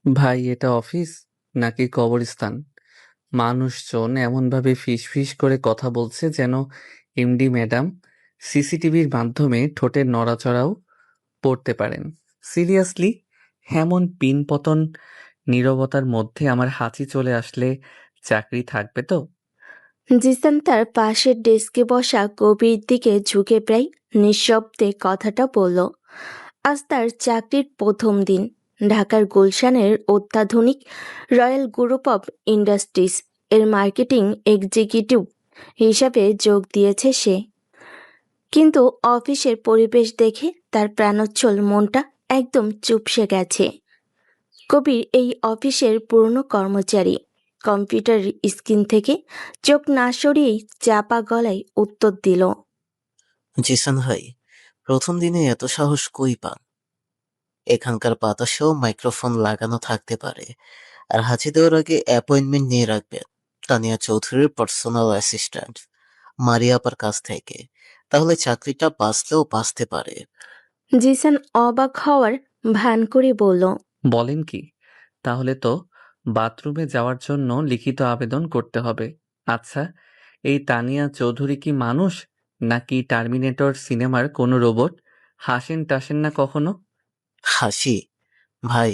ভাই, এটা অফিস নাকি কবরস্থান? মানুষজন এমনভাবে ফিসফিস করে কথা বলছে যেন এমডি ম্যাডাম সিসিটিভির মাধ্যমে ঠোঁটের নড়াচড়াও পড়তে পারেন। সিরিয়াসলি, এমন পিনপতন নীরবতার মধ্যে আমার হাঁচি চলে আসলে চাকরি থাকবে তো? জিসান তার পাশের ডেস্কে বসা কবির দিকে ঝুঁকে প্রায় নিঃশব্দে কথাটা বলল। আজ তার চাকরির প্রথম দিন। ঢাকার গুলশানের অত্যাধুনিক রয়্যাল গ্রুপ অব ইন্ডাস্ট্রিজ এর মার্কেটিং এক্সিকিউটিভ হিসাবে যোগ দিয়েছে সে। কিন্তু অফিসের পরিবেশ দেখে তার প্রাণোচ্ছল মনটা একদম চুপসে গেছে। কবির এই অফিসের পুরনো কর্মচারী। কম্পিউটার স্ক্রিন থেকে চোখ না সরিয়েই চাপা গলায় উত্তর দিল। জিসান ভাই, প্রথম দিনে এত সাহস কই পান? এখানকার বাতাসেও মাইক্রোফোন লাগানো থাকতে পারে। আর হাঁচি দেওয়ার আগে অ্যাপয়েন্টমেন্ট নিয়ে রাখবেন তানিয়া চৌধুরীর পার্সোনাল অ্যাসিস্ট্যান্ট মারিয়া আপার কাছ থেকে। তাহলে চাকরিটা বাঁচলেও বাঁচতে পারে। জিসান অবাক হওয়ার ভান করে বলল। বলেন কি? তাহলে তো বাথরুমে যাওয়ার জন্য লিখিত আবেদন করতে হবে। আচ্ছা, এই তানিয়া চৌধুরী কি মানুষ নাকি টার্মিনেটর সিনেমার কোনো রোবট? হাসেন টাসেন না কখনো? হাসি? ভাই,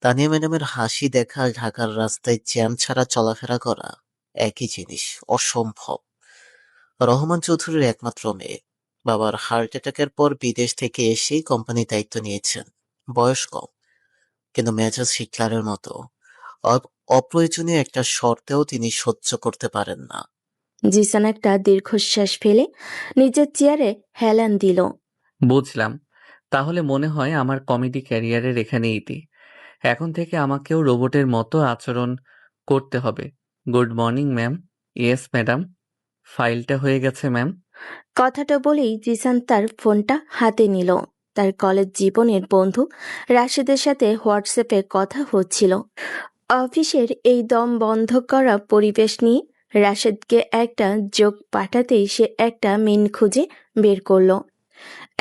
তানিয়া ম্যাডামের হাসি দেখা ঢাকার রাস্তায় জ্যাম ছাড়া চলাফেরা করা একই জিনিস, অসম্ভব। রহমান চৌধুরীর একমাত্র মেয়ে, বাবার হার্ট অ্যাটাকের পর বিদেশ থেকে এসেই কোম্পানির দায়িত্ব নিয়েছেন। বয়স কম, কিন্তু মেজাজ হিটলারের মতো। অপ্রয়োজনীয় একটা শর্তেও তিনি সহ্য করতে পারেন না। জিসান একটা দীর্ঘশ্বাস ফেলে নিজের চেয়ারে হেলান দিল। বুঝলাম। তাহলে মনে হয় আমার কমেডি ক্যারিয়ারের এখানেই ইতি। এখন থেকে আমাকেও রোবটের মতো আচরণ করতে হবে। Good morning ma'am. Yes madam. ফাইলটা হয়ে গেছে ম্যাম। কথাটা বলেই জিসান তার ফোনটা হাতে নিল। তার কলেজ জীবনের বন্ধু রাশেদের সাথে হোয়াটসঅ্যাপে কথা হচ্ছিল। অফিসের এই দম বন্ধ করা পরিবেশ নিয়ে রাশেদকে একটা যোগ পাঠাতেই সে একটা মিন খুঁজে বের করলো।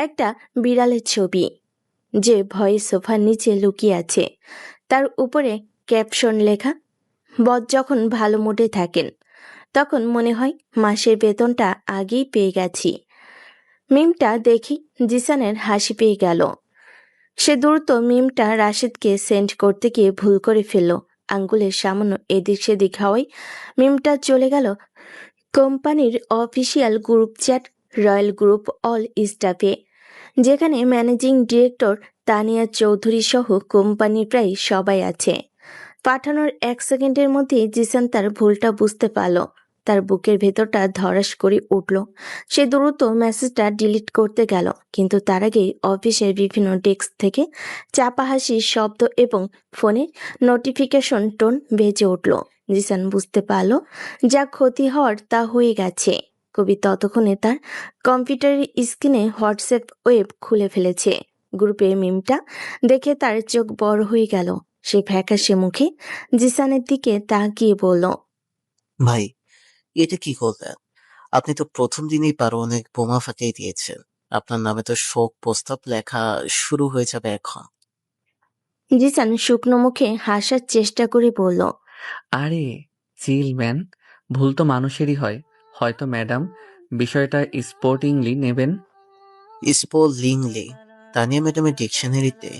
একটা বিড়ালের ছবি, যে ভয়ে সোফার নিচে লুকিয়ে আছে। তার উপরে ক্যাপশন লেখা, বস যখন ভালো মুডে থাকেন তখন মনে হয় মাসের বেতনটা আগেই পেয়ে গেছি। মিমটা দেখি জিসানের হাসি পেয়ে গেল। সে দ্রুত মিমটা রাশেদকে সেন্ড করতে গিয়ে ভুল করে ফেলল। আঙ্গুলের সামান্য এদিক সেদিক হওয়ায় মিমটা চলে গেল কোম্পানির official group chat royal group all স্টাফে, যেখানে ম্যানেজিং ডিরেক্টর তানিয়া চৌধুরী সহ কোম্পানির প্রায় সবাই আছে। পাঠানোর 1 সেকেন্ডের মধ্যেই জিসান তার ভুলটা বুঝতে পারল। তার বুকের ভেতরটা ধড়াস করে উঠল। সে দ্রুত মেসেজটা ডিলিট করতে গেল, কিন্তু তার আগেই অফিসের বিভিন্ন ডেস্ক থেকে চাপা হাসির শব্দ এবং ফোনে নোটিফিকেশন টোন বেজে উঠল। জিসান বুঝতে পারল যা ক্ষতি হওয়ার তা হয়ে গেছে। কবি ততক্ষণে তার কম্পিউটারের স্ক্রিনে হোয়াটসঅ্যাপ ওয়েব খুলে ফেলেছে। গ্রুপে মিমটা দেখে তার চোখ বড় হয়ে গেল। সে ফ্যাকাশে মুখে জিসানের দিকে তাকিয়ে বলল। ভাই, এটা কি করলেন? আপনি তো প্রথম দিনেই পারমাণবিক বোমা ফাটিয়ে দিয়েছেন। আপনার নামে তো শোক প্রস্তাব লেখা শুরু হয়ে যাবে এখন। জিসান শুকনো মুখে হাসার চেষ্টা করে বলল। আরে চিল ম্যান, ভুল তো মানুষেরই হয়। হয়তো ম্যাডাম বিষয়টা স্পোর্টিংলি নেবেন। স্পোলিংলি? তানিয়া ম্যাডামের ডিকশনারিতে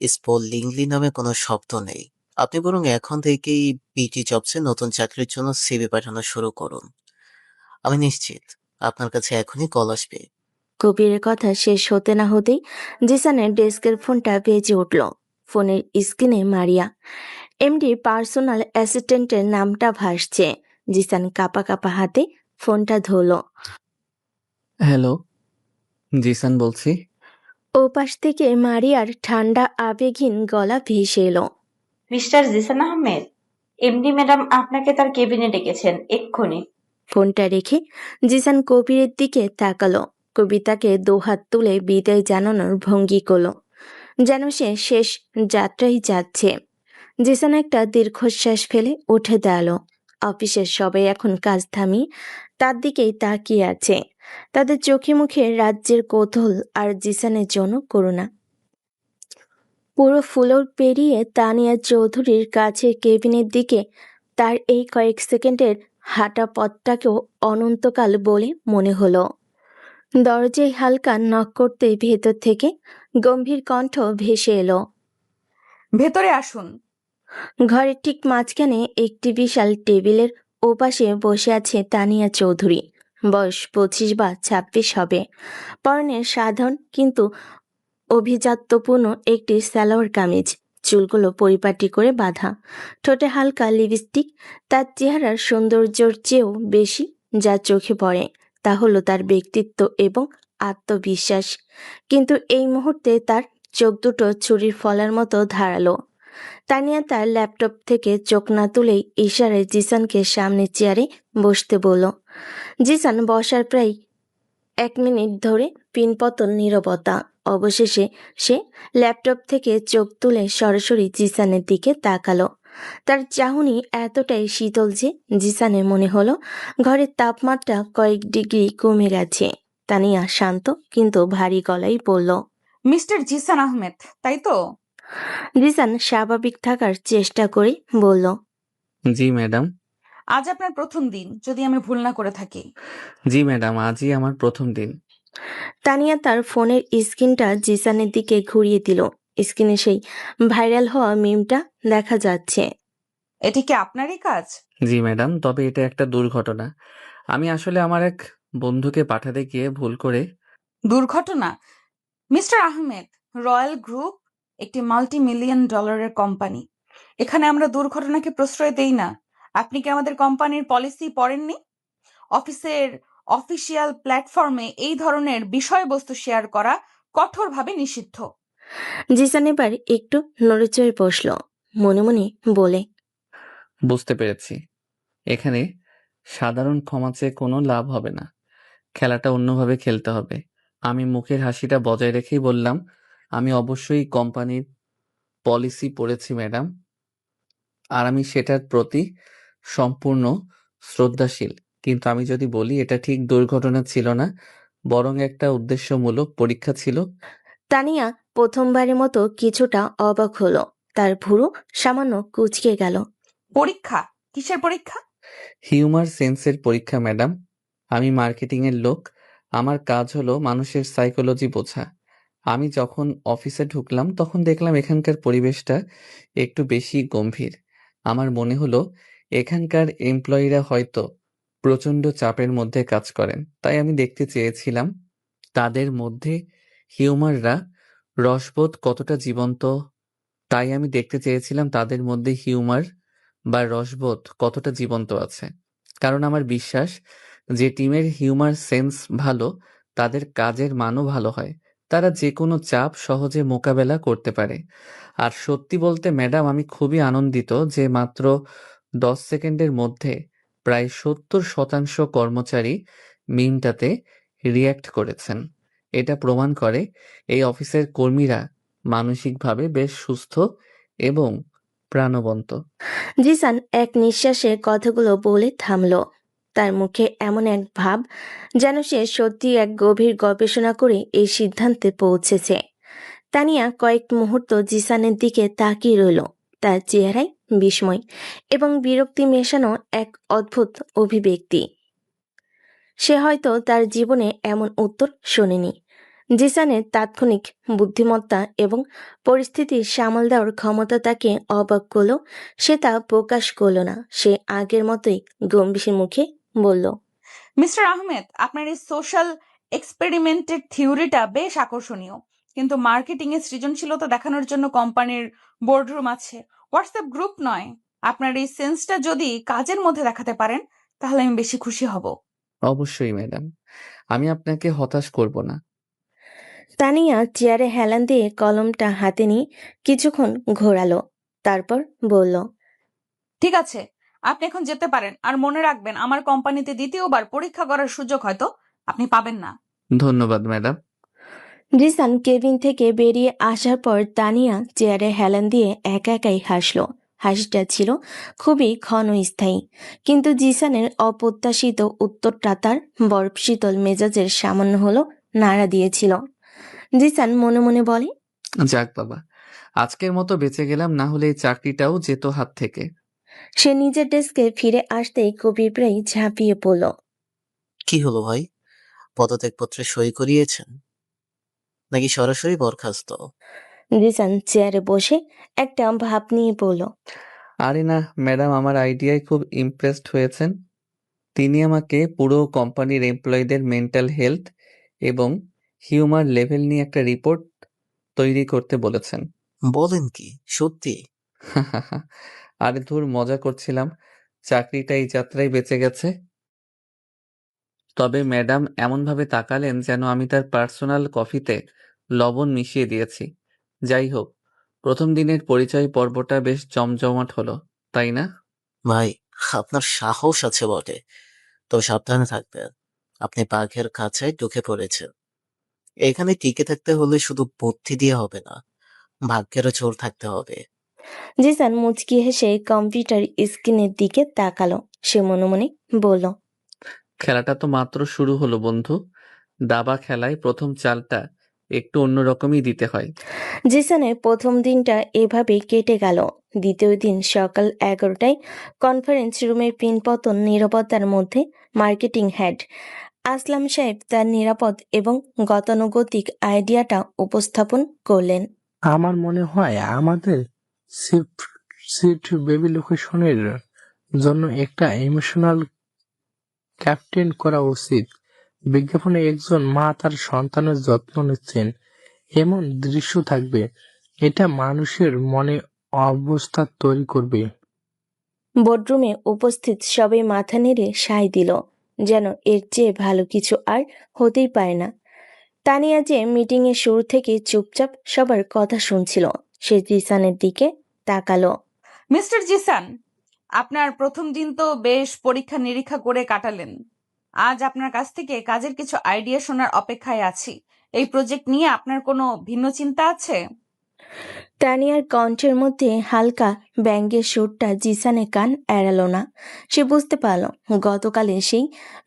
স্পোলিংলি নামে কোনো শব্দ নেই। আপনি বরং এখন থেকেই বিটি জবসে নতুন চাকরির জন্য সিভি পাঠানো শুরু করুন। আমি নিশ্চিত আপনার কাছে এখনই কল আসবে। কবিরের কথা শেষ হতে না হতেই জিসানের ডেস্কের ফোনটা বেজে উঠল। ফোনের স্ক্রিনে মারিয়া, এমডি পার্সোনাল অ্যাসিস্ট্যান্টের নামটা ভাসছে। জিসান কাপা কাপা হাতে ফোনটা ধরল। হ্যালো, জিসান বলছি। ওপাশ থেকে মারিয়ার ঠান্ডা আবেগহীন গলা ভেসে এলো। Mister Jisan Ahmed, MD madam আপনাকে তার কেবিনে ডেকেছেন এক্ষুনি। ফোনটা রেখে জিসান কবিরের দিকে তাকালো। কবির তাকে দুহাত তুলে বিদায় জানানোর ভঙ্গি করল, যেন সে শেষ যাত্রায় যাচ্ছে। জিসান একটা দীর্ঘশ্বাস ফেলে উঠে দাঁড়ালো। অফিসের সবাই এখন কাজ থামিয়ে তার দিকেই তাকিয়ে আছে। তাদের চোখে মুখে রাজ্যের কৌতূহল আর জিসানের জন্য করুণা। পুরো ফ্লোর পেরিয়ে তানিয়া চৌধুরীর কাছে কেবিনের দিকে তার এই কয়েক সেকেন্ডের হাঁটা পথটাকেও অনন্তকাল বলে মনে হলো। দরজায় হালকা নক করতে ভেতর থেকে গম্ভীর কণ্ঠ ভেসে এলো। ভেতরে আসুন। ঘরের ঠিক মাঝখানে একটি বিশাল টেবিলের ওপাশে বসে আছে তানিয়া চৌধুরী। বয়স 25 বা 26 হবে। পরনে সাধারণ কিন্তু অভিজাত্যপূর্ণ একটি সালোয়ার কামিজ, চুলগুলো পরিপাটি করে বাঁধা, ঠোঁটে হালকা লিপস্টিক। তার চেহারার সৌন্দর্যের চেয়েও বেশি যা চোখে পড়ে তা হলো তার ব্যক্তিত্ব এবং আত্মবিশ্বাস। কিন্তু এই মুহূর্তে তার চোখ দুটো ছুরির ফলার মতো ধারালো। তানিয়া তার ল্যাপটপ থেকে চোখ না তুলেই ইশারায় জিসানকে সামনে চেয়ারে বসতে বলল। জিসান বসার প্রায় 1 মিনিট ধরে পিনপতন নীরবতা। অবশেষে সে ল্যাপটপ থেকে চোখ তুলে সরাসরি জিসানের দিকে তাকালো। তার চাহনি এতটাই শীতল যে জিসানের মনে হলো ঘরের তাপমাত্রা কয়েক ডিগ্রি কমে গেছে। তানিয়া শান্ত কিন্তু ভারী গলায় বলল। মিস্টার জিসান আহমেদ, তাই তো? জিসান স্বাভাবিক থাকার চেষ্টা করে বলল। জি ম্যাডাম। আজ আপনার প্রথম দিন, যদি আমি ভুল না করে থাকি। জি ম্যাডাম, আজই আমার প্রথম দিন। তানিয়া তার ফোনের স্ক্রিনটা জিসানের দিকে ঘুরিয়ে দিল। স্ক্রিনে সেই ভাইরাল হওয়া মিমটা দেখা যাচ্ছে। এটি কি আপনারই কাজ? জি ম্যাডাম, তবে এটা একটা দুর্ঘটনা। আমি আসলে আমার এক বন্ধুকে পাঠাতে গিয়ে ভুল করে। দুর্ঘটনা? মিস্টার আহমেদ, রয়্যাল গ্রুপ একটি $multi-million কোম্পানি। এখানে আমরা দুর্ঘটনাকে প্রশ্রয় দেই না। আপনি কি আমাদের কোম্পানির পলিসি পড়েননি? অফিসের অফিসিয়াল প্ল্যাটফর্মে এই ধরনের বিষয়বস্তু শেয়ার করা কঠোরভাবে নিষিদ্ধ। জিসান এবার একটু নড়েচড়ে বসল, মনে মনে বলে। বুঝতে পেরেছি, এখানে সাধারণ ক্ষমা চেয়ে কোনো লাভ হবে না। খেলাটা অন্যভাবে খেলতে হবে। আমি মুখের হাসিটা বজায় রেখেই বললাম, আমি অবশ্যই কোম্পানির পলিসি পড়েছি ম্যাডাম, আর আমি সেটার প্রতি সম্পূর্ণ শ্রদ্ধাশীল। কিন্তু আমি যদি বলি এটা ঠিক দুর্ঘটনা ছিল না, বরং একটা উদ্দেশ্যমূলক পরীক্ষা ছিল। তানিয়া প্রথমবারের মতো কিছুটা অবাক হলো। তার ভুরু সামান্য কুঁচকে গেল। পরীক্ষা? কিসের পরীক্ষা? হিউমার সেন্সের পরীক্ষা ম্যাডাম। আমি মার্কেটিংয়ের লোক, আমার কাজ হলো মানুষের সাইকোলজি বোঝা। আমি যখন অফিসে ঢুকলাম তখন দেখলাম এখানকার পরিবেশটা একটু বেশি গম্ভীর। আমার মনে হলো এখানকার এমপ্লয়িরা হয়তো প্রচণ্ড চাপের মধ্যে কাজ করেন। তাই আমি দেখতে চেয়েছিলাম তাদের মধ্যে হিউমাররা রসবোধ কতটা জীবন্ত তাই আমি দেখতে চেয়েছিলাম তাদের মধ্যে হিউমার বা রসবোধ কতটা জীবন্ত আছে। কারণ আমার বিশ্বাস যে টিমের হিউমার সেন্স ভালো তাদের কাজের মানও ভালো হয়। তারা যে কোনো চাপ সহজে মোকাবেলা করতে পারে। আর সত্যি বলতে ম্যাডাম, আমি খুবই আনন্দিত যে মাত্র 10 সেকেন্ডের মধ্যে প্রায় 70% কর্মচারী মিমটাতে রিয়্যাক্ট করেছেন। এটা প্রমাণ করে এই অফিসের কর্মীরা মানসিকভাবে বেশ সুস্থ এবং প্রাণবন্ত। জিসান এক নিঃশ্বাসে কথাগুলো বলে থামল। তার মুখে এমন এক ভাব যেন সে সত্যি এক গভীর গবেষণা করে এই সিদ্ধান্তে পৌঁছেছে। তানিয়া কয়েক মুহূর্ত জিসানের দিকে তাকিয়ে রইল। তার চেহারায় বিস্ময় এবং বিরক্তি মেশানো এক অদ্ভুত অভিব্যক্তি। সে হয়তো তার জীবনে এমন উত্তর শোনেনি। জিসানের তাৎক্ষণিক বুদ্ধিমত্তা এবং পরিস্থিতি সামাল দেওয়ার ক্ষমতা তাকে অবাক করল। সে তা প্রকাশ করল না। সে আগের মতোই গম্ভীর মুখে বলল। মিস্টার আহমেদ, আপনার এই সোশ্যাল এক্সপেরিমেন্টের থিওরিটা বেশ আকর্ষণীয়, কিন্তু মার্কেটিং এ সৃজনশীলতা দেখানোর জন্য কোম্পানির বোর্ডরুম আছে, হোয়াটসঅ্যাপ গ্রুপ নয়। আপনার এই সেন্সটা যদি কাজের মধ্যে দেখাতে পারেন তাহলে আমি বেশি খুশি হব। অবশ্যই ম্যাডাম, আমি আপনাকে হতাশ করব না। তানিয়া চেয়ারে হেলান দিয়ে কলমটা হাতে নিয়ে কিছুক্ষণ ঘোরালো, তারপর বলল। ঠিক আছে, আপনি এখন যেতে পারেন। আর মনে রাখবেন, আমার কোম্পানিতে দ্বিতীয়বার পরীক্ষা করার সুযোগ হয়তো আপনি পাবেন না। ধন্যবাদ ম্যাডাম। জিসান কেবিন থেকে বেরিয়ে আসার পর তানিয়া চেয়ারে হেলান দিয়ে একা একাই হাসল। হাসিটা ছিল খুবই ক্ষণস্থায়ী, কিন্তু জিসানের অপ্রত্যাশিত উত্তরটা তার বরফ শীতল মেজাজের সামান্য হলো নাড়া দিয়েছিল। জিসান মনে মনে বলে, যাক বাবা, আজকের মতো বেঁচে গেলাম, না হলে এই চাকরিটাও যেত হাত থেকে। সে নিজের ডেস্কে ফিরে আসতেই কবির প্রায় ঝাঁপিয়ে পড়ল। কি হলো ভাই? পদত্যাগপত্রে সই করিয়েছেন নাকি সরাসরি বরখাস্ত? জিসান চেয়ারে বসে একটা ভাব নিয়ে বলল। আরে না ম্যাডাম, আমার আইডিয়ায় খুব ইমপ্রেসড হয়েছেন। তিনি আমাকে পুরো কোম্পানির এমপ্লয়ীদের মেন্টাল হেলথ এবং হিউমার লেভেল নিয়ে একটা রিপোর্ট তৈরি করতে বলেছেন। বলেন কি, সত্যি? আরে ধুর, মজা করছিলাম। চাকরিটা এই যাত্রায় বেঁচে গেছে। তবে ম্যাডাম এমনভাবে তাকালেন যেন আমি তার পার্সোনাল কফিতে লবণ মিশিয়ে দিয়েছি। যাই হোক, প্রথম দিনের পরিচয় পর্বটা বেশ জমজমাট হলো, তাই না? ভাই, আপনার সাহস আছে বটে, তো সাবধানে থাকবেন। আপনি বাঘের খাঁচায় ঢুকে পড়েছেন। এখানে টিকে থাকতে হলে শুধু বুদ্ধি দিয়ে হবে না, ভাগ্যেরও জোর থাকতে হবে। জিসান মুচকি হেসে কম্পিউটার স্ক্রিনের দিকে তাকালো। সে মনে মনে বলল। খেলাটা তো মাত্র শুরু হলো বন্ধু। দাবা খেলায় প্রথম চালটা একটু অন্যরকমই দিতে হয়। জিসানের প্রথম দিনটা এভাবে কেটে গেল। দ্বিতীয় দিন সকাল 11টায় কনফারেন্স রুমের পিনপতন নীরবতার মধ্যে মার্কেটিং হেড আসলাম সাহেব তার নিরাপদ এবং গতানুগতিক আইডিয়াটা উপস্থাপন করলেন। আমার মনে হয় আমাদের সিট বেবি লোকেশনের জন্য একটা ইমোশনাল ক্যাপ্টেন করা উচিত। বিজ্ঞাপনে একজন মা তার সন্তানের যত্ন নিচ্ছেন, এমন দৃশ্য থাকবে। এটা মানুষের মনে অবস্থা তৈরি করবে। বোর্ডরুমে উপস্থিত সবাই মাথা নেড়ে সায় দিল, যেন এর চেয়ে ভালো কিছু আর হতেই পারে না। তানিয়া যে মিটিংয়ের শুরু থেকে চুপচাপ সবার কথা শুনছিল, সে জিসানের দিকে তাকালো। মিস্টার জিসান, আপনার প্রথম দিন তো বেশ পরীক্ষা নিরীক্ষা করে কাটালেন। আজ আপনার কাছ থেকে কাজের কিছু আইডিয়া শোনার অপেক্ষায় আছি। এই প্রজেক্ট নিয়ে আপনার কোনো ভিন্ন চিন্তা আছে? তানিয়ার কণ্ঠের মধ্যে হালকা ব্যঙ্গের সুরটা জিসানের কান এড়ালো না। সে বুঝতে পারল গতকালের সেই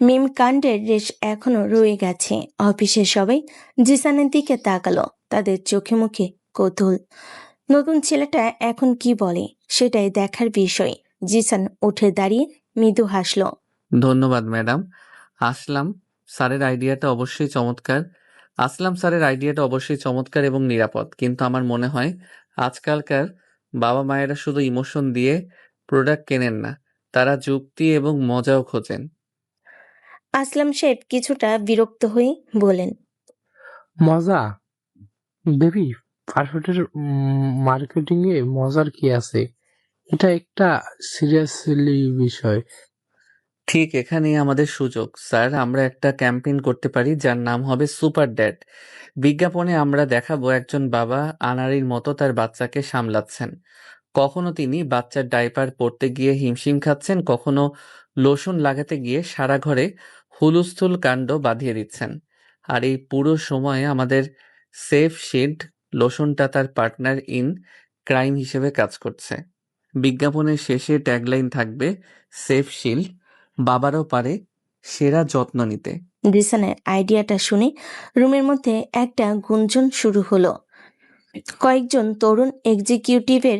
মিম কাণ্ডের রেশ এখনো রয়ে গেছে। অফিসের সবাই জিসানের দিকে তাকালো, তাদের চোখে মুখে কৌতূহল। নতুন ছেলেটা এখন কি বলে সেটাই দেখার বিষয়। জিসান উঠে দাঁড়িয়ে মৃদু হাসল। ধন্যবাদ ম্যাডাম। আসলাম স্যারের আইডিয়াটা অবশ্যই চমৎকার। এবং নিরাপদ, কিন্তু আমার মনে হয় আজকালকার বাবা মায়েরা শুধু ইমোশন দিয়ে প্রোডাক্ট কেনেন না, তারা যুক্তি এবং মজাও খোঁজেন। আসলাম সাহেব কিছুটা বিরক্ত হয়ে বলেন। মজা? বেবি পারফেক্টের মার্কেটিং এ মজার কি আছে? এটা একটা সিরিয়াসলি বিষয়। ঠিক এখানেই আমাদের সুযোগ স্যার। আমরা একটা ক্যাম্পেইন করতে পারি যার নাম হবে সুপার ড্যাড। বিজ্ঞাপনে আমরা দেখাবো একজন বাবা আনাড়ির মতো তার বাচ্চাকে সামলাচ্ছেন। কখনো তিনি বাচ্চার ডাইপার পরতে গিয়ে হিমশিম খাচ্ছেন, কখনো লোশন লাগাতে গিয়ে সারা ঘরে হুলুস্থুল কাণ্ড বাঁধিয়ে দিচ্ছেন। আর এই পুরো সময়ে আমাদের সেফ শিল্ড লোশনটা তার পার্টনার ইন ক্রাইম হিসেবে কাজ করছে। বিজ্ঞাপনের শেষে ট্যাগলাইন থাকবে, সেফ শিল্ড, বাবারও পারে সেরা যত্ন নিতে। জিসানের আইডিয়াটা শুনে রুমের মধ্যে একটা গুঞ্জন শুরু হলো। কয়েকজন তরুণ এক্সিকিউটিভের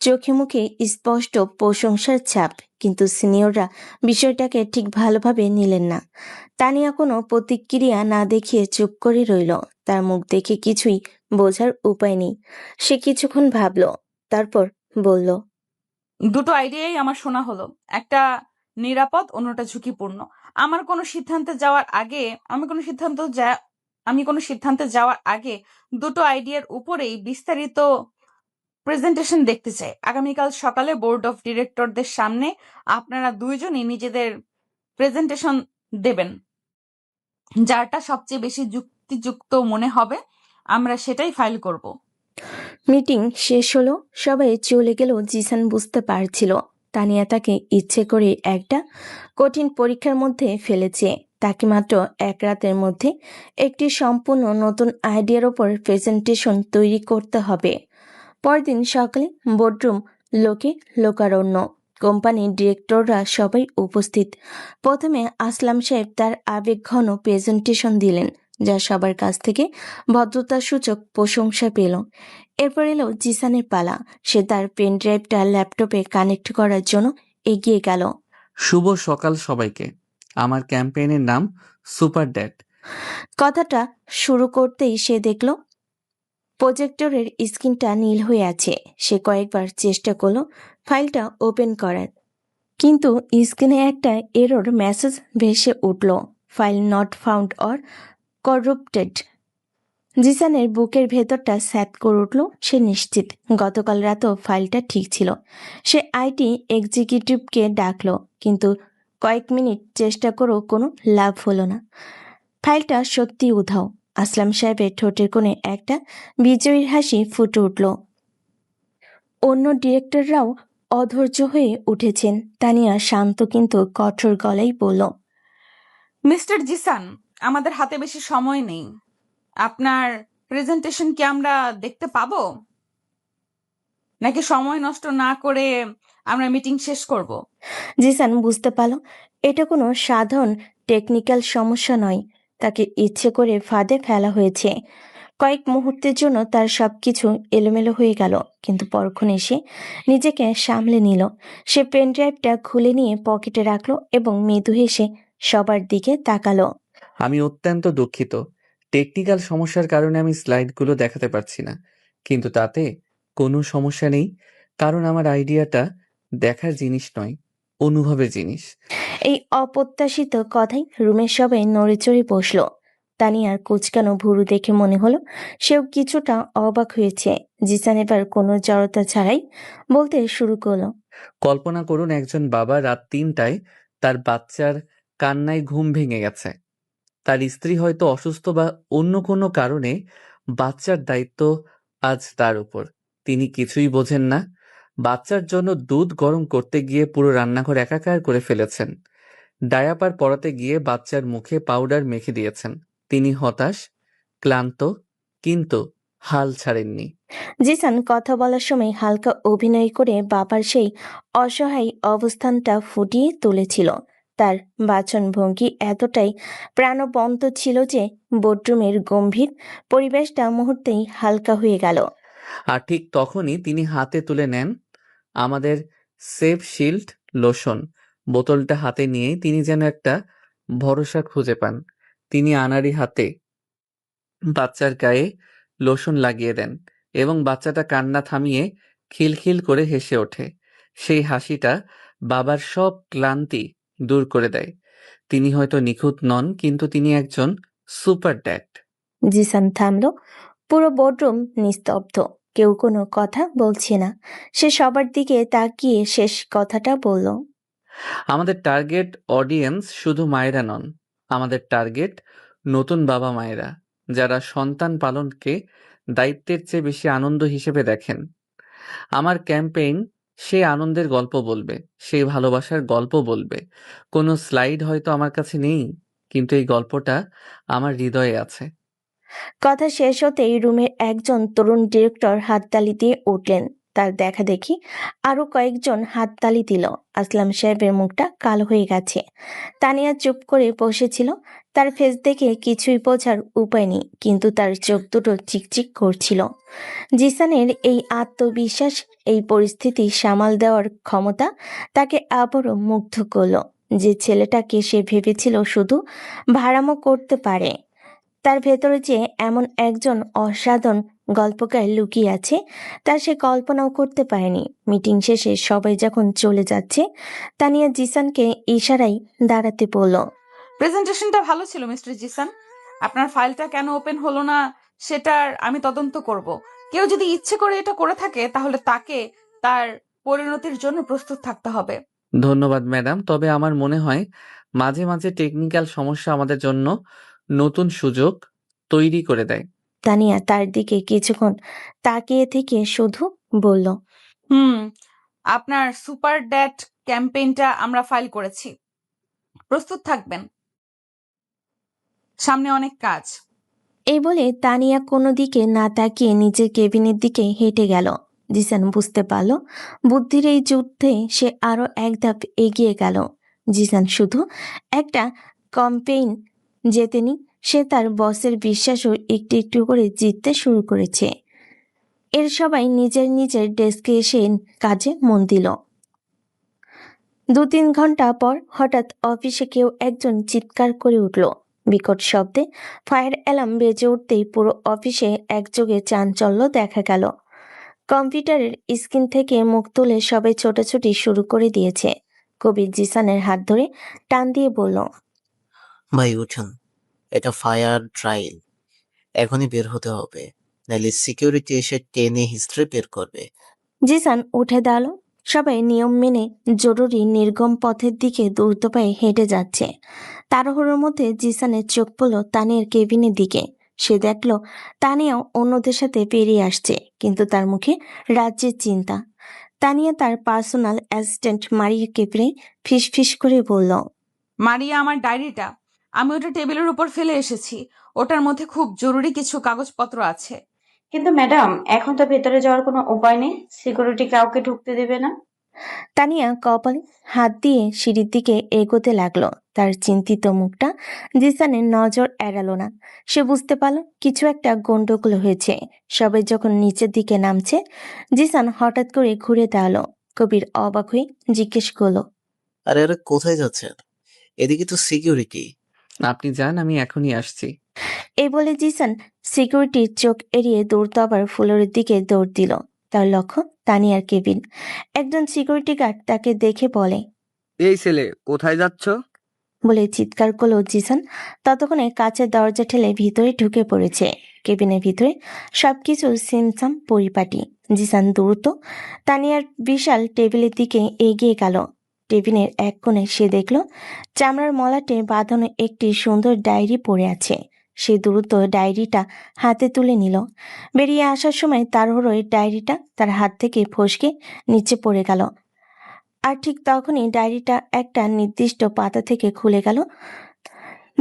চোখে মুখে স্পষ্ট প্রশংসার ছাপ, কিন্তু সিনিয়ররা বিষয়টাকে ঠিক ভালোভাবে নিলেন না। তানিয়া কোনো প্রতিক্রিয়া না দেখিয়ে চুপ করে রইল। তার মুখ দেখে কিছুই বোঝার উপায় নেই। সে কিছুক্ষণ ভাবল, তারপর বলল। দুটো আইডিয়াই আমার শোনা হলো। একটা নিরাপদ, অন্যটা ঝুঁকিপূর্ণ। আমার কোনো সিদ্ধান্তে যাওয়ার আগে আমি কোনো সিদ্ধান্তে যাওয়ার আগে দুটো আইডিয়ার উপরেই বিস্তারিত প্রেজেন্টেশন দেখতে চাই। আগামীকাল সকালে বোর্ড অফ ডিরেক্টরদের সামনে আপনারা দুইজনই নিজেদের প্রেজেন্টেশন দেবেন। যারটা সবচেয়ে বেশি যুক্তিযুক্ত মনে হবে আমরা সেটাই ফাইল করব। মিটিং শেষ হলো, সবাই চলে গেল। জিসান বুঝতে পারছিল তানিয়া তাকে ইচ্ছে করে একটা কঠিন পরীক্ষার মধ্যে ফেলেছে। তাকে মাত্র এক রাতের মধ্যে একটি সম্পূর্ণ নতুন আইডিয়ার ওপর প্রেজেন্টেশন তৈরি করতে হবে। পরদিন সকালে বোর্ডরুম লোকে লোকারণ্য। কোম্পানির ডিরেক্টররা সবাই উপস্থিত। প্রথমে আসলাম সাহেব তার আবেগঘন প্রেজেন্টেশন দিলেন, যা সবার কাছ থেকে ভদ্রতাসূচক প্রশংসা পেল। এরপর এলো জিসানের পালা। সে তার পেন ড্রাইভটা ল্যাপটপে কানেক্ট করার জন্য এগিয়ে গেল। শুভ সকাল সবাইকে। আমার ক্যাম্পেইনের নাম সুপার ড্যাড। কথাটা শুরু করতেই সে দেখল প্রজেক্টরের স্ক্রিনটা নীল হয়ে আছে। সে কয়েকবার চেষ্টা করলো ফাইলটা ওপেন করার, কিন্তু স্ক্রিনে একটা এরর মেসেজ ভেসে উঠল, ফাইল নট ফাউন্ড অর করপ্টেড। জিসানের বুকের ভেতরটা স্যাত করে উঠল। সে নিশ্চিত গতকাল রাতেও ফাইলটা ঠিক ছিল। সে আইটি এক্সিকিউটিভকে ডাকলো, কিন্তু কয়েক মিনিট চেষ্টা করেও কোনো লাভ হলো না। ফাইলটা সত্যি উধাও। আসলাম সাহেবের ঠোঁটের কোণে একটা বিজয়ীর হাসি ফুটে উঠল। অন্য ডিরেক্টররাও অধৈর্য হয়ে উঠেছেন। তানিয়া শান্ত কিন্তু কঠোর গলায় বলল, মিস্টার জিসান, আমাদের হাতে বেশি সময় নেই। আপনার প্রেজেন্টেশন কি আমরা দেখতে পাবো, নাকি সময় নষ্ট না করে আমরা মিটিং শেষ করব? জিসান বুঝতে পারল এটা কোনো সাধারণ টেকনিক্যাল সমস্যা নয়। তাকে ইচ্ছে করে ফাঁদে ফেলা হয়েছে। কয়েক মুহূর্তের জন্য তার সবকিছু এলোমেলো হয়ে গেল, কিন্তু পরক্ষণে সে নিজেকে সামলে নিল। সে পেন ড্রাইভটা খুলে নিয়ে পকেটে রাখলো এবং মৃদু হেসে সবার দিকে তাকালো। আমি অত্যন্ত দুঃখিত। টেকনিক্যাল সমস্যার কারণে আমি স্লাইডগুলো দেখাতে পারছি না, কিন্তু তাতে কোনো সমস্যা নেই, কারণ আমার আইডিয়াটা দেখার জিনিস নয়, অনুভবের জিনিস। এই অপ্রত্যাশিত কথাই রুমের সবাই নড়েচড়ে বসল। তানিয়ার কুচকানো ভুরু দেখে মনে হলো সেও কিছুটা অবাক হয়েছে। জিসান এবার কোনো জড়তা ছাড়াই বলতে শুরু করলো, কল্পনা করুন একজন বাবা রাত ৩টায় তার বাচ্চার কান্নায় ঘুম ভেঙে গেছে। তার স্ত্রী হয়তো অসুস্থ বা অন্য কোনো কারণে বাচ্চার দায়িত্ব আজ তার উপর। তিনি কিছুই বোঝেন না। বাচ্চার জন্য দুধ গরম করতে গিয়ে পুরো রান্নাঘর একাকার করে ফেলেছেন। ডায়াপার পরাতে গিয়ে বাচ্চার মুখে পাউডার মেখে দিয়েছেন। তিনি হতাশ, ক্লান্ত, কিন্তু হাল ছাড়েননি। জিসান কথা বলার সময় হালকা অভিনয় করে বাবার সেই অসহায় অবস্থানটা ফুটিয়ে তুলেছিল। তার বাচনভঙ্গি এতটাই প্রাণবন্ত ছিল যে বেডরুমের গম্ভীর পরিবেশটা মুহূর্তেই হালকা হয়ে গেল। আর ঠিক তখনই তিনি হাতে তুলে নেন আমাদের সেফ শিল্ড লোশন। বোতলটা হাতে নিয়েই তিনি যেন একটা ভরসা খুঁজে পান। তিনি আনাড়ি হাতে বাচ্চার গায়ে লোশন লাগিয়ে দেন এবং বাচ্চাটা কান্না থামিয়ে খিলখিল করে হেসে ওঠে। সেই হাসিটা বাবার সব ক্লান্তি দূর করে দেয়। তিনি হয়তো নিখুঁত নন, কিন্তু তিনি একজন সুপার ড্যাড। জিসান থামল। পুরো বেডরুম নিস্তব্ধ, কেউ কোনো কথা বলছে না। সে সবার দিকে তাকিয়ে শেষ কথাটা বলল, আমাদের টার্গেট অডিয়েন্স শুধু মায়েরা নন, আমাদের টার্গেট নতুন বাবা মায়েরা, যারা সন্তান পালনকে দায়িত্বের চেয়ে বেশি আনন্দ হিসেবে দেখেন। আমার ক্যাম্পেইন সেই আনন্দের গল্প বলবে, সেই ভালোবাসার গল্প বলবে। কোনো স্লাইড হয়তো আমার কাছে নেই, কিন্তু এই গল্পটা আমার হৃদয়ে আছে। কথা শেষ হতেই রুমের একজন তরুণ ডিরেক্টর হাততালি দিয়ে উঠলেন। তার দেখা দেখি আরো কয়েকজন হাততালি দিল। আসলাম সাহেবের মুখটা কালো হয়ে গেছে। তানিয়া চুপ করে বসেছিল। তার ফেস দেখে কিছুই বোঝার উপায় নেই, কিন্তু তার চোখ দুটো চিকচিক করছিল। জিসানের এই আত্মবিশ্বাস, এই পরিস্থিতি সামাল দেওয়ার ক্ষমতা তাকে আবারও মুগ্ধ করল। যে ছেলেটাকে সে ভেবেছিল শুধু ভাড়ামো করতে পারে, তার ভেতরে যে এমন একজন অসাধারণ গল্পকার লুকিয়ে আছে, তা সে কল্পনাও করতে পারেনি। মিটিং শেষে সবাই যখন চলে যাচ্ছে, তানিয়া জিসানকে ইশারায় দাঁড়াতে বলল, প্রেজেন্টেশনটা ভালো ছিল মিস্টার জিসান। আপনার ফাইলটা কেন ওপেন হলো না সেটার আমি তদন্ত করব। কেউ যদি ইচ্ছে করে এটা করে থাকে, তাহলে তাকে তার পরিণতির জন্য প্রস্তুত থাকতে হবে। ধন্যবাদ ম্যাডাম, তবে আমার মনে হয় মাঝে মাঝে টেকনিক্যাল সমস্যা আমাদের জন্য নতুন সুযোগ তৈরি করে দেয়। তানিয়া তার দিকে কিছুক্ষণ তাকিয়ে থেকে শুধু বলল, আপনার সুপার ড্যাড ক্যাম্পেইনটা আমরা ফাইল করেছি, প্রস্তুত থাকবেন, সামনে অনেক কাজ। এই বলে তানিয়া কোনো দিকে না তাকিয়ে নিজের কেবিনের দিকে হেঁটে গেল। জিসান বুঝতে পারল বুদ্ধির এই যুদ্ধে সে আরো এক ধাপ এগিয়ে গেল। জিসান শুধু একটা ক্যাম্পেইন জেতেনি, সে তার বসের বিশ্বাসও একটু একটু করে জিততে শুরু করেছে। এর সবাই নিজের নিজের ডেস্কে এসে কাজে মন দিল। 2-3 ঘন্টা পর হঠাৎ অফিসে কেউ একজন চিৎকার করে উঠল। বিকট শব্দে ফায়ার অ্যালার্ম বেজে উঠতেই পুরো অফিসে একযোগে চাঞ্চল্য দেখা গেল। কম্পিউটারের স্ক্রিন থেকে মুখ তুলে সবাই ছোটাছুটি শুরু করে দিয়েছে। কবির জিসানের হাত ধরে টান দিয়ে বলল, ভাই উঠুন, এটা ফায়ার ট্রায়াল, এখনই বের হতে হবে, নাহলে সিকিউরিটি এসে টেনে হিস্ট্রি বের করবে। জিসান উঠে দাঁড়ালো। সবাই নিয়ম মেনে জরুরি নির্গম পথের দিকে দ্রুত পায়ে হেঁটে যাচ্ছে। তাড়াহুড়োর মধ্যে জিসানের চোখ পড়ল তানিয়ার কেবিনের দিকে। সে দেখল তানিয়াও অন্যদের সাথে পেরিয়ে আসছে, কিন্তু তার মুখে রাজ্যের চিন্তা। তানিয়া তার পার্সোনাল অ্যাসিস্ট্যান্ট মারিয়াকে পেরে ফিস করে বলল, মারিয়া, আমার ডায়েরিটা আমি ওটা টেবিলের উপর ফেলে এসেছি। ওটার মধ্যে খুব জরুরি কিছু কাগজপত্র আছে। কিন্তু ম্যাডাম, এখন তো ভেতরে যাওয়ার কোনো উপায় নেই, সিকিউরিটি কাউকে ঢুকতে দেবে না। তানিয়া কপালে হাত দিয়ে সিঁড়ির দিকে এগোতে লাগলো। তার চিন্তিত মুখটা জিসানের নজর এড়ালো না। সে বুঝতে পারল কিছু একটা গন্ডগোল হয়েছে। সবাই যখন নিচের দিকে নামছে, জিসান হঠাৎ করে ঘুরে দাঁড়ালো। কবির অবাক হয়ে জিজ্ঞেস করলো, আরে আরে, কোথায় যাচ্ছেন? এদিকে তো সিকিউরিটি। আপনি যান, আমি এখনই আসছি। এই বলে জিসান সিকিউরিটির চোখ এড়িয়ে দৌড়তে আবার ফ্লোরের দিকে দৌড় দিল। তার লক্ষ্য তানিয়ার কেবিন। একজন সিকিউরিটি গার্ড তাকে দেখে বলে, এই ছেলে, কোথায় যাচ্ছ? বলে চিৎকার করলো জিসান। ততক্ষণে কাঁচের দরজা ঠেলে ভিতরে ঢুকে পড়েছে। কেবিনের ভিতরে সবকিছু সিমসাম পরিপাটি। জিসান দ্রুত তানিয়ার বিশাল টেবিলের দিকে এগিয়ে গেল। টেবিলের এক কোণে সে দেখল চামড়ার মলাটে বাঁধানো একটি সুন্দর ডায়েরি পড়ে আছে। সে দ্রুত ডায়েরিটা হাতে তুলে নিল। বেরিয়ে আসার সময় তাড়াহুড়োয় ডায়েরিটা তার হাত থেকে ফসকে নিচে পড়ে গেল। আর ঠিক তখনই ডায়েরিটা একটা নির্দিষ্ট পাতা থেকে খুলে গেল।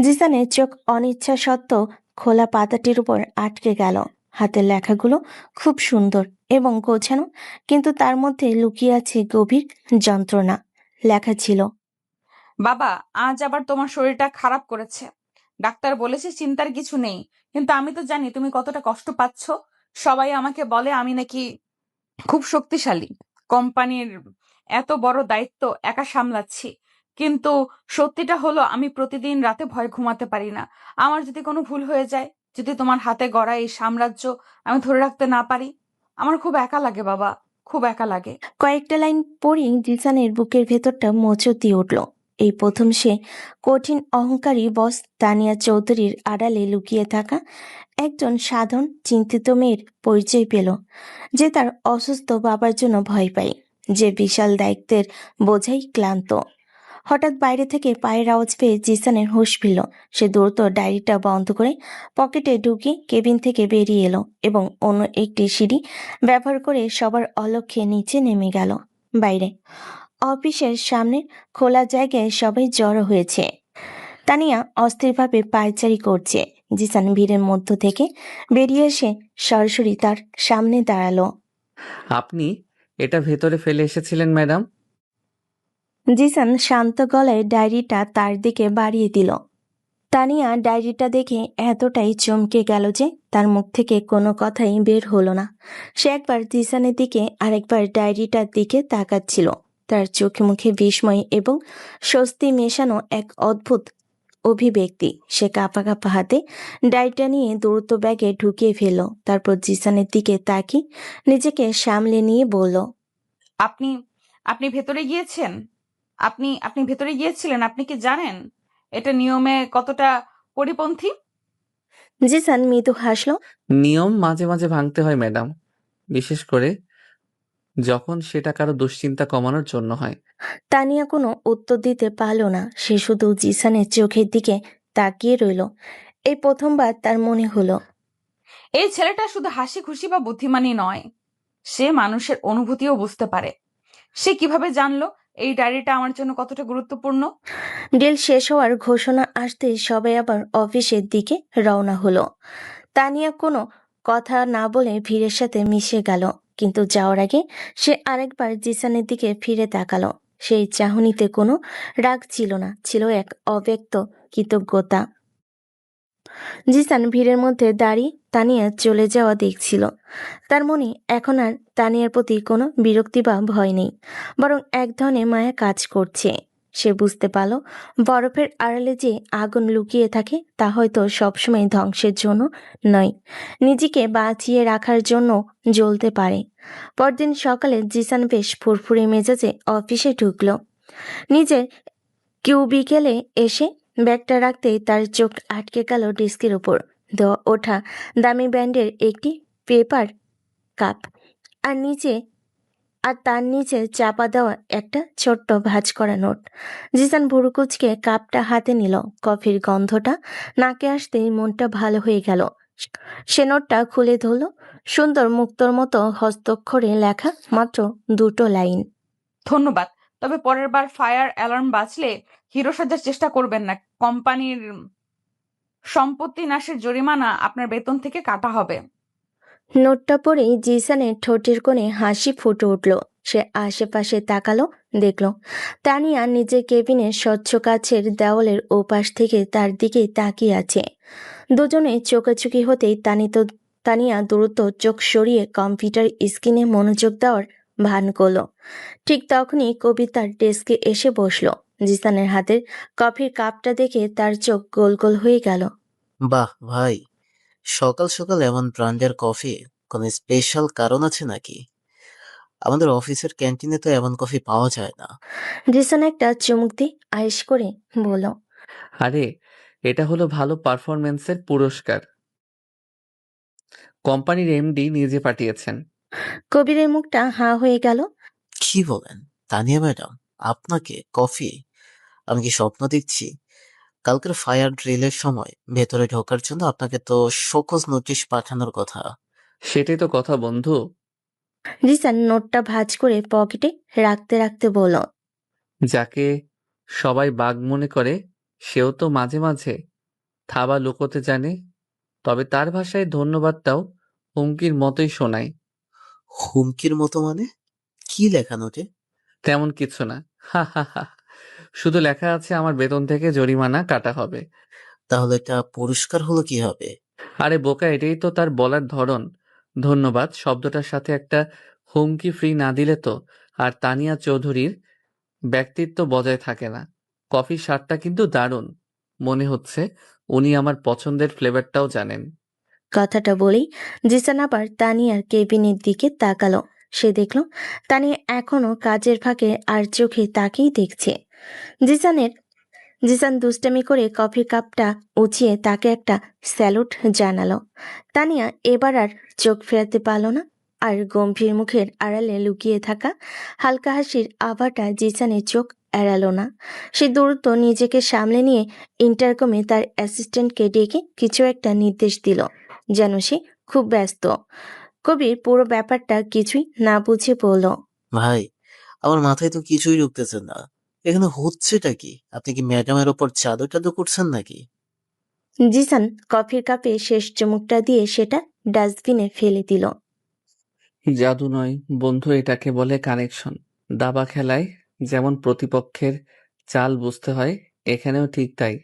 জিসানের চোখ অনিচ্ছা সত্ত্বেও খোলা পাতাটির উপর আটকে গেল। হাতের লেখাগুলো খুব সুন্দর এবং গোছানো, কিন্তু তার মধ্যে লুকিয়ে আছে গভীর যন্ত্রণা। লেখা ছিল, বাবা, আজ আবার তোমার শরীরটা খারাপ করেছে। ডাক্তার বলেছে চিন্তার কিছু নেই, কিন্তু আমি তো জানি তুমি কতটা কষ্ট পাচ্ছ। সবাই আমাকে বলে আমি নাকি খুব শক্তিশালী, কোম্পানির এত বড় দায়িত্ব একা সামলাচ্ছি। কিন্তু সত্যিটা হলো আমি প্রতিদিন রাতে ভয় ঘুমাতে পারি না। আমার যদি কোনো ভুল হয়ে যায়, যদি তোমার হাতে গড়া এই সাম্রাজ্য আমি ধরে রাখতে না পারি, আমার খুব একা লাগে বাবা, খুব একা লাগে। কয়েকটা লাইন পড়েই জিসানের বুকের ভেতরটা মোচড় দিয়ে উঠল। এই প্রথম সে কঠিন অহংকারী বস তানিয়া চৌধুরীর আড়ালে লুকিয়ে থাকা একজন সাধারণ চিন্তিত মেয়ের পরিচয় পেল, যে তার অসুস্থ বাবার জন্য ভয় পায়, যে বিশাল দায়িত্বের বোঝাই ক্লান্ত। হঠাৎ বাইরে থেকে পায়ের আওয়াজ পেয়ে জিসানের হুঁশ ফিরল। সে দ্রুত ডায়েরিটা বন্ধ করে পকেটে ঢুকিয়ে কেবিন থেকে বেরিয়ে এলো এবং অন্য একটি সিঁড়ি ব্যবহার করে সবার অলক্ষ্যে নিচে নেমে গেল। বাইরে অফিসের সামনে খোলা জায়গায় সবাই জড়ো হয়েছে। তানিয়া অস্থিরভাবে পায়চারি করছে। জিসান ভিড়ের মধ্য থেকে বেরিয়ে এসে সরাসরি তার সামনে দাঁড়ালো। আপনি এটা ভেতরে ফেলে এসেছিলেন ম্যাডাম? জিসান শান্ত গলায় ডায়েরিটা তার দিকে বাড়িয়ে দিল। তানিয়া ডায়েরিটা দেখে এতটাই চমকে গেল যে তার মুখ থেকে কোনো কথাই বের হলো না। সে একবার জিসানের দিকে আরেকবার ডায়েরিটার দিকে তাকাচ্ছিল। তার চোখে মুখে বিস্ময় এবং স্বস্তি মেশানো এক অদ্ভুত অভিব্যক্তি। সে কাঁপা কাঁপা হাতে ডায়েরিটা নিয়ে দ্রুত ব্যাগে ঢুকিয়ে ফেলল। তারপর জিসানের দিকে তাকিয়ে নিজেকে সামলে নিয়ে বলল, আপনি আপনি ভেতরে গিয়েছেন? আপনি আপনি ভেতরে গিয়েছিলেন? আপনি কি জানেন এটা নিয়মে কতটা পরিপন্থী? জিসান মৃদু হাসল। নিয়ম মাঝে মাঝে ভাঙতে হয় ম্যাডাম, বিশেষ করে যখন সেটা কারো দুশ্চিন্তা কমানোর জন্য হয়। তানিয়া কোনো উত্তর দিতে পারল না। সে শুধু জিসানের চোখের দিকে তাকিয়ে রইল। এই প্রথমবার তার মনে হলো এই ছেলেটা শুধু হাসি খুশি বা বুদ্ধিমানই নয়, সে মানুষের অনুভূতিও বুঝতে পারে। সে কিভাবে জানলো এই ডায়েরিটা আমার জন্য কতটা গুরুত্বপূর্ণ? ডিল শেষ হওয়ার ঘোষণা আসতে সবাই আবার অফিসের দিকে রওনা হলো। তানিয়া কোনো কথা না বলে ভিড়ের সাথে মিশে গেল, কিন্তু যাওয়ার আগে সে আরেকবার জিসানের দিকে ফিরে তাকালো। সেই চাহনিতে কোনো রাগ ছিল না, ছিল এক অব্যক্ত কৃতজ্ঞতা। জিসান ভিড়ের মধ্যে দাঁড়িয়ে তানিয়া চলে যাওয়া দেখছিল। তার মনে এখন আর তানিয়ার প্রতি কোনো বিরক্তি বা ভয় নেই, বরং এক ধরনের মায়া কাজ করছে। সে বুঝতে পারল বরফের আড়ালে যে আগুন লুকিয়ে থাকে তা হয়তো সবসময় ধ্বংসের জন্য নয়, নিজেকে বাঁচিয়ে রাখার জন্য জ্বলতে পারে। পরদিন সকালে জিসান বেশ ফুরফুরে মেজাজে অফিসে ঢুকল। নিজের কিউবিকেলে এসে ব্যাগটা রাখতেই তার চোখ আটকে গেল ডেস্কের উপর দেওয়া ওঠা দামি ব্র্যান্ডের একটি পেপার কাপ, আর তার নিচে চাপা দেওয়া একটা ছোট্ট ভাঁজ করা নোট। জিসান ভুরু কুঁচকে কাপটা হাতে নিল। কফির গন্ধটা নাকে আসতেই মনটা ভালো হয়ে গেল। সে নোটটা খুলে ধরল। সুন্দর মুক্তোর মতো হস্তাক্ষরে লেখা মাত্র 2টো লাইন। ধন্যবাদ, তবে পরের বার ফায়ার অ্যালার্ম বাজলে হিরো সাজার চেষ্টা করবেন না। কোম্পানির সম্পত্তি নাশের জরিমানা আপনার বেতন থেকে কাটা হবে। নোটটা পড়েই জিসানের ঠোঁটের কোণে হাসি ফুটে উঠল। সে আশেপাশে তাকালো, দেখল তানিয়া নিজের কেবিনের স্বচ্ছ কাচের দেওয়ালের ওপাশ থেকে তার দিকে তাকিয়ে আছে। দুজনে চোখাচোখি হতেই তানিয়া দ্রুত চোখ সরিয়ে কম্পিউটার স্ক্রিনে মনোযোগ দেওয়ার ভান করল। ঠিক তখনই কবি তার ডেস্কে এসে বসল। জিসানের হাতের কফির কাপটা দেখে তার চোখ গোল গোল হয়ে গেল। বাহ ভাই, সকাল সকাল এমন ব্র্যান্ডের কফি, কোনো স্পেশাল কারণ আছে নাকি? আমাদের অফিসের ক্যান্টিনে তো এমন কফি পাওয়া যায় না। জিসান একটা চুমুক দিয়ে আয়েশ করে বলল, আরে, এটা হলো ভালো পারফরম্যান্সের পুরস্কার। কোম্পানির এমডি নিজে পাঠিয়েছেন। কবিরের মুখটা হাঁ হয়ে গেল। কি বলেন তানিয়া ম্যাডাম, আপনাকে কফি? আমি কি স্বপ্ন দেখছি? কালকের ফায়ার ড্রিলের সময় ভেতরে ঢোকার জন্য আপনাকে তো শোকজ নোটিশ পাঠানোর কথা। সেটাই তো কথা বন্ধু। জিসান নোটটা ভাঁজ করে পকেটে রাখতে রাখতে বলল, যাকে সবাই বাঘ মনে করে সেও তো মাঝে মাঝে থাবা লুকোতে জানে। তবে তার ভাষায় ধন্যবাদটাও হুমকির মতোই শোনায়। হুমকির মতো মানে? কি লেখা নোটে? তেমন কিছু না, হা হা হা। শুধু লেখা আছে আমার বেতন থেকে জরিমানা কাটা হবে। তাহলে এটা পুরস্কার হলো কি হবে? আরে বোকা, এটাই তো তার বলার ধরন। ধন্যবাদ শব্দটার সাথে একটা হুমকি ফ্রি না দিলে তো আর তানিয়া চৌধুরীর ব্যক্তিত্ব বজায় থাকে না। কফির স্বাদটা কিন্তু দারুণ। মনে হচ্ছে উনি আমার পছন্দের ফ্লেভারটাও জানেন। কথাটা বলেই জিসান আবার তানিয়ার কেবিনের দিকে তাকালো। সে দেখল তানিয়া এখনো কাজের ফাঁকে আর চোখে তাকেই দেখছে। জিসান দুষ্টামি করে কফির কাপটা উঁচিয়ে তাকে একটা স্যালুট জানালো। তানিয়া এবার আর চোখ ফেরাতে পারল না, আর গম্ভীর মুখের আড়ালে লুকিয়ে থাকা হালকা হাসির আভাটা জিসানের চোখ এড়ালো না। সে দ্রুত নিজেকে সামলে নিয়ে ইন্টারকমে তার অ্যাসিস্ট্যান্টকে ডেকে কিছু একটা নির্দেশ দিল, যেন সে খুব ব্যস্ত। কবির পুরো ব্যাপারটা কিছুই না বুঝে বলল, ভাই, আমার মাথায় তো কিছুই ঢুকতেছে না। এখানে হচ্ছেটা কি? আপনি কি ম্যাডামের ওপর জাদু টাদু করছেন নাকি? জিসান কফির কাপে শেষ চুমুকটা দিয়ে সেটা ডাস্টবিনে ফেলে দিল। জাদু নয় বন্ধু, এটাকে বলে কানেকশন। দাবা খেলায় যেমন প্রতিপক্ষের চাল বুঝতে হয়, এখানেও ঠিক তাই।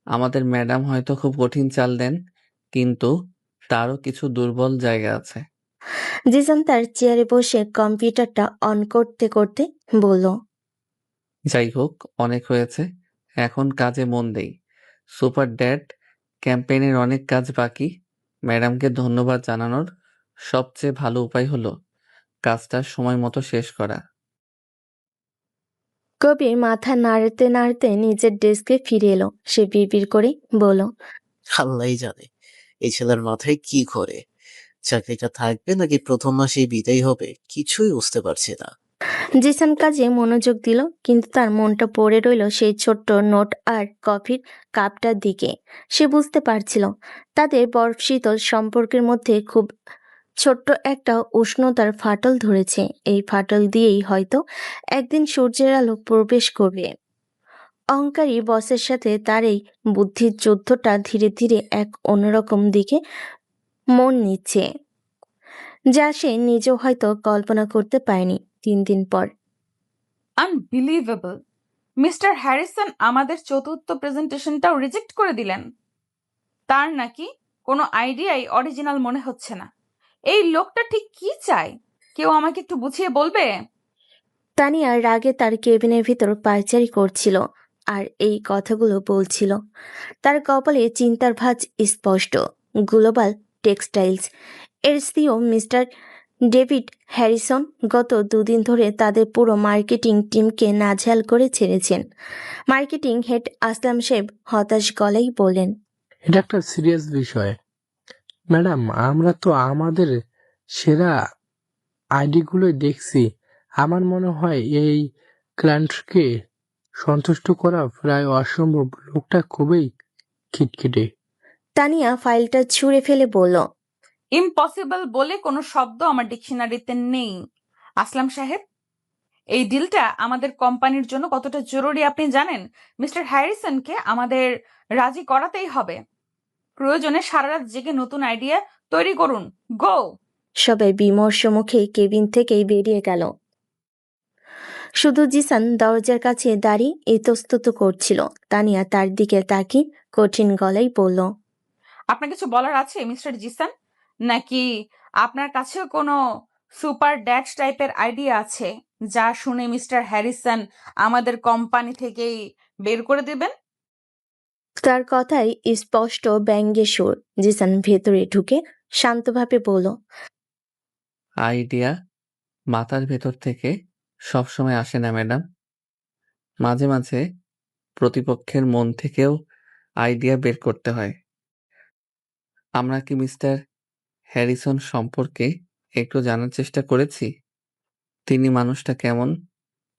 আমাদের ম্যাডাম হয়তো খুব কঠিন চাল দেন, কিন্তু তারও কিছু দুর্বল জায়গা আছে। জিসান তার চেয়ারে বসে কম্পিউটারটা অন করতে করতে বলল, যাই হোক, অনেক হয়েছে, এখন কাজে মন দেই। সুপার ড্যাড ক্যাম্পেইনের অনেক কাজ বাকি। ম্যাডামকে ধন্যবাদ জানানোর সবচেয়ে ভালো উপায় হলো কাজটা সময় মতো শেষ করা। কবির মাথা নাড়তে নাড়তে নিজের ডেস্কে ফিরে এলো। সে বিড়বিড় করে বলল, আল্লাহই জানে এই ছেলের মাথায় কি ঘোরে। চাকরিটা থাকবে নাকি প্রথম মাসেই বিদায় হবে কিছুই বুঝতে পারছি না। জিসান কাজে মনোযোগ দিল, কিন্তু তার মনটা পড়ে রইল সেই ছোট্ট নোট আর কফির কাপটার দিকে। সে বুঝতে পারছিল তাদের বরফ শীতল সম্পর্কের মধ্যে খুব ছোট্ট একটা উষ্ণতার ফাটল ধরেছে। এই ফাটল দিয়েই হয়তো একদিন সূর্যের আলো প্রবেশ করবে। অহংকারী বসের সাথে তার এই বুদ্ধির যুদ্ধটা ধীরে ধীরে এক অন্যরকম দিকে মন নিচ্ছে, যা সে নিজেও হয়তো কল্পনা করতে পারেনি। 3 দিন পর আনবিলিভেবল, মিস্টার হ্যারিসন আমাদের চতুর্থ প্রেজেন্টেশনটাও রিজেক্ট করে দিলেন। তার নাকি কোনো আইডিয়াই অরিজিনাল মনে হচ্ছে না। এই লোকটা ঠিক কি চায়, কেউ আমাকে একটু বুঝিয়ে বলবে? তানিয়া রাগে তার কেবিনের ভিতর পায়চারি করছিল আর এই কথাগুলো বলছিল। তার কপালে চিন্তার ভাঁজ স্পষ্ট। গ্লোবাল টেক্সটাইলস এর সিও মিস্টার ডেভিড হ্যারিসন গত 2 দিন ধরে তাদের পুরো মার্কেটিং টিমকে নাজেহাল করে ছেড়েছেন। মার্কেটিং হেড আসলাম শেখ হতাশ গলায় বললেন, এটা একটা সিরিয়াস বিষয় ম্যাডাম। আমরা তো আমাদের সেরা আইডিগুলোই দেখছি। আমার মনে হয় এই ক্লায়েন্টকে সন্তুষ্ট করা প্রায় অসম্ভব। লোকটা খুবই খিটখিটে। তানিয়া ফাইলটা ছুঁড়ে ফেলে বলল, ইম্পসিবল বলে কোনো শব্দ আমার ডিকশনারিতে নেই। আসলাম সাহেব, এই ডিলটা আমাদের কোম্পানির জন্য কতটা জরুরি আপনি জানেন? মিস্টার হ্যারিসনকে আমাদের রাজি করাতেই হবে। প্রয়োজনে সারা রাত জেগে নতুন আইডিয়া তৈরি করুন। গো! সবাই বিমর্ষ মুখে কেবিন থেকেই বেরিয়ে গেল। শুধু জিসান দরজার কাছে দাঁড়িয়ে ইতস্তত করছিল। তানিয়া তার দিকে তাকিয়ে কঠিন গলায় বলল, আপনার কিছু বলার আছে মিস্টার জিসান? নাকি আপনার কাছেও কোনো সুপার ড্যাশ টাইপের আইডিয়া আছে যা শুনে মিস্টার হ্যারিসন আমাদের কোম্পানি থেকেই বের করে দেবেন? তার কথায় স্পষ্ট ব্যঙ্গের সুর। জিসান ভেতরে ঢুকে শান্তভাবে বলল, আইডিয়া মাথার ভেতর থেকে সবসময় আসে না ম্যাডাম। মাঝে মাঝে প্রতিপক্ষের মন থেকেও আইডিয়া বের করতে হয়। আমরা কি মিস্টার হ্যারিসন সম্পর্কে একটু জানার চেষ্টা করেছি? তিনি মানুষটা কেমন,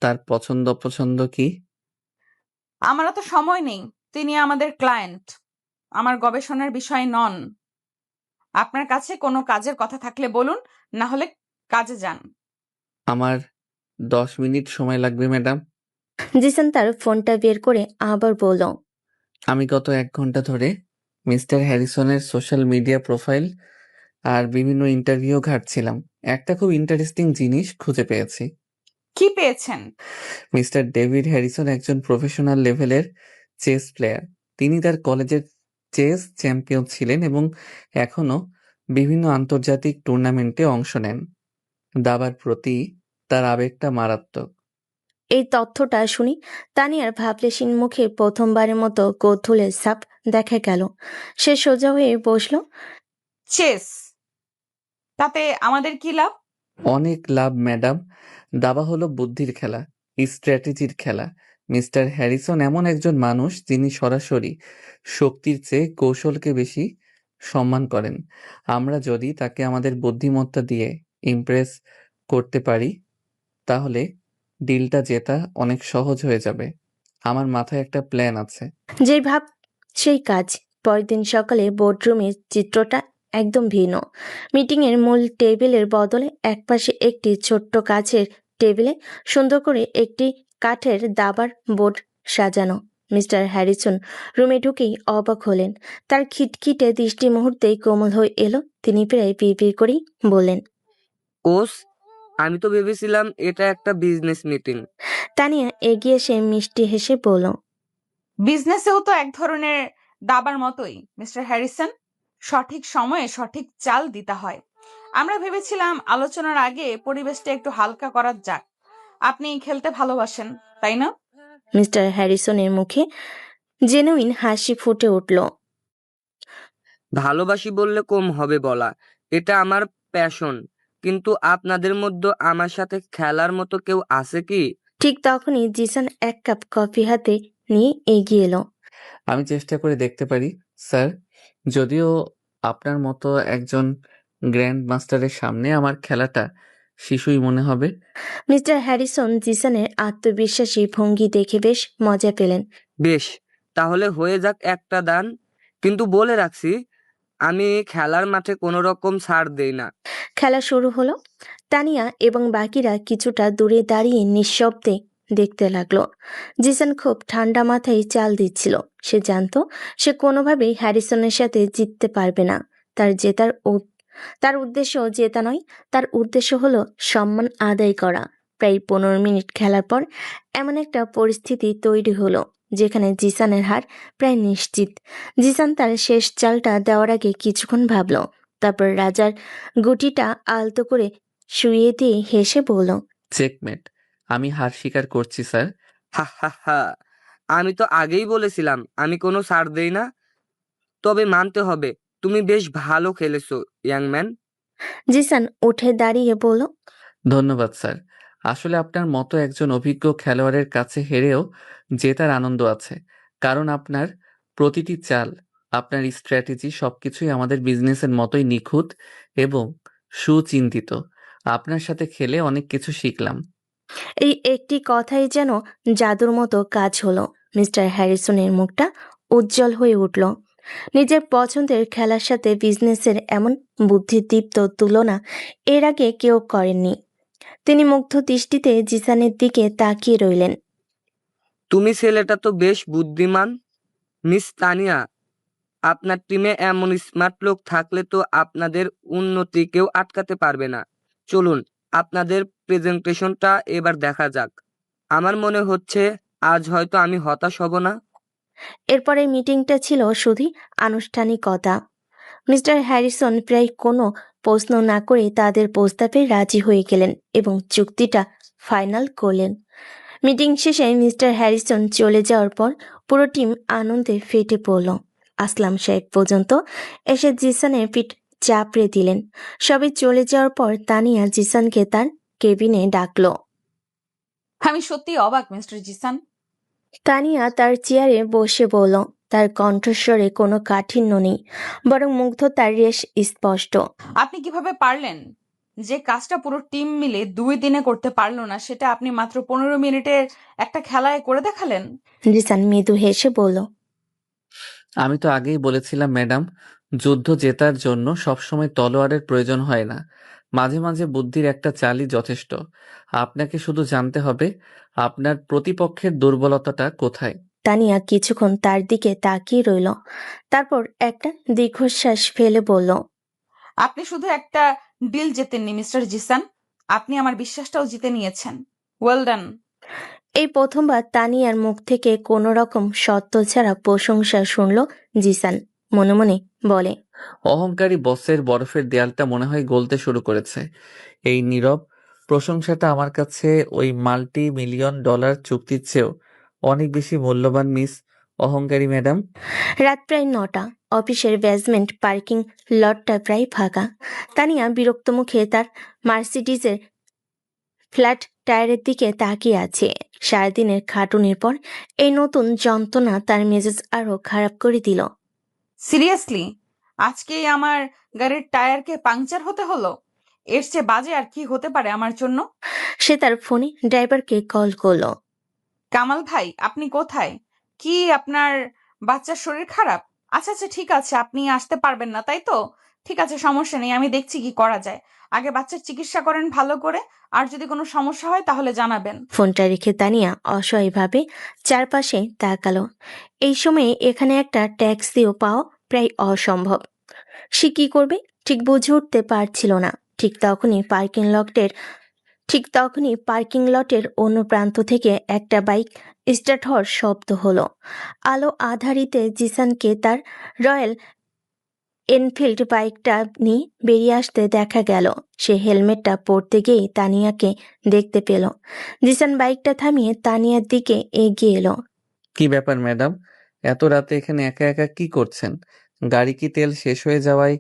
তার পছন্দ অপছন্দ কি? আমারও তো সময় নেই। তিনি আমাদের ক্লায়েন্ট, আমার গবেষণার বিষয় নন। আপনার কাছে কোনো কাজের কথা থাকলে বলুন, না হলে কাজে যান। আমার 10 মিনিট সময় লাগবে ম্যাডাম। জিসান তার ফোনটা বের করে আবার বলল, আমি গত 1 ঘন্টা ধরে মিস্টার হ্যারিসনের সোশ্যাল মিডিয়া প্রোফাইল আর বিভিন্ন ইন্টারভিউ ঘাঁটছিলাম। একটা খুব ইন্টারেস্টিং জিনিস খুঁজে পেয়েছি। কি পেয়েছেন? মিস্টার ডেভিড হ্যারিসন একজন প্রফেশনাল লেভেলের চেস প্লেয়ার। তিনি তার কলেজের চেস চ্যাম্পিয়ন ছিলেন এবং এখনো বিভিন্ন আন্তর্জাতিক টুর্নামেন্টে অংশ নেন। দাবার প্রতি তার আবেগটা মারাত্মক। এই তথ্যটা শুনি তানিয়ার ভাবলেশীন মুখে প্রথমবারের মতো কৌতূহলের ছাপ দেখা গেল। সে সোজা হয়ে বসল। চেস, তাতে আমাদের কি লাভ? অনেক লাভ ম্যাডাম। দাবা হলো বুদ্ধির খেলা, স্ট্র্যাটেজির খেলা। মিস্টার হ্যারিসন এমন একজন মানুষ যিনি সরাসরি শক্তির চেয়ে কৌশলকে বেশি সম্মান করেন। আমরা যদি তাকে আমাদের বুদ্ধিমত্তা দিয়ে ইমপ্রেস করতে পারি তাহলে ডিলটা জেতা অনেক সহজ হয়ে যাবে। আমার মাথায় একটা প্ল্যান আছে। যেই ভাব সেই কাজ। পরের দিন সকালে বোর্ডরুমের চিত্রটা একদম ভিন্ন। মিটিংয়ের মূল টেবিলের বদলে একপাশে একটি ছোট্ট কাচের টেবিলে সুন্দর করে একটি কাঠের দাবার বোর্ড সাজানো। মিস্টার হ্যারিসন রুমে ঢুকেই অবাক হলেন। তার খিটখিটে দৃষ্টি মুহূর্তেই কোমল হয়ে এলো। তিনি প্রায় পিড়পিড় করেই বললেন, ওস, আমি তো ভেবেছিলাম এটা একটা বিজনেস মিটিং। তানিয়া এগিয়ে এসে মিষ্টি হেসে বলল, বিজনেসেও তো এক ধরনের দাবার মতোই মিস্টার হ্যারিসন। সঠিক সময়ে সঠিক চাল দিতে হয়। আমরা ভেবেছিলাম আলোচনার আগে পরিবেশটা একটু হালকা করা যাক। আপনি খেলতে ভালোবাসেন, তাই না? মিস্টার হ্যারিসনের মুখে জেনুইন হাসি ফুটে উঠল। ভালোবাসি বললে কম হবে বলা, এটা আমার প্যাশন। কিন্তু আপনাদের মধ্যে আমার সাথে খেলার মতো কেউ আছে কি? ঠিক তখনই জিসান এক কাপ কফি হাতে নিয়ে এগিয়ে এলো। আমি চেষ্টা করে দেখতে পারি স্যার। যদিও আপনার মতো একজন গ্র্যান্ড মাস্টারের সামনে আমার খেলাটা শিশুই মনে হবে। মিস্টার হ্যারিসন জিসানের আত্মবিশ্বাসী ভঙ্গি দেখে বেশ মজা পেলেন। বেশ, তাহলে হয়ে যাক একটা দান। কিন্তু বলে রাখছি, আমি খেলার মাঠে কোনো রকম ছাড় দেই না। খেলা শুরু হলো। তানিয়া এবং বাকিরা কিছুটা দূরে দাঁড়িয়ে নিঃশব্দে দেখতে লাগলো। জিসান খুব ঠান্ডা মাথায় চাল দিচ্ছিল। সে জানতো সে কোনোভাবেই হ্যারিসনের সাথে জিততে পারবে না। তার উদ্দেশ্য জেতা নয়, তার উদ্দেশ্য হলো সম্মান আদায় করা। প্রায় 15 মিনিট খেলার পর এমন একটা পরিস্থিতি তৈরি হলো যেখানে জিসানের হার প্রায় নিশ্চিত। জিসান তার শেষ চালটা দেওয়ার আগে কিছুক্ষণ ভাবল, তারপর রাজার গুটিটা আলতো করে শুইয়ে দিয়ে হেসে বলল, চেকমেট। আমি হার স্বীকার করছি স্যার। হা হা হা, আমি তো আগেই বলেছিলাম আমি কোনো ছাড় দেই না। তবে মানতে হবে তুমি বেশ ভালো খেলেছো ইয়াং ম্যান। জিসান উঠে দাঁড়িয়ে বলল, ধন্যবাদ স্যার। আসলে আপনার মতো একজন অভিজ্ঞ খেলোয়াড়ের কাছে হেরেও জেতার আনন্দ আছে। কারণ আপনার প্রতিটি চাল, আপনার স্ট্র্যাটেজি সবকিছুই আমাদের বিজনেসের মতোই নিখুঁত এবং সুচিন্তিত। আপনার সাথে খেলে অনেক কিছু শিখলাম। এই একটি কথাই যেন জাদুর মতো কাজ হলো। মিস্টার হ্যারিসনের মুখটা উজ্জ্বল হয়ে উঠল। নিজের পছন্দের খেলার সাথে বিজনেসের এমন বুদ্ধিদীপ্ত তুলনা এর আগে কেউ করেননি। তিনি মুগ্ধ দৃষ্টিতে জিসানের দিকে তাকিয়ে রইলেন। তুমি ছেলেটা তো বেশ বুদ্ধিমান মিস তানিয়া। আপনার টিমে এমন স্মার্ট লোক থাকলে তো আপনাদের উন্নতি কেউ আটকাতে পারবে না। চলুন আপনাদের প্রেজেন্টেশনটা এবার দেখা যাক। আমার মনে হচ্ছে আজ হয়তো আমি হতাশ হব না। এরপরে মিটিংটা ছিল শুধু আনুষ্ঠানিকতা। মিস্টার হ্যারিসন প্রায় কোনো প্রশ্ন না করে তাদের প্রস্তাবে রাজি হয়ে গেলেন এবং চুক্তিটা ফাইনাল করলেন। মিটিং শেষে মিস্টার হ্যারিসন চলে যাওয়ার পর পুরো টিম আনন্দে ফেটে পড়ল। আসলাম সাহেব পর্যন্ত এসে জিসানের পিঠ চাপড়ে দিলেন। সবাই চলে যাওয়ার পর তানিয়া জিসানকে তার কেবিনে ডাকলো। আমি সত্যি অবাক মিস্টার জিসান। তানিয়া তার চেয়ারে বসে বলল, তার কণ্ঠস্বরে কোনো কাঠিন্য নেই, বরং মুগ্ধতার রেশ স্পষ্ট। আপনি কিভাবে পারলেন? যে কাজটা পুরো টিম মিলে 2 দিনে করতে পারলো না সেটা আপনি মাত্র 15 মিনিটের একটা খেলায় করে দেখালেন। জিসান মৃদু হেসে বলল, আমি তো আগেই বলেছিলাম ম্যাডাম, যুদ্ধ জেতার জন্য সবসময় তলোয়ারের প্রয়োজন হয় না। মাঝে মাঝে বুদ্ধির একটা চালই যথেষ্ট। আপনাকে শুধু জানতে হবে আপনার প্রতিপক্ষের দুর্বলতাটা কোথায়। তানিয়া কিছুক্ষণ তার দিকে তাকিয়ে রইল, তারপর একটা দীর্ঘশ্বাস ফেলে বলল, আপনি শুধু একটা ডিল জেতেননি মিস্টার জিসান, আপনি আমার বিশ্বাসটাও জিতে নিয়েছেন। Well done. এই প্রথমবার তানিয়ার মুখ থেকে কোনো রকম সত্য ছাড়া প্রশংসা শুনল জিসান। মনে মনে বলে, অহংকারী বসের বরফের দেয়ালটা মনে হয় গলতে শুরু করেছে। এই নীরব প্রশংসাটা আমার কাছে ওই $multi-million চুক্তির চেয়েও অনেক বেশি মূল্যবান মিস অহংকারী ম্যাডাম। রাত প্রায় 9টা। অফিসের বেসমেন্ট পার্কিং লটটা প্রায় ফাঁকা। তানিয়া বিরক্ত মুখে তার মার্সিডিজের ফ্ল্যাট টায়ারের দিকে তাকিয়ে আছে। সারাদিনের খাটুনির পর এই নতুন যন্ত্রণা তার মেজাজ আরো খারাপ করে দিল। সিরিয়াসলি, আজকেই আমার গাড়ির টায়ারকে পাংচার হতে হলো? এর চেয়ে বাজে আর কি হতে পারে আমার জন্য? সে তার ফোনে ড্রাইভারকে কল করলো। কামাল ভাই, আপনি কোথায়? কি আপনার বাচ্চার শরীর খারাপ? আচ্ছা আচ্ছা, ঠিক আছে, আপনি আসতে পারবেন না তাই তো? ঠিক আছে, সমস্যা নেই, আমি দেখছি কি করা যায়। আগে বাচ্চার চিকিৎসা করেন ভালো করে, আর যদি কোনো সমস্যা হয় তাহলে জানাবেন। ফোনটা রেখে তানিয়া অসহায়ভাবে চারপাশে তাকালো। এই সময়ে এখানে একটা ট্যাক্সিও পাওয়া প্রায় অসম্ভব। সে কি করবে ঠিক বুঝে উঠতে পারছিল না। ঠিক তখনই পার্কিং লটের অন্য প্রান্ত থেকে একটা বাইক স্টার্ট হওয়ার শব্দ হলো। আলো আধারিতে জিসানকে তার রয়্যাল এনফিল্ড বাইকটা নিয়ে বেরিয়ে আসতে দেখা গেল। সে হেলমেটটা পরতে গিয়েই তানিয়াকে দেখতে পেল। জিসান বাইকটা থামিয়ে তানিয়ার দিকে এগিয়ে এলো। কি ব্যাপার ম্যাডাম, এত রাতে এখানে একা একা কি করছেন? গাড়ি কি তেল শেষ হয়ে যাওয়ায়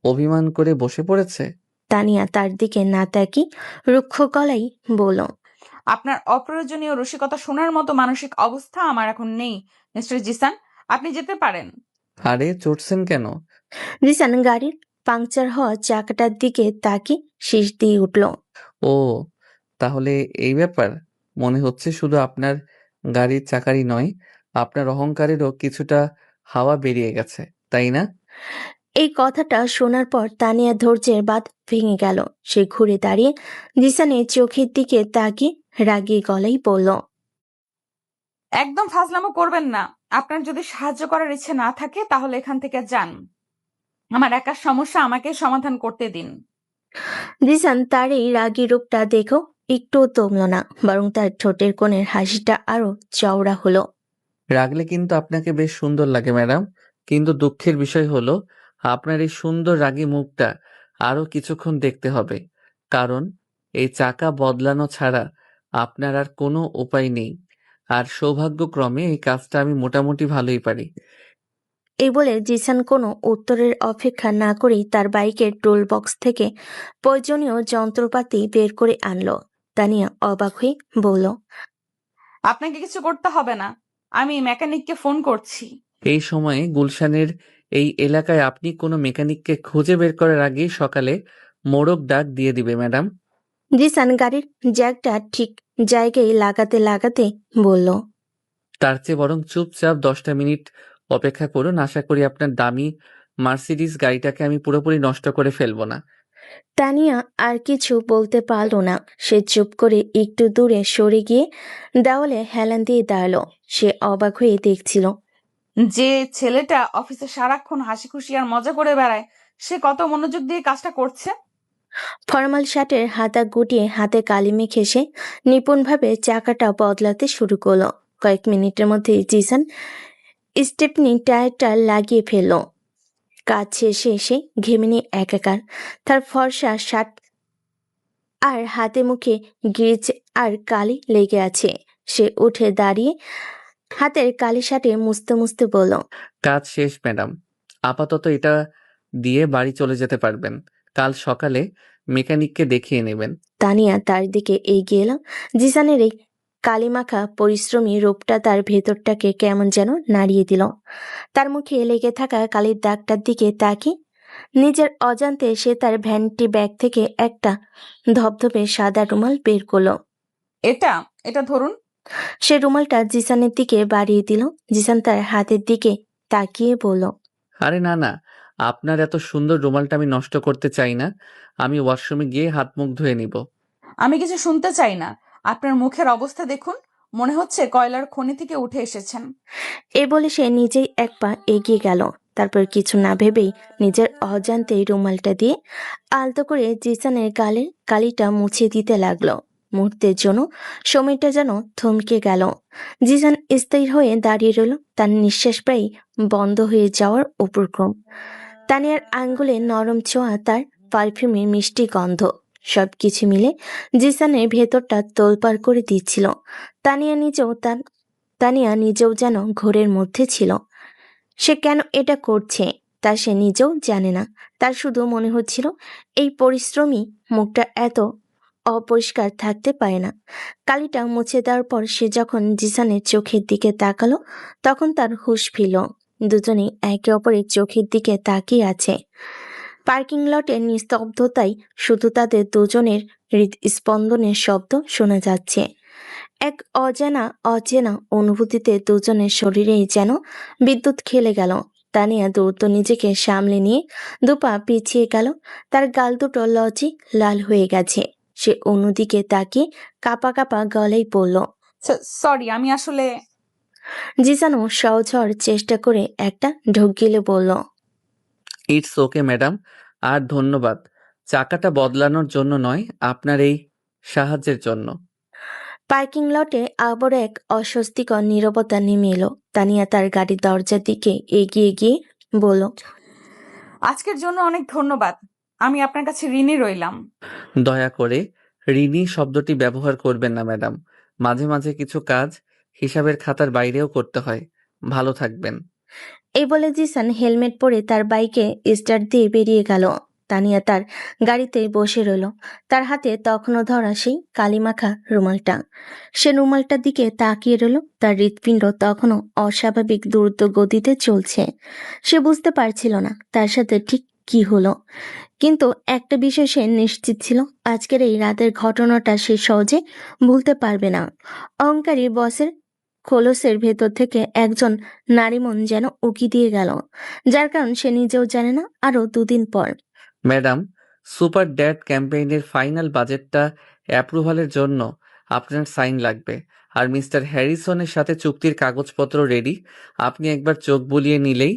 অভিমান করে বসে পড়েছে? তানিয়া তার দিকে না তাকিয়ে রুক্ষ গলায় বলল, আপনার অপ্রয়োজনীয় রসিকতা শোনার মতো মানসিক অবস্থা আমার এখন নেই মিস্টার জিসান, আপনি যেতে পারেন। আরে চড়ছেন কেন? জিসান গাড়ির পাংচার হওয়া চাকাটার দিকে তাকিয়ে শীষ দিয়ে উঠল। ও, তাহলে এই ব্যাপার। মনে হচ্ছে শুধু আপনার গাড়ির চাকারই নয়, আপনার অহংকারেরও কিছুটা হাওয়া বেরিয়ে গেছে, তাই না? এই কথাটা শোনার পর তানিয়া ধৈর্যের বাঁধ ভেঙে গেল। সে ঘুরে দাঁড়িয়ে জিসানের চোখের দিকে তাকিয়ে রাগী গলায় বলল, একদম ফাজলামো করবেন না। আপনার যদি সাহায্য করার ইচ্ছে না থাকে তাহলে এখান থেকে যান। আমার একার সমস্যা আমাকে সমাধান করতে দিন। জিসান তার এই রাগী রূপটা দেখেও একটুও দমল না, বরং তার ঠোঁটের কোণের হাসিটা আরো চওড়া হলো। রাগলে কিন্তু আপনাকে বেশ সুন্দর লাগে ম্যাডাম, কিন্তু দুঃখের বিষয় হলো আপনার এই সুন্দর রাগী মুখটা আরো কিছুক্ষণ দেখতে হবে, কারণ এই চাকা বদলানো ছাড়া আপনার আর কোনো উপায় নেই। আর সৌভাগ্যক্রমে এই কাজটা আমি মোটামুটি ভালোই পারি। এই বলে জিসান কোনো উত্তরের অপেক্ষা না করেই তার বাইকের টোল বক্স থেকে প্রয়োজনীয় যন্ত্রপাতি বের করে আনলো। তানিয়া অবাক হয়ে বলল, আপনাকে কিছু করতে হবে না, আমি মেকানিককে ফোন করছি। এই সময়ে গুলশানের এই এলাকায় আপনি কোনো মেকানিককে খুঁজে বের করার আগেই সকালে মোড়ক ডাক দিয়ে দিবে ম্যাডাম। জিসান গাড়ির জ্যাকটা ঠিক জায়গায় লাগাতে লাগাতে বলল, তার চেয়ে বরং চুপচাপ 10টা মিনিট অপেক্ষা করুন, আশা করি আপনার দামি মার্সিডিজ গাড়িটাকে আমি পুরোপুরি নষ্ট করে ফেলবো না। তানিয়া আর কিছু বলতে পারল না। সে চুপ করে একটু দূরে সরে গিয়ে দেওয়ালে হেলান দিয়ে দাঁড়ালো। সে অবাক হয়ে দেখছিল যে ছেলেটা অফিসে সারাক্ষণ হাসি খুশি আর মজা করে বেড়ায়, সে কত মনোযোগ দিয়ে কাজটা করছে। ফরমাল শার্টের হাতা গুটিয়ে হাতে কালি মেখে সে নিপুণভাবে চাকাটা বদলাতে শুরু করলো। কয়েক মিনিটের মধ্যে জিসান স্টেপনি টায়ারটা লাগিয়ে ফেলল। কাজ শেষে এসে ঘেমে নিয়ে একাকার। তার ফর্সা শার্ট আর হাতে মুখে গিজ আর কালি লেগে আছে। সে উঠে দাঁড়িয়ে হাতের কালি শার্টে মুছতে মুছতে বলল, কাজ শেষ ম্যাডাম, আপাতত এটা দিয়ে বাড়ি চলে যেতে পারবেন। কাল সকালে মেকানিককে দেখিয়ে নেবেন। তানিয়া তার দিকে এগিয়ে এলো। জিসানের এই কালিমাখা পরিশ্রমী রূপটা তার ভেতরটাকে কেমন যেন নাড়িয়ে দিল। তার মুখে লেগে থাকা কালির দাগটার দিকে তাকিয়ে নিজের অজান্তে সে তার ভ্যানিটি ব্যাগ থেকে একটা ধবধবে সাদা রুমাল বের করলো। এটা এটা ধরুন। সে রুমালটা জিসানের দিকে বাড়িয়ে দিল। জিসান তার হাতের দিকে তাকিয়ে বলল, আরে না না, আপনার এত সুন্দর রুমালটা আমি নষ্ট করতে চাই না, আমি ওয়াশরুমে গিয়ে হাত মুখ ধুয়ে নিব। আমি কিছু শুনতে চাই না, আপনার মুখের অবস্থা দেখুন, মনে হচ্ছে কয়লার খনি থেকে উঠে এসেছেন। এ বলে সে নিজেই এক পা এগিয়ে গেল। তারপর কিছু না ভেবেই নিজের অজান্তেই রুমালটা দিয়ে আলতো করে জিসানের গালে কালিটা মুছে দিতে লাগলো। মুহূর্তের জন্য সময়টা যেন থমকে গেল। জিসান স্থির হয়ে দাঁড়িয়ে রইল, তার নিঃশ্বাস প্রায় বন্ধ হয়ে যাওয়ার উপক্রম। তানিয়ার আঙ্গুলে নরম ছোঁয়া, তার পারফিউমের মিষ্টি গন্ধ, সবকিছু মিলে জিসানের ভেতরটা তোলপাড় করে দিচ্ছিল। তানিয়া নিজেও যেন ঘোরের মধ্যে ছিল। সে কেন এটা করছে তা সে নিজেও জানে না। তার শুধু মনে হচ্ছিল এই পরিশ্রমী মুখটা এত অপরিষ্কার থাকতে পারে না। কালিটা মুছে দেওয়ার পর সে যখন জিসানের চোখের দিকে তাকালো, তখন তার হুঁশ ফিরল। দুজনেই একে অপরের চোখের দিকে তাকিয়ে আছে। পার্কিং লটের নিস্তব্ধতায় শুধু তাদের দুজনের হৃদস্পন্দনের শব্দ শোনা যাচ্ছে। এক অচেনা অনুভূতিতে দুজনের শরীরেই যেন বিদ্যুৎ খেলে গেল। তানিয়া দ্রুত নিজেকে সামলে নিয়ে দুপা পিছিয়ে গেল। তার গাল দুটো লজ্জে লাল হয়ে গেছে। সে অন্যদিকে তাকিয়ে কাঁপা কাঁপা গলায় বলল, সরি, আমি আসলে। জিসানও সহজ হওয়ার চেষ্টা করে একটা ঢোক গিলে বলল, ইটস ওকে ম্যাডাম, আর ধন্যবাদ চাকাটা বদলানোর জন্য নয়, আপনার এই সাহায্যের জন্য। পার্কিং লটে আবার এক অস্বস্তিকর নীরবতা নেমে এলো। তানিয়া তার গাড়ির দরজার দিকে এগিয়ে গিয়ে বলল, আজকের জন্য অনেক ধন্যবাদ, আমি আপনার কাছে ঋণী রইলাম। দয়া করে ঋণী শব্দটি ব্যবহার করবেন না ম্যাডাম, মাঝে মাঝে কিছু কাজ হিসাবের খাতার বাইরেও করতে হয়। ভালো থাকবেন। এই বলে জিসান হেলমেট পরে তার বাইকে স্টার্ট দিয়ে বেরিয়ে গেল। তানিয়া তার গাড়িতে বসে রইল, তার হাতে তখনও ধরা সেই কালিমাখা রুমালটা। সে রুমালটার দিকে তাকিয়ে রইল। তার হৃৎপিণ্ড তখনও অস্বাভাবিক দ্রুত গতিতে চলছে। সে বুঝতে পারছিল না তার সাথে ঠিক কি হলো, কিন্তু একটা বিষয় সে নিশ্চিত ছিল, আজকের এই রাতের ঘটনাটা সে সহজে ভুলতে পারবে না। অহংকারী বসের খোলসের ভেতর থেকে একজন নারী মন যেন উকি দিয়ে গেল, যার কারণ সে নিজেও জানে না। আরো 2 দিন পর ম্যাডাম, সুপার ড্যাড ক্যাম্পেইনের ফাইনাল বাজেটটা অ্যাপ্রুভালের জন্য আপনার সাইন লাগবে, আর মিস্টার হ্যারিসনের সাথে চুক্তির কাগজপত্র রেডি, আপনি একবার চোখ বুলিয়ে নিলেই।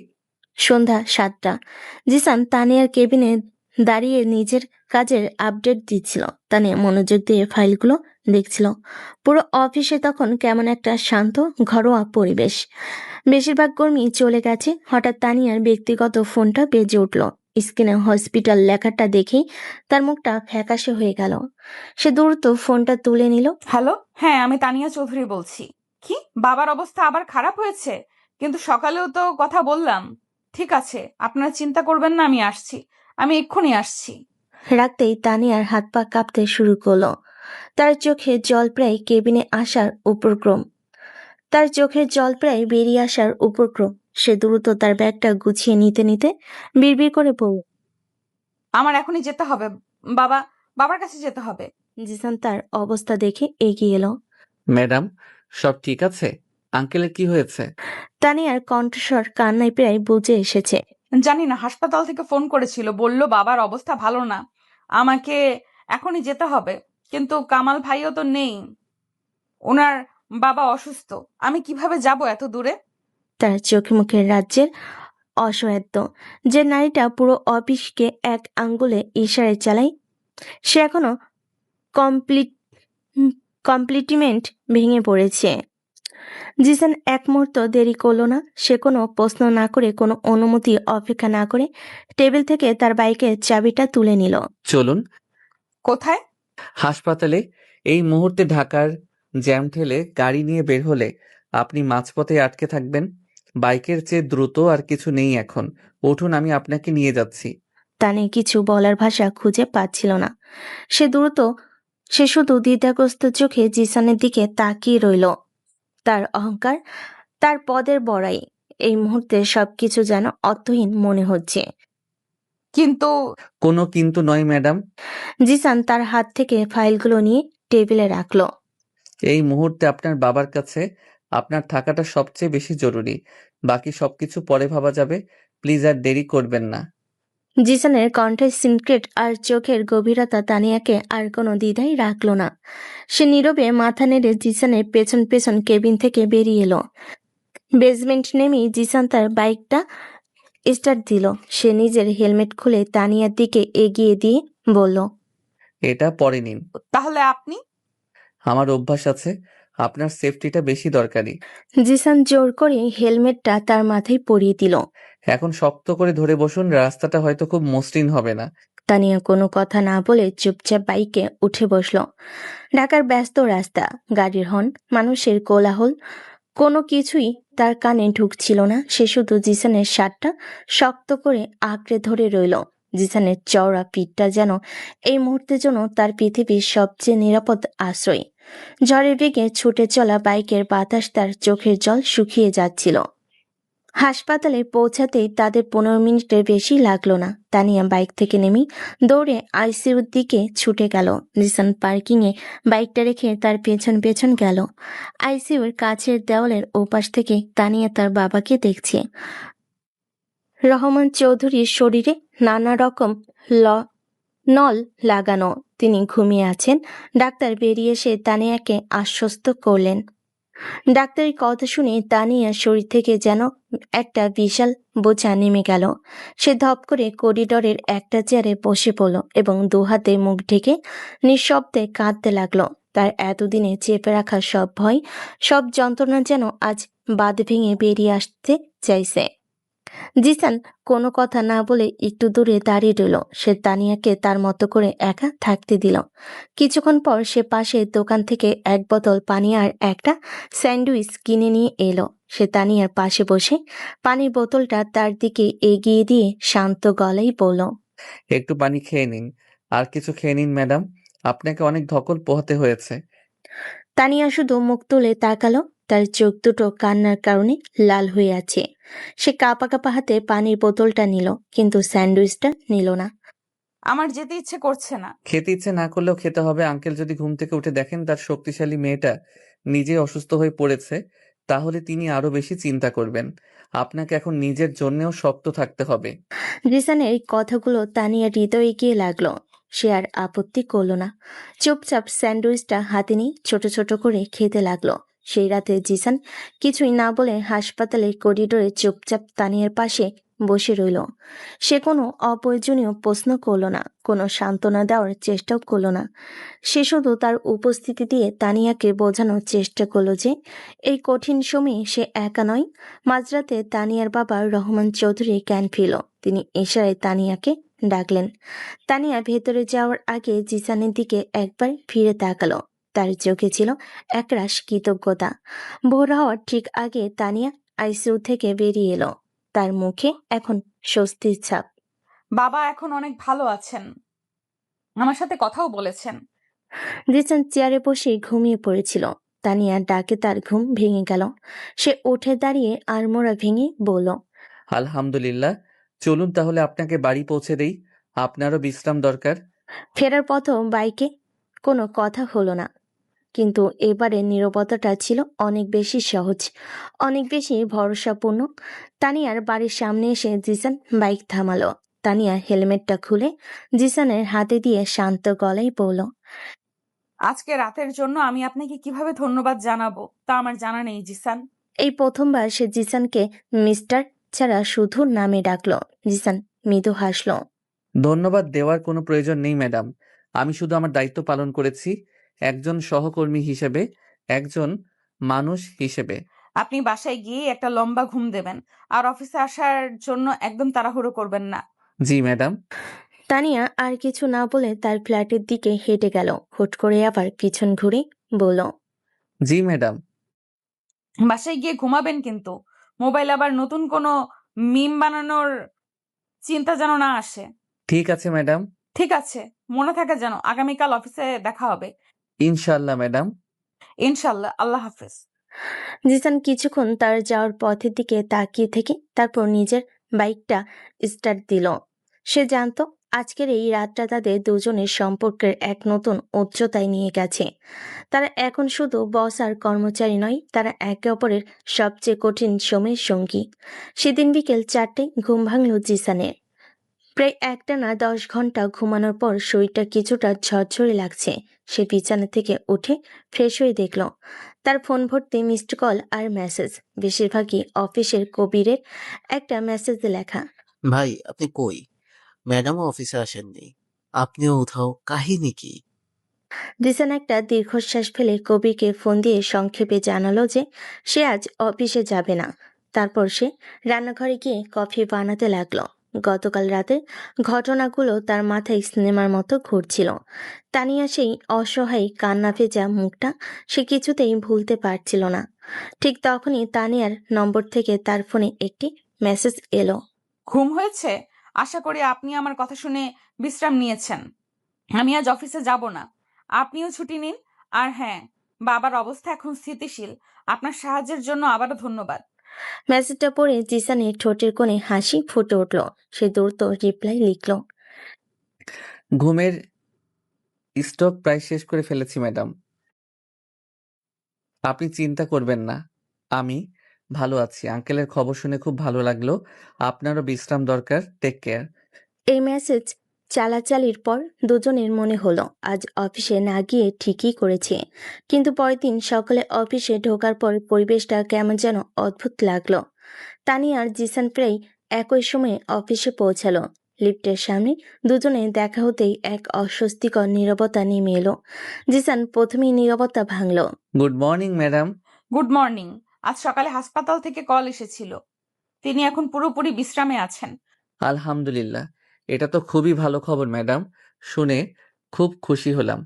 সন্ধ্যা 7টা। জিসান তানিয়ার কেবিনে দাঁড়িয়ে নিজের কাজের আপডেট দিচ্ছিল। তানিয়া মনোযোগ দিয়ে ফাইলগুলো দেখছিল। পুরো অফিসে তখন কেমন একটা শান্ত ঘরোয়া পরিবেশ। বেশিরভাগ কর্মী চলে গেছে। হঠাৎ তানিয়ার ব্যক্তিগত ফোনটা বেজে উঠল। স্ক্রিনে হসপিটাল লেখাটা দেখেই তার মুখটা ফ্যাকাশে হয়ে গেল। সে দ্রুত ফোনটা তুলে নিল। হ্যালো, হ্যাঁ আমি তানিয়া চৌধুরী বলছি। কি, বাবার অবস্থা আবার খারাপ হয়েছে? কিন্তু সকালেও তো কথা বললাম। ঠিক আছে, আপনারা চিন্তা করবেন না, আমি আসছি, আমি এক্ষুনি আসছি। রাখতেই তানিয়ার হাত পা কাঁপতে শুরু করলো। তার চোখের জল প্রায় কেবিনে আসার উপক্রম। বেরিয়ে আসার উপক্রম। সে দ্রুত তার ব্যাগটা গুছিয়ে নিতে নিতে বিড়বিড় করে পড়ল। আমার এখনই যেতে হবে, বাবার কাছে যেতে হবে। জিসান তার অবস্থা দেখে এগিয়ে এলো। ম্যাডাম, সব ঠিক আছে? আঙ্কেলের কি হয়েছে? তানিয়ার কণ্ঠস্বর কান্নায় প্রায় বুঝে এসেছে। জানি না, হাসপাতাল থেকে ফোন করেছিল, বলল বাবার অবস্থা ভালো না, আমাকে এখনই যেতে হবে। কিন্তু কামাল ভাইও তো নেই, ওনার বাবা অসুস্থ, আমি কিভাবে যাব এত দূরে? তার চোখে মুখে রাজ্যের অসহায়ত্ব। যে নারীটা পুরো অফিসকে এক আঙ্গুলে ইশারায় চালায়, সে এখনো কমপ্লিটমেন্ট ভেঙে পড়েছে। জিসান এক মুহূর্ত দেরি করলো না। সে কোনো প্রশ্ন না করে, কোনো অনুমতি অপেক্ষা না করে টেবিল থেকে তার বাইকের চাবিটা তুলে নিল। চলুন। কোথায়? হাসপাতালে। এই মুহূর্তে ঢাকার জ্যাম ঠেলে গাড়ি নিয়ে বের হলে আপনি মাঝপথে আটকে থাকবেন। বাইকের চেয়ে দ্রুত আর কিছু নেই এখন। উঠুন, আমি আপনাকে নিয়ে যাচ্ছি। তানে কিছু বলার ভাষা খুঁজে পাচ্ছিল না। সে শুধু দ্বিধাগ্রস্ত চোখে জিসানের দিকে তাকিয়ে রইল। তার অহংকার, তার পদের বড়াই, এই মুহূর্তে সবকিছু যেন অর্থহীন মনে হচ্ছে। কিন্তু কোনো কিন্তু নয় ম্যাডাম। জিসান তার হাত থেকে ফাইলগুলো নিয়ে টেবিলে রাখলো। এই মুহূর্তে আপনার বাবার কাছে আপনার থাকাটা সবচেয়ে বেশি জরুরি। বাকি সবকিছু পরে ভাবা যাবে। প্লিজ আর দেরি করবেন না। জিসানের কণ্ঠের সিনক্রেট আর চোখের গভীরতা তানিয়াকে আর কোনো দ্বিধাই রাখল না। সে নীরবে মাথা নেড়ে জিসানের পেছন পেছন কেবিন থেকে বেরিয়ে এলো। বেসমেন্ট নেমেই জিসান তার বাইকটা স্টার্ট দিল। সে নিজের হেলমেট খুলে তানিয়ার দিকে এগিয়ে দিয়ে বলল, এটা পরে নিন। তাহলে আপনি? আমার অভ্যাস আছে। আপনার সেফটিটা বেশি দরকারি। জিসান জোর করে হেলমেটটা তার মাথায় পরিয়ে দিল। এখন শক্ত করে ধরে বসুন, রাস্তাটা হয়তো খুব মসৃণ হবে না। তানিয়া কোনো কথা না বলে চুপচাপ বাইকে উঠে বসল। ঢাকার ব্যস্ত রাস্তা, গাড়ির হর্ন, মানুষের কোলাহল, কোনো কিছুই তার কানে ঢুকছিল না। সে শুধু জিসানের শার্টটা শক্ত করে আঁকড়ে ধরে রইল। জিসানের চওড়া পিঠটা যেন এই মুহূর্তের জন্য তার পৃথিবীর সবচেয়ে নিরাপদ আশ্রয়। ঝড়ের বেগে ছুটে চলা বাইকের বাতাস তার চোখের জল শুকিয়ে যাচ্ছিল। হাসপাতালে পৌঁছাতেই তাদের 15 মিনিটের বেশি লাগলো না। তানিয়া বাইক থেকে নেমে দৌড়ে আইসিইউর দিকে ছুটে গেল। জিসান পার্কিংয়ে বাইকটা রেখে তার পেছন পেছন গেল। আইসিইউর কাছের দেওয়ালের ওপাশ থেকে তানিয়া তার বাবাকে দেখছে। রহমান চৌধুরীর শরীরে নানা রকম নল লাগানো। তিনি ঘুমিয়ে আছেন। ডাক্তার বেরিয়ে এসে তানিয়াকে আশ্বস্ত করলেন। ডাক্তারের কথা শুনে তানিয়ার শরীর থেকে যেন একটা বিশাল বোঝা নেমে গেল। সে ধপ করে করিডোরের একটা চেয়ারে বসে পড়ল এবং দুহাতে মুখ ঢেকে নিঃশব্দে কাঁদতে লাগলো। তার এতদিনে চেপে রাখা সব ভয়, সব যন্ত্রণা যেন আজ বাঁধ ভেঙে বেরিয়ে আসতে চাইছে। জিসান কোনো কথা না বলে একটু দূরে দাঁড়িয়ে রইল। সে তানিয়াকে তার মতো করে একা থাকতে দিল। কিছুক্ষণ পর সে পাশের দোকান থেকে এক বোতল পানি আর একটা স্যান্ডউইচ কিনে নিয়ে এলো। সে তানিয়ার পাশে বসে পানির বোতলটা তার দিকে এগিয়ে দিয়ে শান্ত গলায় বলল, একটু পানি খেয়ে নিন। আর কিছু খেয়ে নিন ম্যাডাম, আপনাকে অনেক ধকল পোহাতে হয়েছে। তানিয়া শুধু মুখ তুলে তাকালো। তার চোখ দুটো কান্নার কারণে লাল হয়ে আছে। সে কাঁপা কাঁপা হাতে পানির বোতলটা নিল, কিন্তু স্যান্ডউইচটা নিল না। আমার যেতে ইচ্ছে করছে না। খেতে ইচ্ছে না করলেও খেতে হবে। আঙ্কেল যদি ঘুম থেকে উঠে দেখেন তার শক্তিশালী মেয়েটা নিজে অসুস্থ হয়ে পড়েছে, তাহলে তিনি আরো বেশি চিন্তা করবেন। আপনাকে এখন নিজের জন্যেও শক্ত থাকতে হবে। জিসানের এই কথাগুলো তানিয়ার হৃদয়ে গিয়ে লাগলো। সে আর আপত্তি করলো না। চুপচাপ স্যান্ডউইচটা হাতে নিয়ে ছোট ছোট করে খেতে লাগলো। সেই রাতে জিসান কিছুই না বলে হাসপাতালের করিডোরে চুপচাপ তানিয়ার পাশে বসে রইল। সে কোনো অপ্রয়োজনীয় প্রশ্ন করল না, কোনো সান্ত্বনা দেওয়ার চেষ্টাও করল না। সে শুধু তার উপস্থিতি দিয়ে তানিয়াকে বোঝানোর চেষ্টা করল যে এই কঠিন সময়ে সে একা নয়। মাঝরাতে তানিয়ার বাবা রহমান চৌধুরী জ্ঞান ফিরল। তিনি ইশারায় তানিয়াকে ডাকলেন। তানিয়া ভেতরে যাওয়ার আগে জিসানের দিকে একবার ফিরে তাকালো। তার চোখে ছিল একরাশ কৃতজ্ঞতা। ভোর হওয়ার ঠিক আগে তানিয়া আইসিইউ থেকে বেরিয়ে এলো। তার মুখে এখন স্বস্তির ছাপ। বাবা এখন অনেক ভালো আছেন, আমার সাথে কথাও বলেছেন। জিসান চেয়ারে বসে ঘুমিয়ে পড়েছিল। তানিয়ার ডাকে তার ঘুম ভেঙে গেল। সে উঠে দাঁড়িয়ে আড়মোড়া ভেঙে বলল, আলহামদুলিল্লাহ, চলুন তাহলে আপনাকে বাড়ি পৌঁছে দেই। আপনারও বিশ্রাম দরকার। ফেরার পথও বাইকে কোনো কথা হলো না, কিন্তু এবারে নীরবতাটা ছিল অনেক বেশি সহজ, অনেক বেশি ভরসাপূর্ণ। তানিয়ার বাড়ির সামনে এসে জিসান বাইক থামালো। তানিয়া হেলমেটটা খুলে জিসানের হাতে দিয়ে শান্ত গলায় বলল, আজকে রাতের জন্য আমি আপনাকে কিভাবে ধন্যবাদ জানাবো তা আমার জানা নেই জিসান। এই প্রথমবার সে জিসানকে মিস্টার ছাড়া শুধু নামে ডাকলো। জিসান মৃদু হাসল। ধন্যবাদ দেওয়ার কোনো প্রয়োজন নেই ম্যাডাম, আমি শুধু আমার দায়িত্ব পালন করেছি, একজন সহকর্মী হিসেবে, একজন মানুষ হিসেবে। আপনি বাসায় গিয়ে একটা লম্বা ঘুম দেবেন, আর অফিসে আসার জন্য একদম তাড়াহুড়ো করবেন না। জি ম্যাডাম। তানিয়া আর কিছু না বলে তার ফ্ল্যাটের দিকে হেঁটে গেল। হুট করে আবার পিছন ঘুরে বলল, জি ম্যাডাম। বাসায় গিয়ে ঘুমাবেন কিন্তু। মোবাইল আবার নতুন কোনো মিম বানানোর চিন্তা যেন না আসে। ঠিক আছে ম্যাডাম। ঠিক আছে, মনে থাকে যেন। আগামীকাল অফিসে দেখা হবে। ইনশাআল্লাহ ম্যাডাম। ইনশাল্লাহ। আল্লাহ হাফেজ। জিসান কিছুক্ষণ তার যাওয়ার পথের দিকে তাকিয়ে থেকে তারপর নিজের বাইকটা স্টার্ট দিল। সে জানতো আজকের এই রাতটা তাদের দুজনের সম্পর্কের এক নতুন উচ্চতায় নিয়ে গেছে। তারা এখন শুধু বস আর কর্মচারী নয়, তারা একে অপরের সবচেয়ে কঠিন সময়ের সঙ্গী। সেদিন বিকেল 4টায় ঘুম ভাঙল জিসানের। প্রায় একটানা 10 ঘন্টা ঘুমানোর পর শরীরটা কিছুটা ঝরঝরে লাগছে। সে বিছানা থেকে উঠে ফ্রেশ হয়ে দেখল তার ফোন ভর্তি মিসড কল আর মেসেজ। বেশিরভাগই অফিসের কবিরের একটা মেসেজে লেখা। ভাই আপনি কই? ম্যাডামও অফিসে আসেননি, আপনিও উধাও, কাহিনী কি? জিসান একটা দীর্ঘশ্বাস ফেলে কবিরকে ফোন দিয়ে সংক্ষেপে জানালো যে সে আজ অফিসে যাবে না। তারপর সে রান্নাঘরে গিয়ে কফি বানাতে লাগলো। গতকাল রাতে ঘটনাগুলো তার মাথায় সিনেমার মতো ঘুরছিল। তানিয়া সেই অসহায় কান্না ভেজা মুখটা সে কিছুতেই ভুলতে পারছিল না। ঠিক তখনই তানিয়ার নম্বর থেকে তার ফোনে একটি মেসেজ এলো। ঘুম হয়েছে? আশা করি আপনি আমার কথা শুনে বিশ্রাম নিয়েছেন। আমি আজ অফিসে যাব না, আপনিও ছুটি নিন। আর হ্যাঁ, বাবার অবস্থা এখন স্থিতিশীল। আপনার সাহায্যের জন্য আবারও ধন্যবাদ। মেসেজটা পড়ে জিসানের ঠোঁটের কোণে হাসি ফুটে উঠল। সে দ্রুত রিপ্লাই লিখল। ঘুমের স্টক প্রায় শেষ করে ফেলেছি ম্যাডাম, আপনি চিন্তা করবেন না, আমি ভালো আছি। আঙ্কেলের খবর শুনে খুব ভালো লাগলো। আপনারও বিশ্রাম দরকার। Take care. এই মেসেজ চালাচালির পর দুজনের মনে হলো আজ অফিসে না গিয়ে ঠিকই করেছে। কিন্তু পরের দিন সকালে অফিসে ঢোকার পর পরিবেশটা কেমন যেন অদ্ভুত লাগলো। তানিয়া আর জিসান প্রায় একই সময়ে অফিসে পৌঁছালো। লিফটের সামনে দুজনে দেখা হতেই এক অস্বস্তিকর নীরবতা নেমে এলো। জিসান প্রথমেই নীরবতা ভাঙল। Good morning madam. Good morning. আজ সকালে হাসপাতাল থেকে কল এসেছিল, তিনি এখন পুরোপুরি বিশ্রামে আছেন। আলহামদুলিল্লাহ, এটা তো খুবই ভালো খবর ম্যাডাম, শুনে খুব খুশি হলাম।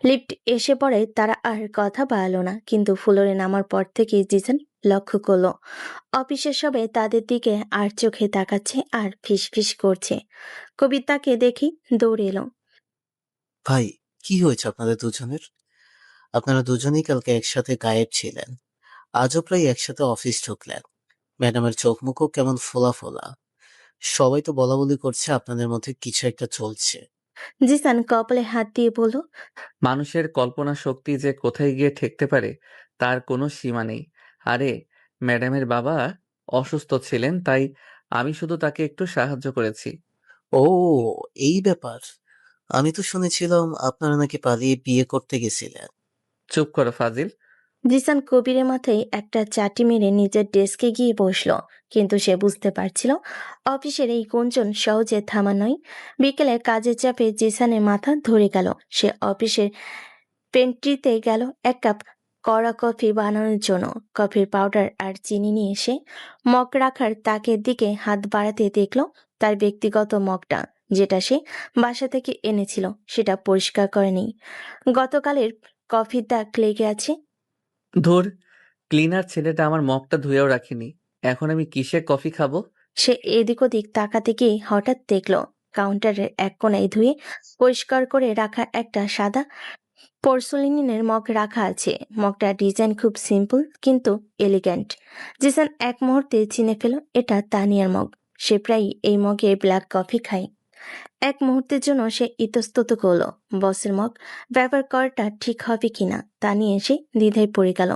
লিফট এসে পড়ে তারা আর কথা বাড়ালো না, কিন্তু ফ্লোরে নামার পর থেকে জিসান লক্ষ্য করলো অফিসের সবাই তাদের দিকে আর চোখে তাকাচ্ছে আর ফিসফিস করছে। কবিতাকে দেখি দৌড়ে এলো। ভাই কি হয়েছে আপনাদের দুজনের? আপনারা দুজনেই কালকে একসাথে গায়েব ছিলেন, আজও প্রায় একসাথে অফিস ঢুকলেন। ম্যাডামের চোখ মুখও কেমন ফোলা ফোলা। সবাই তো বলা বলি করছে আপনাদের মধ্যে কিছু একটা চলছে। জিসান কপালে হাত দিয়ে বলল, মানুষের কল্পনা শক্তি যে কোথায় গিয়ে ঠেকতে পারে তার কোনো সীমা নেই। আরে, ম্যাডামের বাবা অসুস্থ ছিলেন, তাই আমি শুধু তাকে একটু সাহায্য করেছি। ও, এই ব্যাপার। আমি তো শুনেছিলাম আপনারা নাকি পালিয়ে বিয়ে করতে গেছিলেন। চুপ করো ফাজিল। জিসান কবিরের মাথায় একটা চাটি মেরে নিজের ডেস্কে গিয়ে বসলো, কিন্তু সে বুঝতে পারছিল অফিসের এই গুঞ্জন সহজে থামা নয়। বিকেলে কাজের চাপে জিসানের মাথা ধরে গেল। সে অফিসের পেন্ট্রিতে গেল এক কাপ কড়া কফি বানানোর জন্য। কফির পাউডার আর চিনি নিয়ে এসে মগ রাখার তাকের দিকে হাত বাড়াতে দেখল তার ব্যক্তিগত মগটা, যেটা সে বাসা থেকে এনেছিল, সেটা পরিষ্কার করেনি। গতকালের কফির দাগ লেগে আছে। ধুর, ক্লিনার ছেলেটা আমার মগটা ধুয়েও রাখেনি। এখন আমি কিসে কফি খাবো? সে এদিক ওদিক তাকাতে গিয়ে হঠাৎ দেখল কাউন্টারের এক কোণায় ধুয়ে পরিষ্কার করে রাখা একটা সাদা পোর্সোলিনের মগ রাখা আছে। মগটার ডিজাইন খুব সিম্পল কিন্তু এলিগ্যান্ট। জিসান এক মুহূর্তে চিনে ফেল এটা তানিয়ার মগ। সে প্রায় এই মগে ব্ল্যাক কফি খায়। এক মুহূর্তের জন্য সে ইতস্তত করল, বসের মগ ব্যবহার করাটা ঠিক হবে কিনা তা নিয়ে এসে দ্বিধায় পড়ে গেল।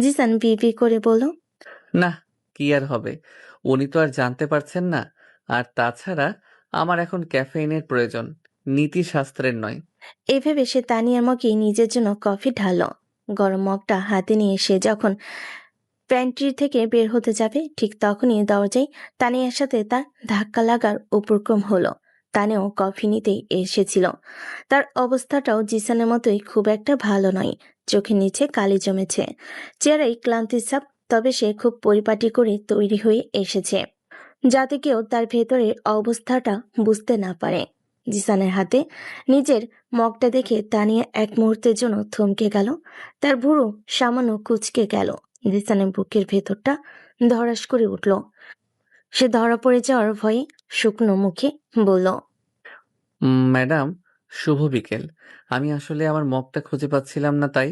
জিসান বিড়বিড় করে বলল, না, কি আর হবে, উনি তো আর জানতে পারছেন না। আর তাছাড়া আমার এখন ক্যাফেইনের প্রয়োজন, নীতিশাস্ত্রের নয়। এই ভেবে সে তানিয়ার মগে নিজের জন্য কফি ঢালল। গরম মগটা হাতে নিয়ে সে যখন প্যান্ট্রি থেকে বের হতে যাবে, ঠিক তখনই দরজায় তানিয়ার সাথে তার ধাক্কা লাগার উপক্রম হলো। তানিয়াও কফি নিতেই এসেছিল। তার অবস্থাটাও জিসানের মতোই খুব একটা ভালো নয়। চোখের নিচে কালি জমেছে, চেহারায় ক্লান্তির ছাপ, তবে সে খুব পরিপাটি করে তৈরি হয়ে এসেছে, যাতে কেউ তার ভেতরের অবস্থাটা বুঝতে না পারে। জিসানের হাতে নিজের মগটা দেখে তানিয়া এক মুহূর্তের জন্য থমকে গেল। তার ভুরু সামান্য কুঁচকে গেল। জিসানের বুকের ভেতরটা ধড়াস করে উঠল। সে ধরা পড়ে যাওয়ার ভয়ে শুকনো মুখে বলল, ম্যাডাম, শুভ বিকেল। আমি আসলে আমার মগটা খুঁজে পাচ্ছিলাম না, তাই।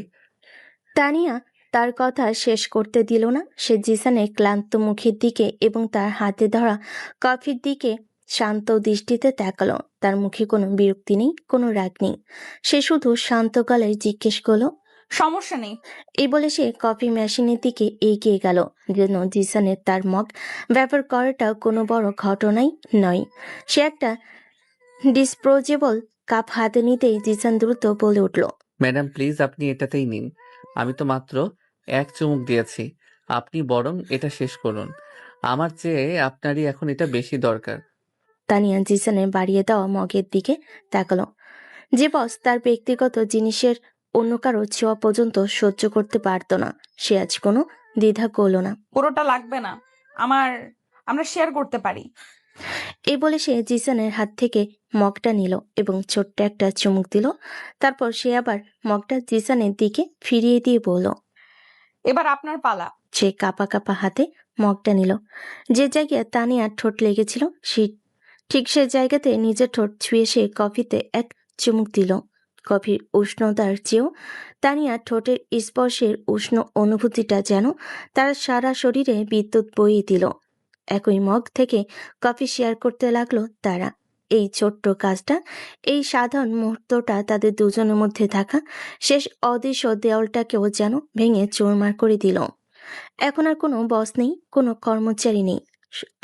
তানিয়া তার কথা শেষ করতে দিল না। সে জিসানের ক্লান্ত মুখের দিকে এবং তার হাতে ধরা কফির দিকে শান্ত দৃষ্টিতে তাকালো। তার মুখে কোনো বিরক্তি নেই, কোনো রাগ নেই। সে শুধু শান্ত গলায় জিজ্ঞেস করলো, সমস্যা নেই। এই বলে সে কফি মেশিনের দিকে এগিয়ে গেল, যেন জিসানের তার মগ ব্যবহার করাটা কোনো বড় ঘটনাই নয়। সে একটা ডিসপোজেবল কাপ হাতে নিতেই জিসান দ্রুত বলে উঠল, ম্যাডাম প্লিজ, আপনি এটাতেই নিন। আমি তো মাত্র এক চুমুক দিয়েছি, আপনি বরং এটা শেষ করুন। আমার চেয়ে আপনারই এখন এটা বেশি দরকার। তানিয়া জিসানের বাড়িয়ে দেওয়া মগের দিকে তাকালো। যে বস তার ব্যক্তিগত জিনিসের অন্য কারো ছোঁয়া পর্যন্ত সহ্য করতে পারত না, সে আজ কোনো দ্বিধা করল না। পুরোটা লাগবে না, আমরা শেয়ার করতে পারি। এই বলে সে জিসানের হাত থেকে মগটা নিল এবং ছোট্ট একটা চুমুক দিল। তারপর সে আবার মগটা জিসানের দিকে ফিরিয়ে দিয়ে বলল, এবার আপনার পালা। সে কাপা কাপা হাতে মগটা নিল। যে জায়গায় তানিয়ার ঠোঁট লেগেছিল ঠিক সে জায়গাতে নিজের ঠোঁট ছুঁয়ে সে কফিতে এক চুমুক দিল। কফির উষ্ণতার চেয়েও তানিয়ার ঠোঁটের স্পর্শের উষ্ণ অনুভূতিটা যেন তার সারা শরীরে বিদ্যুৎ বইয়ে দিল। একই মগ থেকে কফি শেয়ার করতে লাগলো তারা। এই ছোট্ট কাজটা, এই সাধারণ মুহূর্তটা তাদের দুজনের মধ্যে থাকা শেষ অদৃশ্য দেওয়ালটাকেও যেন ভেঙে চুরমার করে দিল। এখন আর কোনো বস নেই, কোনো কর্মচারী নেই,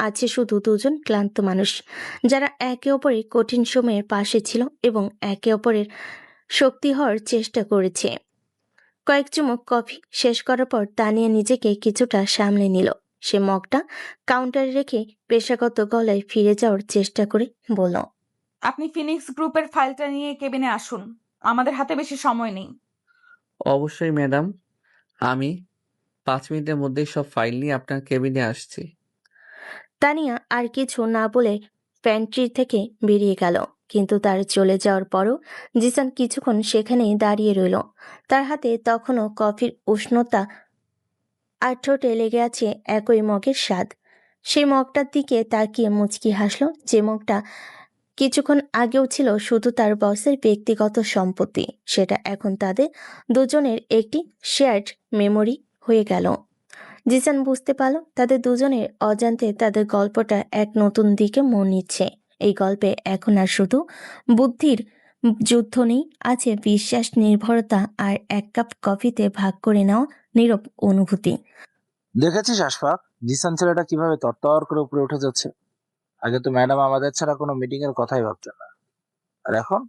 আছে শুধু দুজন ক্লান্ত মানুষ, যারা একে অপরের কঠিন সময়ের পাশে ছিল এবং একে অপরের শক্তি হওয়ার চেষ্টা করেছে। কয়েক চুমুক কফি শেষ করার পর তানিয়া নিজেকে কিছুটা সামলে নিল। সে মগটা কাউন্টারে রেখে পেশাগত গলায় ফিরে যাওয়ার চেষ্টা করে বলল, আপনি ফিনিক্স গ্রুপের ফাইলটা নিয়ে কেবিনে আসুন, আমাদের হাতে বেশি সময় নেই। অবশ্যই ম্যাডাম, আমি 5 মিনিটের মধ্যেই সব ফাইল নিয়ে আপনার কেবিনে আসছি। তানিয়া আর কিছু না বলে প্যান্ট্রি থেকে বেরিয়ে গেল। কিন্তু তার চলে যাওয়ার পরও জিসান কিছুক্ষণ সেখানেই দাঁড়িয়ে রইল। তার হাতে তখনও কফির উষ্ণতা আর ঠোঁটে লেগে আছে একই মগের স্বাদ। সেই মগটার দিকে তাকিয়ে মুচকি হাসল, যে মগটা কিছুক্ষণ আগেও ছিল শুধু তার বসের ব্যক্তিগত সম্পত্তি, সেটা এখন তাদের দুজনের একটি শেয়ার্ড মেমোরি হয়ে গেল। জিসান বুঝতে পারল তাদের দুজনের অজান্তে তাদের গল্পটা এক নতুন দিকে মোড় নিচ্ছে। এই গল্পে এখন আর শুধু বুদ্ধির যুদ্ধ নেই, আছে বিশ্বাস, নির্ভরতা আর এক কাপ কফিতে ভাগ করে নেওয়া নীরব অনুভূতি। দেখেছিস আশফাক, জিসান ছেলেটা কিভাবে তরতর করে উপরে উঠে যাচ্ছে। আগে তো ম্যাডাম আমাদের ছাড়া কোনো মিটিং এর কথাই ভাবতেন না, আর এখন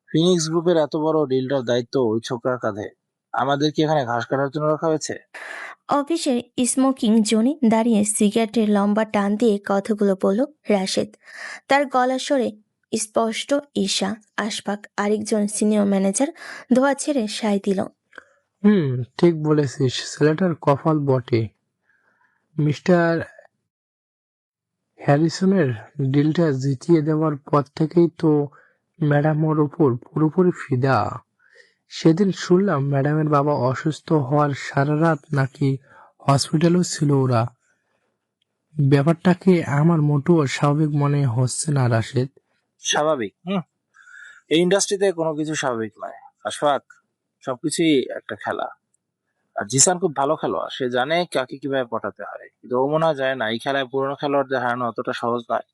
ফিনিক্স গ্রুপের এত বড় ডিলটার দায়িত্ব ওই ছোকরার কাঁধে। আমাদের কি এখানে ঘাস কাটার জন্য রাখা হয়েছে? অফিসের স্মোকিং জোনে দাঁড়িয়ে সিগারেটের লম্বা টান দিয়ে কথাগুলো বলল রাশেদ। তার গলার স্বরে স্পষ্ট ঈর্ষা। আশফাক, আরেকজন সিনিয়র ম্যানেজার, ধোয়া ছেড়ে সায় দিল। ঠিক বলেছিস, ছেলেটার কপাল বটে। মিস্টার হ্যারিসনের ডিলটা জিতিয়ে দেওয়ার পর থেকেই তো ম্যাডাম ওর উপর পুরোপুরি ফিদা। সেদিন শুনলাম ম্যাডামের বাবা অসুস্থ হওয়ার সারা রাত নাকি হসপিটালেও ছিল ওরা। ব্যাপারটাকে আমার মোটেও স্বাভাবিক মনে হচ্ছে না রাশেদ। স্বাভাবিক? এই ইন্ডাস্ট্রিতে কোনো কিছু স্বাভাবিক নয় আশফাক, সবকিছুই একটা খেলা। আর জিসান খুব ভালো খেলোয়াড়, সে জানে কাকে কিভাবে পটাতে হয়, কিন্তু ও মনে হয় যায় না এই খেলায় পুরোনো খেলোয়াড়দের হারানো অতটা সহজ নয়।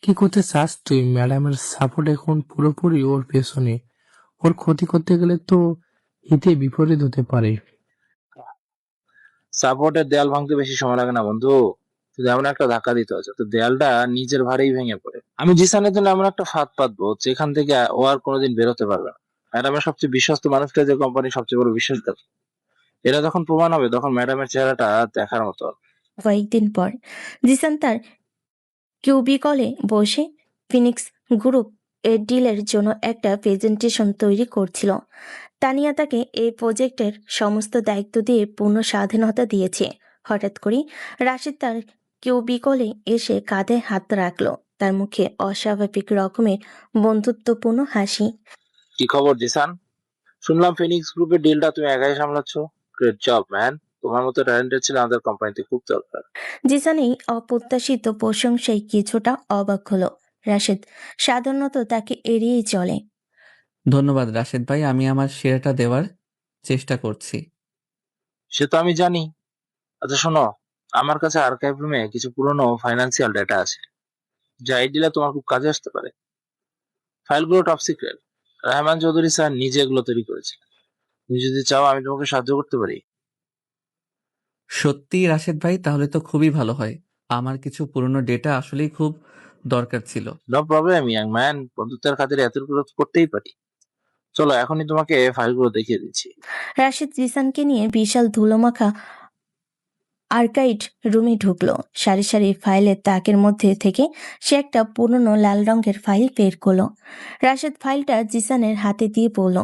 কি করতে চাস তুই? ম্যাডামের সাপোর্ট এখন পুরোপুরি ওর পেছনে। ওর ক্ষতি করতে গেলে তো হিতে বিপরীত হতে পারে। সাপোর্টের দেয়াল ভাঙতে বেশি সময় লাগে না বন্ধু, শুধু এমন একটা ধাক্কা দিতে হয় যাতে দেয়ালটা নিজের ভারেই ভেঙে পড়ে। আমি জিসানের জন্য এমন একটা ফাঁদ পাতবো যেখান থেকে ও আর কোনোদিন বেরোতে পারবে না। ম্যাডামের সবচেয়ে বিশ্বস্ত মানুষটা যে কোম্পানির সবচেয়ে বড় বিশ্বাসঘাতক, এটা যখন প্রমাণ হবে তখন ম্যাডামের চেহারাটা দেখার মতো হবে। কয়েকদিন পর জিসান তার কিউবিকলে বসে ফিনিক্স গ্রুপ এর ডিলের জন্য একটা প্রেজেন্টেশন তৈরি করছিল। তানিয়া তাকে এই প্রজেক্টের সমস্ত দায়িত্ব দিয়ে পূর্ণ স্বাধীনতা দিয়েছে। হঠাৎ করে রাশিদ তার কিউবিকলে এসে কাঁধে হাত রাখলো। তার মুখে অস্বাভাবিক রকমের বন্ধুত্বপূর্ণ হাসি। কি খবর জিসান? শুনলাম ফিনিক্স গ্রুপের ডিলটা তুমি একাই সামলাচ্ছ। গ্রেট জব ম্যান, তোমার মতো ট্যালেন্টেড ছিল আমাদের কোম্পানিতে খুব দরকার। জিসান এই অপ্রত্যাশিত প্রশংসায় কিছুটা অবাক হলো। রাশিদ সাধারণত তাকে এড়িয়েই চলে। ধন্যবাদ রাশেদ ভাই, আমি আমার শেয়ারটা দেওয়ার চেষ্টা করছি। সে তো আমি জানি। আচ্ছা শোনো, আমার কাছে আর্কাইভ রুমে কিছু পুরনো ফাইন্যান্সিয়াল ডেটা আছে যা এই ডিলে তোমার খুব কাজে আসতে পারে। ফাইলগুলো top secret, Rahman Chowdhury sir নিজে এগুলো তৈরি করেছে। তুমি যদি চাও আমি তোমাকে সাহায্য করতে পারি। সত্যি রাশেদ ভাই, তাহলে তো খুবই ভালো হয়। আমার কিছু পুরনো ডেটা আসলেই খুব দরকার ছিল। নো প্রবলেম ইয়াং ম্যান, বন্ধুত্বের খাতিরে এতটুকু করতেই পারি। চলো এখনই তোমাকে ফাইলগুলো দেখিয়ে দিচ্ছি। রাশিদ জিসানকে নিয়ে বিশাল ধুলোমাখা আর্কাইড রুমে ঢুকলো। সারি সারি ফাইলের তাকের মধ্যে থেকে সে একটা পুরনো লাল রঙের ফাইল বের করলো। রাশিদ ফাইলটা জিসানের হাতে দিয়ে বলল,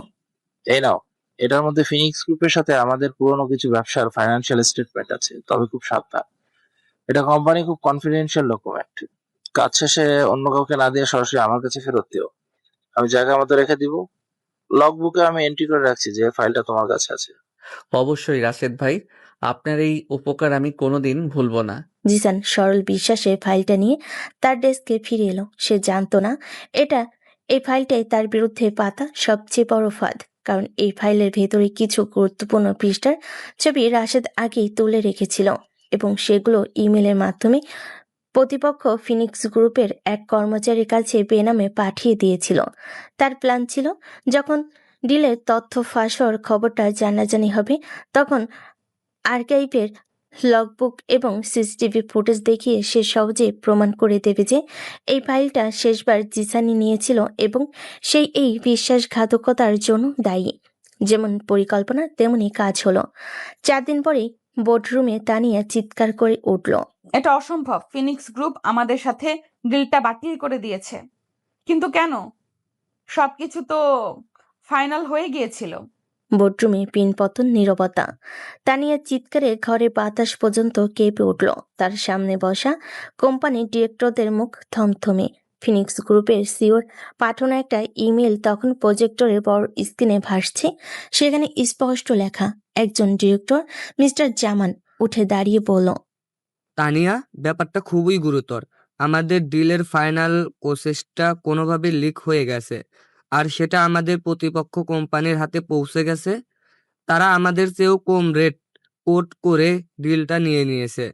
এই নাও, এটার মধ্যে ফিনিক্স গ্রুপের সাথে আমাদের পুরনো কিছু ব্যবসার ফাইন্যান্সিয়াল স্টেটমেন্ট আছে, তবে খুব সাবধান। এটা কোম্পানি খুব কনফিডেন্সিয়াল ডকুমেন্ট। কাজ শেষে অন্য কাউকে না দিয়ে সরাসরি আমার কাছে ফেরত দিও। আমি জায়গা মতো রেখে দিব। লগ বুকে আমি এন্ট্রি করে রাখছি যে ফাইলটা তোমার কাছে আছে। অবশ্যই রাশেদ ভাই, আপনার এই উপকার আমি কোনোদিন ভুলব না। জিসান সরল বিশ্বাসে ফাইলটা নিয়ে তার ডেস্কে ফিরে এলো। সে জানতো না এই ফাইলটাই তার বিরুদ্ধে পাতা সবচেয়ে বড় ফাঁদ। কারণ এই ফাইলের ভেতরে কিছু গুরুত্বপূর্ণ পৃষ্ঠার ছবি রাশেদ আগেই তুলে রেখেছিল এবং সেগুলো ইমেলের মাধ্যমে প্রতিপক্ষ ফিনিক্স গ্রুপের এক কর্মচারীর কাছে বেনামে পাঠিয়ে দিয়েছিল। তার প্ল্যান ছিল যখন ডিলের তথ্য ফাঁস হওয়ার খবরটা জানাজানি হবে তখন আর্কাইভের লগবুক এবং সিসিটিভি ফুটেজ দেখিয়ে সে সহজে প্রমাণ করে দেবে যে এই ফাইলটা শেষবার জিসানি নিয়েছিল এবং সেই এই বিশ্বাসঘাতকতার জন্য দায়ী। যেমন পরিকল্পনা তেমনি কাজ হলো। 4 দিন পরেই বোর্ডরুমে তানিয়া চিৎকার করে উঠল, এটা অসম্ভব। ফিনিক্স গ্রুপ আমাদের সাথে ডিলটা বাতিল করে দিয়েছে। কিন্তু কেন? সবকিছু তো ফাইনাল হয়ে গিয়েছিল। বোর্ডরুমে পিনপতন নীরবতা। তানিয়া চিৎকারে ঘরে বাতাস পর্যন্ত কেঁপে উঠল। তার সামনে বসা কোম্পানির ডিরেক্টরদের মুখ থমথমে। ফিনিক্স গ্রুপের সিওর পাঠানো একটা ইমেল তখন প্রজেক্টরের বড় স্ক্রিনে ভাসছে। সেখানে স্পষ্ট লেখা, একজন ডিরেক্টর মিস্টার জামান উঠে দাঁড়িয়ে বলল, তানিয়া, ব্যাপারটা খুবই গুরুতর। আমাদের ডিলের ফাইনাল প্রসেসটা কোনোভাবে লিক হয়ে গেছে, আর সেটা আমাদের প্রতিপক্ষ কোম্পানির হাতে পৌঁছে গেছে। তারা আমাদের চেয়েও কম রেট কোট করে ডিলটা নিয়ে নিয়েছে।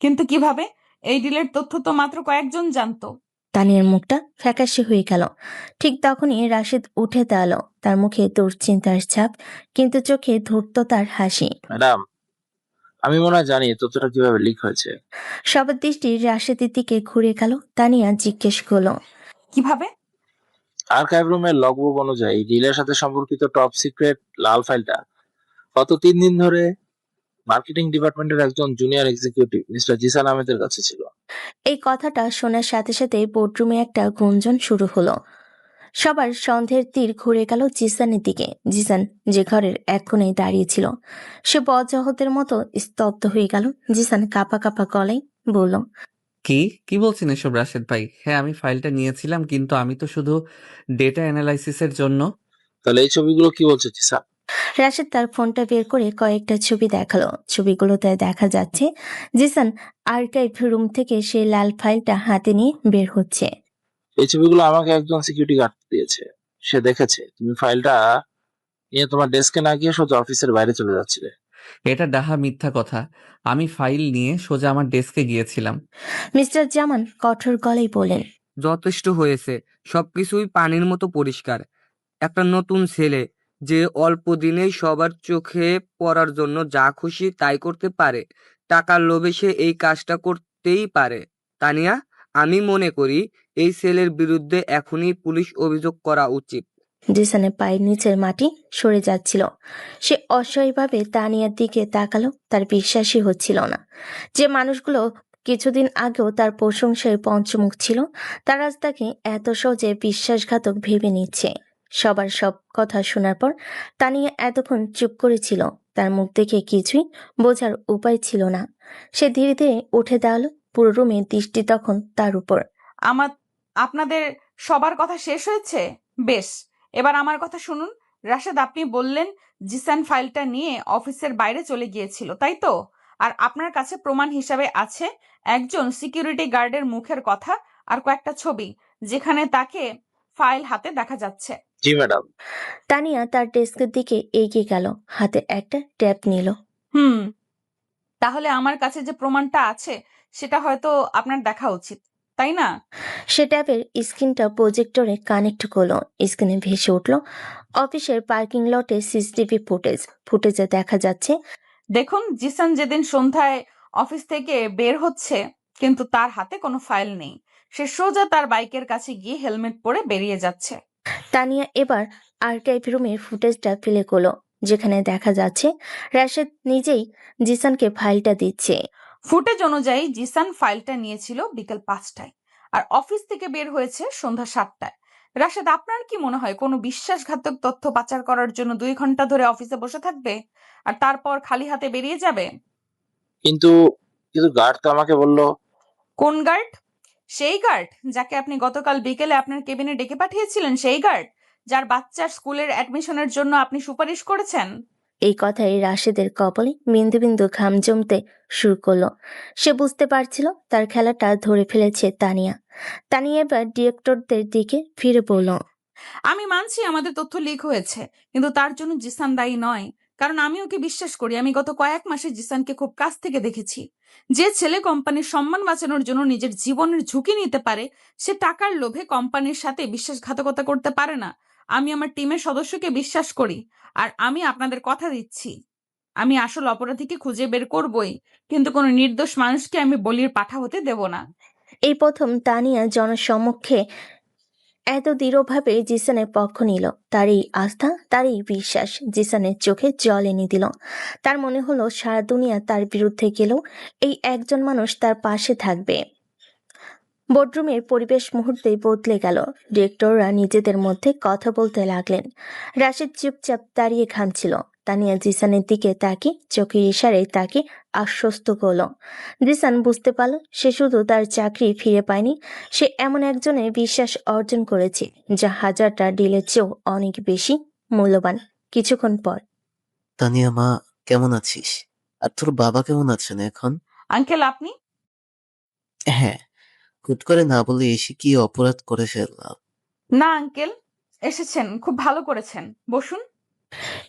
কিন্তু কিভাবে? এই ডিলের তথ্য তো মাত্র কয়েকজন জানতো। তানিয়ার মুখটা ফ্যাকাশে হয়ে গেল। ঠিক তখনই রাশিদ উঠে দাঁড়ালো। তার মুখে দুশ্চিন্তার ছাপ, কিন্তু চোখে ধূর্ততার হাসি। ম্যাডাম, আমি মনে হয় জানি তথ্যটা কিভাবে লিক হয়েছে। সবার দৃষ্টি রাশেদের দিকে ঘুরে গেল। তানিয়া জিজ্ঞেস করলো, কিভাবে? আর্কাইভ রুমের লগবুক অনুযায়ী ডিলের সাথে সম্পর্কিত টপ সিক্রেট লাল ফাইলটা গত 3 দিন ধরে মার্কেটিং ডিপার্টমেন্টের একজন জুনিয়র এক্সিকিউটিভ মিস্টার জিসান আহমেদের কাছে ছিল। এই কথাটা শোনার সাথে সাথে বোর্ডরুমে একটা গুঞ্জন শুরু হলো। সবার সন্দেহের তীর ঘুরে গেল জিসানের দিকে। জিসান যে ঘরের এক কোণে দাঁড়িয়েছিল, সে বজ্রহতের মতো স্তব্ধ হয়ে গেল। জিসান কাঁপা কাঁপা গলায় বলল, কি বলছেন এসব রাশেদ ভাই? হ্যাঁ, আমি ফাইলটা নিয়েছিলাম, কিন্তু আমি তো শুধু ডেটা অ্যানালাইসিসের জন্য। তাহলে এই ছবিগুলো কি বলছে জিসান? রাশেদ তার ফোনটা বের করে কয়েকটা ছবি দেখালো। ছবিগুলোতে দেখা যাচ্ছে জিসান আর্কাইভ রুম থেকে সেই লাল ফাইলটা হাতে নিয়ে বের হচ্ছে। এই ছবিগুলো আমাকে একজন সিকিউরিটি গার্ড দিয়েছে। সে দেখেছে তুমি ফাইলটা নিয়ে তোমার ডেস্কে না গিয়ে সোজা অফিসের বাইরে চলে যাচ্ছিলে। এটা ডাহা মিথ্যা কথা। আমি ফাইল নিয়ে সোজা আমার ডেস্কে গিয়েছিলাম। মিস্টার জামান কঠোর গলায় বলেন, যথেষ্ট হয়েছে, সবকিছুই পানির মতো পরিষ্কার। একটা নতুন ছেলে যে অল্প দিনেই সবার চোখে পড়ার জন্য যা খুশি তাই করতে পারে, টাকার লোভে সে এই কাজটা করতেই পারে। তানিয়া, আমি মনে করি এই ছেলের বিরুদ্ধে এখনই পুলিশ অভিযোগ করা উচিত। জিসানের পায়ের নিচের মাটি সরে যাচ্ছিল। সে অসহায়ভাবে তানিয়ার দিকে তাকালো। তার বিশ্বাসই হচ্ছিল না যে মানুষগুলো কিছুদিন আগেও তার প্রশংসায় পঞ্চমুখ ছিল, তারা আজ তাকে এত সহজে বিশ্বাসঘাতক ভেবে নিচ্ছে। সবার সব কথা শোনার পর তানিয়া এতক্ষণ চুপ করেছিল। তার মুখ দেখে কিছুই বোঝার উপায় ছিল না। সে ধীরে ধীরে উঠে দাঁড়ালো। পুরো রুমের দৃষ্টি তখন তার উপর। আপনাদের সবার কথা শেষ হয়েছে? বেশ, এবার আমার কথা শুনুন। রাশেদ, আপনি বললেন জিসান ফাইলটা নিয়ে অফিসের বাইরে চলে গিয়েছিল, তাই তো? আর আপনার কাছে প্রমাণ হিসাবে আছে একজন সিকিউরিটি গার্ডের মুখের কথা আর কয়েকটা ছবি, যেখানে তাকে ফাইল হাতে দেখা যাচ্ছে। জি ম্যাডাম। তানিয়া তার ডেস্কের দিকে এগিয়ে গেল, হাতে একটা ট্যাব নিল। তাহলে আমার কাছে যে প্রমাণটা আছে সেটা হয়তো আপনার দেখা উচিত, তাই না? সে ট্যাবের স্ক্রিনটা প্রজেক্টরে কানেক্ট করলো। স্ক্রিনে ভেসে উঠল অফিসের পার্কিং লটে সিসিটিভি ফুটেজে দেখা যাচ্ছে দেখুন, জিসান যেদিন সন্ধ্যায় অফিস থেকে বের হচ্ছে, কিন্তু তার হাতে কোনো ফাইল নেই। সে সোজা তার বাইকের কাছে গিয়ে হেলমেট পরে বেরিয়ে যাচ্ছে। তানিয়া এবার আর্কাইভ রুমের ফুটেজটা প্লে করলো, যেখানে দেখা যাচ্ছে রাশেদ নিজেই জিসানকে ফাইলটা দিচ্ছে। ফুটেজ অনুযায়ী জিসান ফাইলটা নিয়েছিল বিকেল 5টায় আর অফিস থেকে বের হয়েছে সন্ধ্যা 7টায়। রাশেদ, আপনার কি মনে হয় কোনো বিশ্বাসঘাতক তথ্য পাচার করার জন্য 2 ঘন্টা ধরে অফিসে বসে থাকবে আর তারপর খালি হাতে বেরিয়ে যাবে? কিন্তু গার্ড তো আমাকে বলল। কোন গার্ড? সেই গার্ড যাকে আপনি গতকাল বিকেলে আপনার কেবিনে ডেকে পাঠিয়েছিলেন, সেই গার্ড যার বাচ্চার স্কুলের অ্যাডমিশনের জন্য আপনি সুপারিশ করেছেন। এই কথায় রাশেদের কপালে বিন্দু বিন্দু ঘাম জমতে শুরু করলো। সে বুঝতে পারছিল তার খেলাটা ধরে ফেলেছে তানিয়া। তানিয়া এবার ডিরেক্টরদের দিকে ফিরে বলল, আমি মানছি আমাদের তথ্য লিক হয়েছে, কিন্তু তার জন্য জিসান দায়ী নয়। কারণ আমি ওকে বিশ্বাস করি। আমি গত কয়েক মাসে জিসানকে খুব কাছ থেকে দেখেছি। যে ছেলে কোম্পানির সম্মান বাঁচানোর জন্য নিজের জীবনের ঝুঁকি নিতে পারে, সে টাকার লোভে কোম্পানির সাথে বিশ্বাসঘাতকতা করতে পারে না। আমি আমার টিমের সদস্যকে বিশ্বাস করি, আর আমি আপনাদের কথা দিচ্ছি, আমি আসল অপরাধীকে খুঁজে বের করবই, কিন্তু কোনো নির্দোষ মানুষকে আমি বলির পাঠা হতে দেব না। এই প্রথম তানিয়া জনসম্মুখে এত দৃঢ়ভাবে জিসানের পক্ষ নিল। তার এই আস্থা, তার এই বিশ্বাস জিসানের চোখে জল এনে দিল। তার মনে হলো সারা দুনিয়া তার বিরুদ্ধে গেলেও এই একজন মানুষ তার পাশে থাকবে। বোর্ডরুমের পরিবেশ মুহূর্তেই বদলে গেল। ডিরেক্টররা নিজেদের মধ্যে কথা বলতে লাগলেন। রাশেদ চুপচাপ দাঁড়িয়ে ঘামছিল। তানিয়া জিসানের দিকে তাকে চোখের ইশারায় তাকে আশ্বস্ত করল। জিসান বুঝতে পারল সে শুধু তার চাকরি ফিরে পায়নি, সে এমন একজনের বিশ্বাস অর্জন করেছে যা হাজারটা ডিলের চেয়েও অনেক বেশি মূল্যবান। কিছুক্ষণ পর, তানিয়া মা, কেমন আছিস? আর তোর বাবা কেমন আছেন এখন? আঙ্কেল, আপনি? হ্যাঁ, হুট করে না বলে এসে কি অপরাধ করে ফেললাম? না আঙ্কেল, এসেছেন, খুব ভালো করেছেন, বসুন।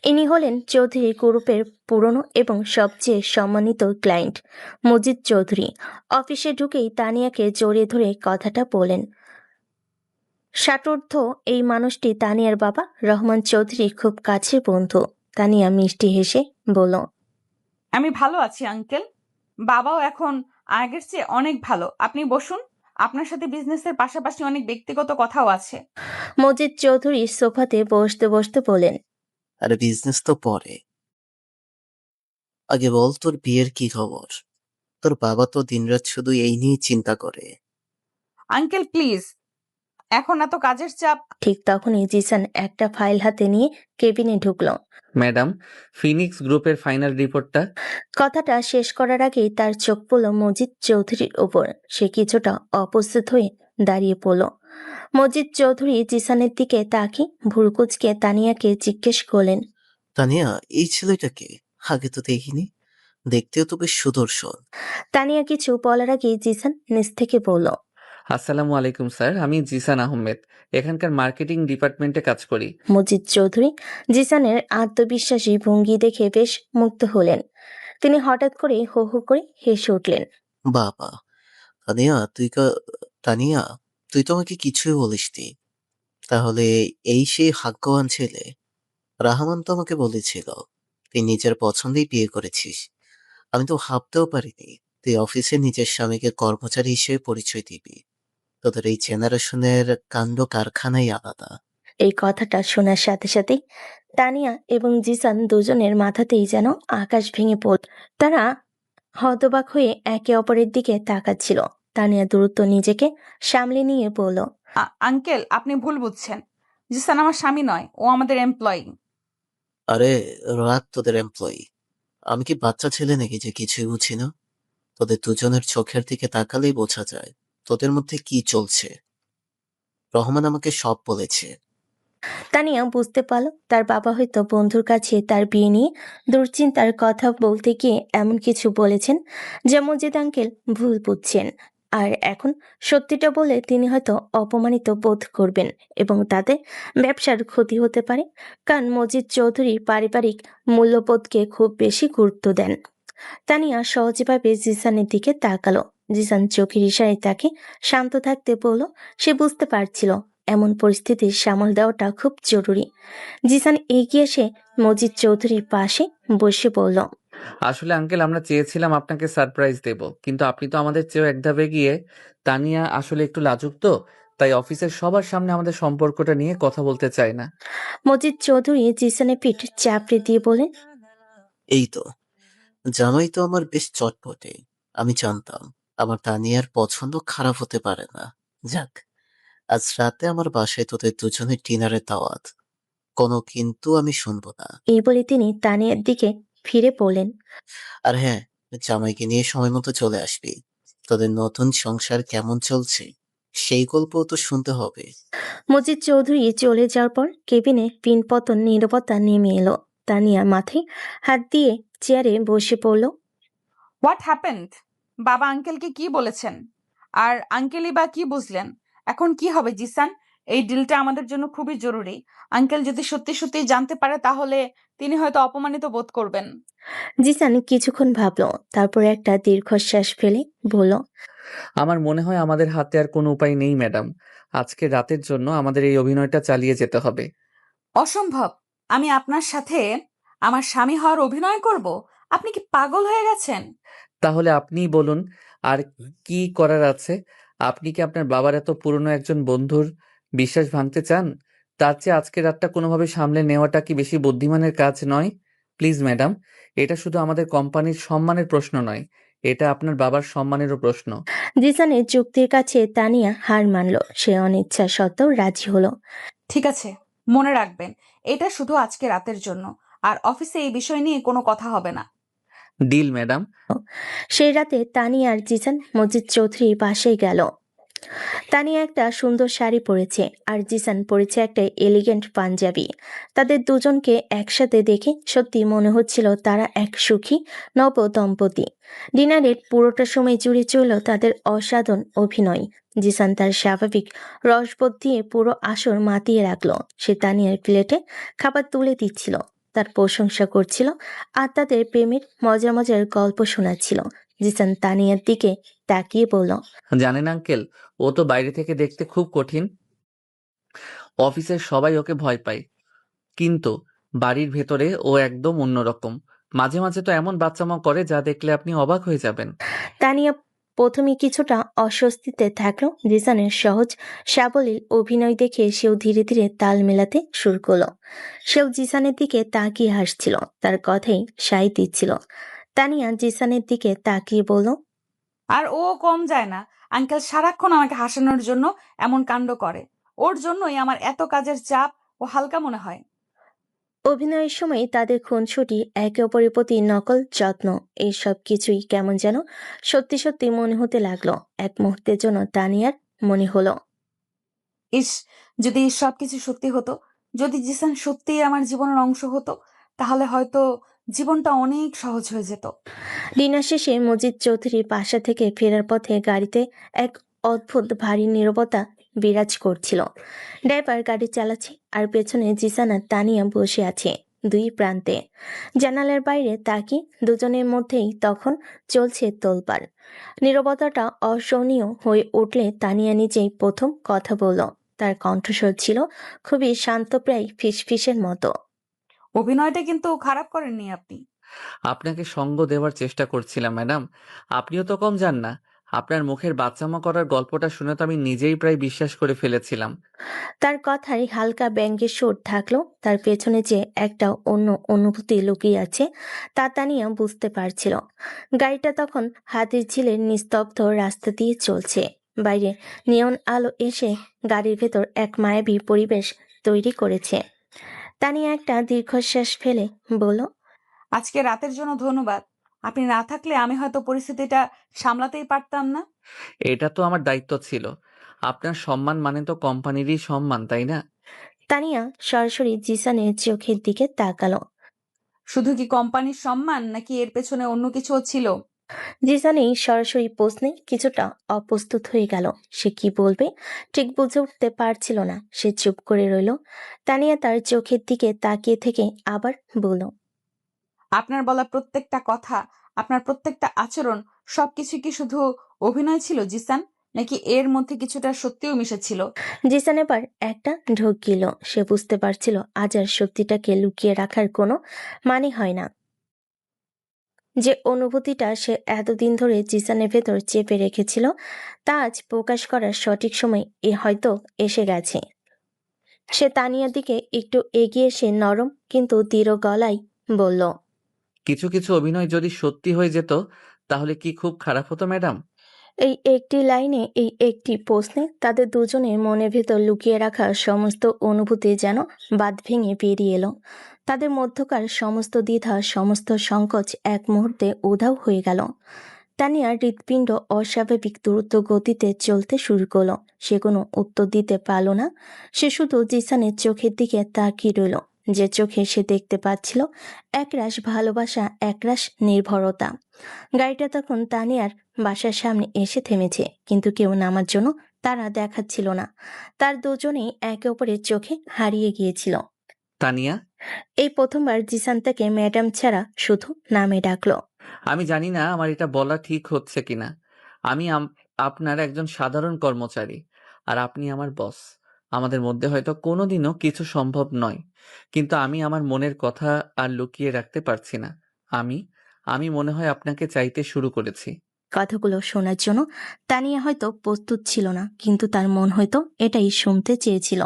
ইনি হলেন চৌধুরী গ্রুপের পুরনো এবং সবচেয়ে সম্মানিত ক্লায়েন্ট মজিদ চৌধুরী। অফিসে ঢুকেই তানিয়াকে জড়িয়ে ধরে কথাটা বলেন। ষাটোর্ধ্ব এই মানুষটি তানিয়ার বাবা রহমান চৌধুরী খুব কাছের বন্ধু। তানিয়া মিষ্টি হেসে বলল, আমি ভালো আছি আঙ্কেল। বাবাও এখন আগের চেয়ে অনেক ভালো। আপনি বসুন, আপনার সাথে বিজনেসের পাশাপাশি অনেক ব্যক্তিগত কথাও আছে। মজিদ চৌধুরী সোফাতে বসতে বসতে বলেন, আরে বিজনেস তো পরে, আগে বল তোর বিয়ের কি খবর? তোর বাবা তো দিনরাত শুধু এই নিয়েই চিন্তা করে। আঙ্কেল প্লিজ, এখন এত কাজের চাপ। ঠিক তখনই জিসান একটা ফাইল হাতে নিয়ে কেবিনে ঢুকলো। ম্যাডাম, ফিনিক্স গ্রুপের ফাইনাল রিপোর্টটা। কথাটা শেষ করার আগেই তার চোখ পড়ল মজিদ চৌধুরীর ওপর। সে কিছুটা অপ্রস্তুত হয়ে দাঁড়িয়ে পড়ল। মজিদ চৌধুরী জিসানের দিকে তাকিয়ে ভুরুকুচকে তানিয়াকে জিজ্ঞেস করলেন, তানিয়া, এই ছেলেটাকে আগে তো দেখিনি। দেখতেও তো বেশ সুদর্শন। তানিয়া কিছু বলার আগেই জিসান নিচ থেকে বলল, আসসালামু আলাইকুম স্যার, আমি জিসান আহমেদ, এখানকার মার্কেটিং ডিপার্টমেন্টে কাজ করি। মজিদ চৌধুরী জিসানের আত্মবিশ্বাসী ভঙ্গি দেখে বেশ মুগ্ধ হলেন। তিনি হঠাৎ করে হো হো করে হেসে উঠলেন। বাবা, তানিয়া, তুই তো আমাকে কিছুই বলিসনি। তাহলে এই সেই ভাগ্যবান ছেলে। রাহমান তো আমাকে বলেছিল তুই নিজের পছন্দেই বিয়ে করেছিস। আমি তো ভাবতেও পারিনি তুই অফিসে নিজের স্বামীকে কর্মচারী হিসেবে পরিচয় দিবি। তোদের এই জেনারেশনের কাণ্ড কারখানাই আলাদা। এই কথাটা শোনার সাথে সাথেই তানিয়া এবং জিসান দুজনের মাথাতেই যেন আকাশ ভেঙে পড়ল। তারা হতবাক হয়ে একে অপরের দিকে তাকাচ্ছিল। তানিয়া দ্রুত নিজেকে সামলে নিয়ে বলল, আঙ্কেল, আপনি ভুল বুঝছেন। জিসান আমার স্বামী নয়, ও আমাদের এমপ্লয়ি। আরে রাত তোদের এমপ্লয়ি। আমি কি বাচ্চা ছেলে নাকি যে কিছুই বুঝি না? তোদের দুজনের চোখের দিকে তাকালেই বোঝা যায় তোদের মধ্যে কি চলছে। রহমান আমাকে সব বলেছে। তানিয়া বুঝতে পারল তার বাবা হয়তো বন্ধুর কাছে তার বিয়ে নিয়ে দুশ্চিন্তার কথা বলতে গিয়ে এমন কিছু বলেছেন যা মজিদ আঙ্কেল ভুল বুঝছেন। আর এখন সত্যিটা বলে তিনি হয়তো অপমানিত বোধ করবেন এবং তাতে ব্যবসার ক্ষতি হতে পারে, কারণ মজিদ চৌধুরী পারিবারিক মূল্যবোধকে খুব বেশি গুরুত্ব দেন। তানিয়া সহজভাবে জিসানের দিকে তাকালো। জিসান চোখের ইশারায় তাকে শান্ত থাকতে বলল। সে বুঝতে পারছিল এমন পরিস্থিতি সামাল দেওয়াটা খুব জরুরি। জিসান এগিয়ে এসে মজিদ চৌধুরীর পাশে বসে বলল, আসলে আঙ্কেল, আমরা চেয়েছিলাম আপনাকে সারপ্রাইজ দেব, কিন্তু আপনি তো আমাদের চেয়েও এক ধাপে গিয়ে। তানিয়া আসলে একটু লাজুক তো, তাই অফিসের সবার সামনে আমাদের সম্পর্কটা নিয়ে কথা বলতে চায় না। মজিদ চৌধুরী জিসানের পিঠ চাপড়ে দিয়ে বলেন, এই তো, জামাই তো আমার বেশ চটপটে। আমি জানতাম আমার তানিয়ার পছন্দ খারাপ হতে পারে না। যাক, আজ রাতে আমার বাসায় তোদের দুজনের ডিনারের দাওয়াত। কোনো কিন্তু আমি শুনবো না। এই বলে তিনি তানিয়ার দিকে ফিরে বললেন, আর হ্যাঁ, জামাইকে নিয়ে সময় মতো চলে আসবি। তোদের নতুন সংসার কেমন চলছে সেই গল্পও তো শুনতে হবে। মজিদ চৌধুরী চলে যাওয়ার পর কেবিনে পিনপতন নীরবতা নেমে এলো। তানিয়া মাথায় হাত দিয়ে চেয়ারে বসে পড়ল। What happened? বাবা আঙ্কেলকে কি বলেছেন? আর আঙ্কেলই বা কি বুঝলেন? এখন কি হবে জিসান? এই ডিলটা আমাদের জন্য খুবই জরুরি। আঙ্কেল যদি সত্যি সত্যি জানতে পারে তাহলে তিনি হয়তো অপমানিত বোধ করবেন। জিসান কিছুক্ষণ ভাবলো, তারপর একটা দীর্ঘশ্বাস ফেলে বলল, আমার মনে হয় আমাদের হাতে আর কোনো উপায় নেই ম্যাডাম। আজকে রাতের জন্য আমাদের এই অভিনয়টা চালিয়ে যেতে হবে। অসম্ভব! আমি আপনার সাথে আমার স্বামী হওয়ার অভিনয় করব? আপনি কি পাগল হয়ে গেছেন? তাহলে আপনিই বলুন, আর কি করার আছে? আপনি কি আপনার বাবার এত পুরনো একজন বন্ধুর বিশ্বাস ভাঙতে চান? তার চেয়ে আজকের রাতটা কোনোভাবে সামলে নেওয়াটা কি বেশি বুদ্ধিমানের কাজ নয়? প্লিজ ম্যাডাম, এটা শুধু আমাদের কোম্পানির সম্মানের প্রশ্ন নয়, এটা আপনার বাবার সম্মানেরও প্রশ্ন। জিসানের যুক্তির কাছে তানিয়া হার মানল। সে অনিচ্ছা সত্ত্বেও রাজি হলো। ঠিক আছে, মনে রাখবেন, এটা শুধু আজকে রাতের জন্য। আর অফিসে এই বিষয় নিয়ে কোনো কথা হবে না। Deal madam. সেই রাতে তানিয়া আর জিসান মজিদ চৌধুরীর বাসায় গেল। তানিয়া একটা সুন্দর শাড়ি পরেছে আর জিসান পরেছে একটা এলিগেন্ট পাঞ্জাবি। তাদের দুজনকে একসাথে দেখে সত্যি মনে হচ্ছিল তারা এক সুখী নব দম্পতি। ডিনারের পুরোটা সময় জুড়ে চলল তাদের অসাধারণ অভিনয়। জিসান তার স্বাভাবিক রসবোধ দিয়ে পুরো আসর মাতিয়ে রাখলো। সে তানিয়ার প্লেটে খাবার তুলে দিচ্ছিল, তার প্রশংসা করছিল আর তাদের প্রেমের মজার মজার গল্প শোনাচ্ছিল। জিসান তানিয়ার দিকে তাকিয়ে বলল, জানেন আঙ্কেল, ও তো বাইরে থেকে দেখতে খুব কঠিন, অফিসের সবাই ওকে ভয় পায়, কিন্তু বাড়ির ভেতরে ও একদম অন্যরকম। মাঝে মাঝে তো এমন বাচ্চামো করে যা দেখলে আপনি অবাক হয়ে যাবেন। তানিয়া প্রথমে কিছুটা অস্বস্তিতে থাকলো। জিসানের সহজ সাবলীল অভিনয় দেখে সেও ধীরে ধীরে তাল মেলাতে শুরু করলো। সেও জিসানের দিকে তাকিয়ে হাসছিল, তার কথাই সায় দিচ্ছিল। তানিয়া জিসানের দিকে তাকিয়ে বলল, আর ও কম যায় না। আঙ্কেল সারাক্ষণ আমাকে হাসানোর জন্য এমন কাণ্ড করে। ওর জন্যই আমার এত কাজের চাপ ও হালকা মনে হয়। অভিনয়ের সময় তাদের খুনসুটি, একে অপরের প্রতি নকল যত্ন, এই সব কিছুই কেমন যেন সত্যি সত্যি মনে হতে লাগলো। এক মুহূর্তের জন্য তানিয়ার মনে হলো, ইস, যদি এই সবকিছু সত্যি হতো, যদি জিসান সত্যিই আমার জীবনের অংশ হতো, তাহলে হয়তো জীবনটা অনেক সহজ হয়ে যেত। ডিনার শেষে মজিদ চৌধুরী বাসা থেকে ফেরার পথে গাড়িতে এক অদ্ভুত ভারী নীরবতা বিরাজ করছিল। ড্রাইভার গাড়ি চালাচ্ছে আর পেছনে জিসান আর তানিয়া বসে আছে দুই প্রান্তে। জানালার বাইরে তাকিয়ে দুজনের মধ্যেই তখন চলছে তোলপাড়। নীরবতাটা অসহনীয় হয়ে উঠলে তানিয়া নিজেই প্রথম কথা বলল। তার কণ্ঠস্বর ছিল খুবই শান্তপ্রায়, ফিসফিসের মতো। অভিনয়টা কিন্তু খারাপ করেননি আপনি। আপনাকে সঙ্গ দেওয়ার চেষ্টা করছিলাম ম্যাডাম। আপনিও তো কম যান না। আপনার মুখের বাচ্চামো করার গল্পটা শুনে তো আমি নিজেই প্রায় বিশ্বাস করে ফেলেছিলাম। তার কথায় হালকা ব্যঙ্গের সুর থাকলেও তার পেছনে যে একটা অন্য অনুভূতি লুকিয়ে আছে তা তানিয়া বুঝতে পারছিল। গাড়িটা তখন হাতির ঝিলের নিস্তব্ধ রাস্তা দিয়ে চলছে। বাইরে নিয়ন আলো এসে গাড়ির ভেতর এক মায়াবী পরিবেশ তৈরি করেছে। তানিয়া একটা দীর্ঘশ্বাস ফেলে বলল, আজকে রাতের জন্য ধন্যবাদ। আপনি না থাকলে আমি হয়তো পরিস্থিতিটা সামলাতেই পারতাম না। এটা তো আমার দায়িত্ব ছিল। আপনার সম্মান মানে তো কোম্পানিরই সম্মান, তাই না? তানিয়া সরাসরি জিসানের চোখের দিকে তাকালো। শুধু কি কোম্পানির সম্মান, নাকি এর পেছনে অন্য কিছুও ছিল? জিসান এই সরাসরি প্রশ্নে কিছুটা অপ্রস্তুত হয়ে গেল। সে কি বলবে ঠিক বুঝে উঠতে পারছিল না। সে চুপ করে রইল। তানিয়া তার চোখের দিকে তাকিয়ে থেকে আবার বলল, আপনার বলা প্রত্যেকটা কথা, আপনার প্রত্যেকটা আচরণ, সবকিছু কি শুধু অভিনয় ছিল জিসান, নাকি এর মধ্যে কিছুটা সত্যিও মিশেছিল? জিসান এবার একটা ঢোক গিল। সে বুঝতে পারছিল আজ আর সত্যিটাকে লুকিয়ে রাখার কোনো মানে হয় না। যে অনুভূতিটা সে এতদিন ধরে জিসানের ভেতর চেপে রেখেছিল তা আজ প্রকাশ করার সঠিক সময় হয়তো এসে গেছে। সে তানিয়ার দিকে একটু এগিয়ে এসে নরম কিন্তু দৃঢ় গলায় বলল, কিছু কিছু অভিনয় যদি সত্যি হয়ে যেত তাহলে কি খুব খারাপ হতো ম্যাডাম? এই একটি লাইনে, এই একটি প্রশ্নে তাদের দুজনের মনের ভেতর লুকিয়ে রাখা সমস্ত অনুভূতি যেন বাঁধ ভেঙে বেরিয়ে এলো। তাদের মধ্যকার সমস্ত দ্বিধা, সমস্ত সংকোচ এক মুহূর্তে উধাও হয়ে গেল। তানিয়ার হৃৎপিণ্ড অস্বাভাবিক দ্রুত গতিতে চলতে শুরু করলো। সে কোনো উত্তর দিতে পারল না। সে শুধু জিসানের চোখের দিকে তাকিয়ে রইল, যে চোখে সে দেখতে পাচ্ছিল একরাশ ভালোবাসা, একরাশ নির্ভরতা। গাড়িটা তখন তানিয়ার বাসার সামনে এসে থেমেছে, কিন্তু কেউ নামার জন্য তারা দেখাচ্ছিল না। তার দুজনেই একে অপরের চোখে হারিয়ে গিয়েছিল। তানিয়া, এই প্রথমবার জিসান তাকে ম্যাডাম ছাড়া শুধু নামে ডাকলো। আমি জানি না আমার এটা বলা ঠিক হচ্ছে কিনা। আমি আপনার একজন সাধারণ কর্মচারী আর আপনি আমার বস। আমাদের মধ্যে হয়তো কোনোদিনও কিছু সম্ভব নয়, কিন্তু আমি আমার মনের কথা আর লুকিয়ে রাখতে পারছি না। আমি আমি মনে হয় আপনাকে চাইতে শুরু করেছি। কথাগুলো শোনার জন্য তানিয়া হয়তো প্রস্তুত ছিল না, কিন্তু তার মন হয়তো এটাই শুনতে চেয়েছিল।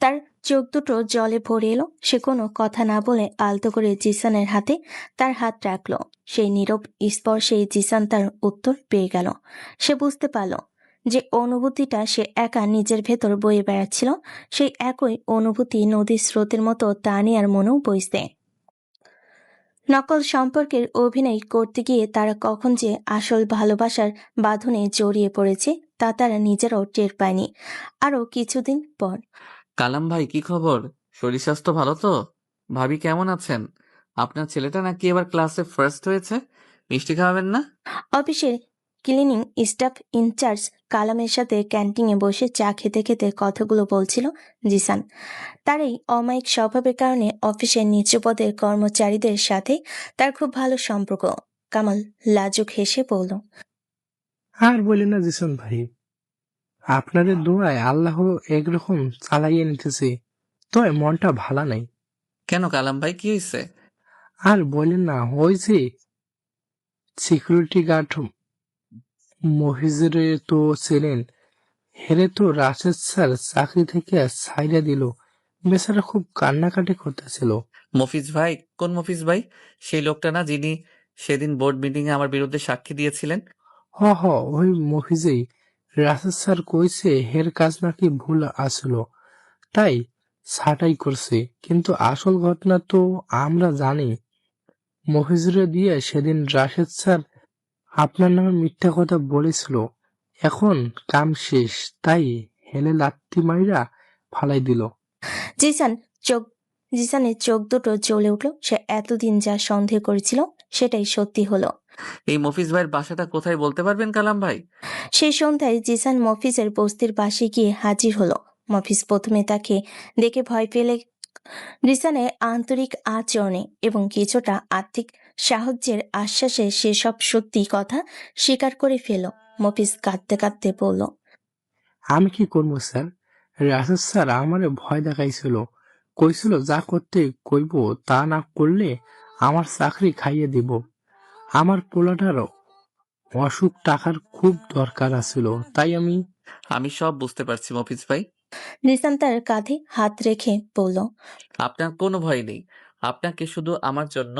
তার চোখ দুটো জলে ভরে এলো। সে কোনো কথা না বলে আলতো করে জিসানের হাতে তার হাত রাখলো। সেই নীরব স্পর্শেই জিসান তার উত্তর পেয়ে গেল। সে বুঝতে পারল যে অনুভূতিটা সে একা নিজের ভেতর বয়ে বেড়াচ্ছিল, সেই একই অনুভূতি নদীর স্রোতের মতো তানিয়ার মনেও বইছে। নকল সম্পর্কের অভিনয় করতে গিয়ে তারা কখন যে আসল ভালোবাসার বাঁধনে জড়িয়ে পড়েছে তা তারা নিজেরাও টের পায়নি। আরো কিছুদিন পর কালাম ভাই, কি খবর? শরীর স্বাস্থ্য ভালো তো? ভাবি কেমন আছেন? আপনার ছেলেটা নাকি এবার ক্লাসে ফার্স্ট হয়েছে? মিষ্টি খাওয়াবেন না? অফিসের ক্লিনিং স্টাফ ইনচার্জ কালামের সাথে ক্যান্টিনে বসে চা খেতে খেতে কথাগুলো বলছিল জিসান। তার এই অমায়িক স্বভাবের কারণে অফিসের নিচু পদের কর্মচারীদের সাথে তার খুব ভালো সম্পর্ক। কামাল লাজুক হেসে বলল, আর বলি না জিসান ভাই, আপনাদের দোয়ায় আল্লাহ একরকম চালাইয়ে নিতেছে, তবে মনটা ভালা নাই। কেন কালাম ভাই, কি হয়েছে? আর বলেন না, হয়েছে সিকিউরিটি গার্ড মহিজরে তো ছিলেন, হেরে তো রাশেদ স্যার চাকরি থেকে ছাইড়া দিল। বেচারা খুব কান্নাকাটি করতেছিল। মফিজ ভাই? কোন মফিজ ভাই? সেই লোকটা না যিনি সেদিন বোর্ড মিটিংয়ে আমার বিরুদ্ধে সাক্ষী দিয়েছিলেন? হ ওই মফিজেই রাশেদ স্যার কইছে হের কাজ নাকি ভুল আসলো, তাই ছাঁটাই করছে। কিন্তু আসল ঘটনা তো আমরা জানি। মফিজরে দিয়ে সেদিন রাশেদ স্যার আপনার নামে মিথ্যা কথা বলেছিল। এখন কাম শেষ, তাই হেলে লাত্তি মাইরা ফালাই দিল। জিসানের চোখ দুটো জ্বলে উঠল। সে এতদিন যা সন্দেহ করেছিল সেটাই সত্যি হলো। এই মফিজ ভাইয়ের বাসাটা কোথায় বলতে পারবেন কালাম ভাই? সেই সন্ধ্যায় জিসান মফিজের বস্তির পাশে গিয়ে হাজির হলো। মফিজ প্রথমে তাকে দেখে ভয় পেলে জিসানের আন্তরিক আচরণে এবং কিছুটা আর্থিক সাহায্যের আশ্বাসে সেসব সত্যি কথা স্বীকার করে ফেল। মফিজ কাঁদতে কাঁদতে বলল, আমি কি করবো স্যার? রাশেদ স্যার আমারে ভয় দেখাইছিল, কইছিল যা করতে কইব তা না করলে আমার চাকরি খাইয়ে দিব। আমার পোলাটার অসুখ টাকার খুব দরকার আছিল, তাই আমি সব বুঝতে পারছি মফিজ ভাই। জিসান তার কাঁধে হাত রেখে বলল, আপনার কোনো ভয় নেই। আপনাকে শুধু আমার জন্য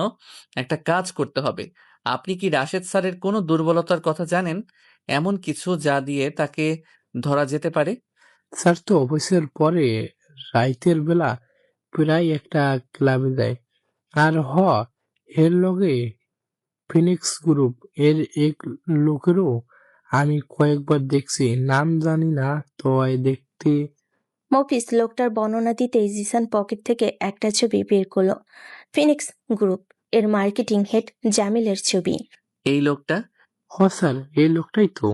একটা কাজ করতে হবে। আপনি কি রাশেদ স্যারের কোনো দুর্বলতার কথা জানেন? এমন কিছু যা দিয়ে তাকে ধরা যেতে পারে? স্যার তো অফিসের পরে রাইতের বেলা প্রায় একটা ক্লাবে যায়। আর এর লগে ফিনিক্স গ্রুপ এর এক লোকেরও আমি কয়েকবার দেখছি, নাম জানি না, তো দেখতে। মফিজ লোকটার বর্ণনা দিতেই জিসান পকেট থেকে একটা ছবি বের করলো। ফিনিক্স গ্রুপ এর মার্কেটিং হেড জামিলের ছবি। এই লোকটা? স্যার এই লোকটাই তো।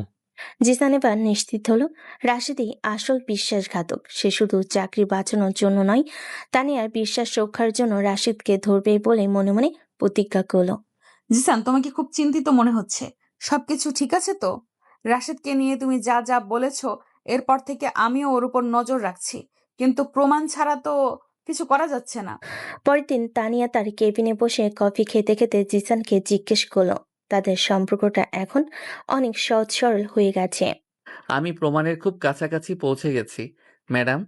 জিসান এবার নিশ্চিত হলো রাশেদই আসল বিশ্বাসঘাতক। সে শুধু চাকরি বাঁচানোর জন্য নয়, তানিয়ার বিশ্বাস রক্ষার জন্য রাশেদকে ধরবে বলে মনে মনে প্রতিজ্ঞা করলো। জিসান, তোমাকে খুব চিন্তিত মনে হচ্ছে। সবকিছু ঠিক আছে তো? রাশেদকে নিয়ে তুমি যা যা বলেছ, এরপর থেকে আমিও ওর উপর নজর রাখছি, কিন্তু প্রমাণ ছাড়া তো কিছু করা যাচ্ছে না। পরের দিন তানিয়া তার কেবিনে বসে কফি খেতে খেতে জিসানকে জিজ্ঞেস করলো তাদের সম্পর্কটা এখন অনেক সহজ সরল হয়ে গেছে। আমি প্রমাণের খুব কাছাকাছি পৌঁছে গেছি ম্যাডাম।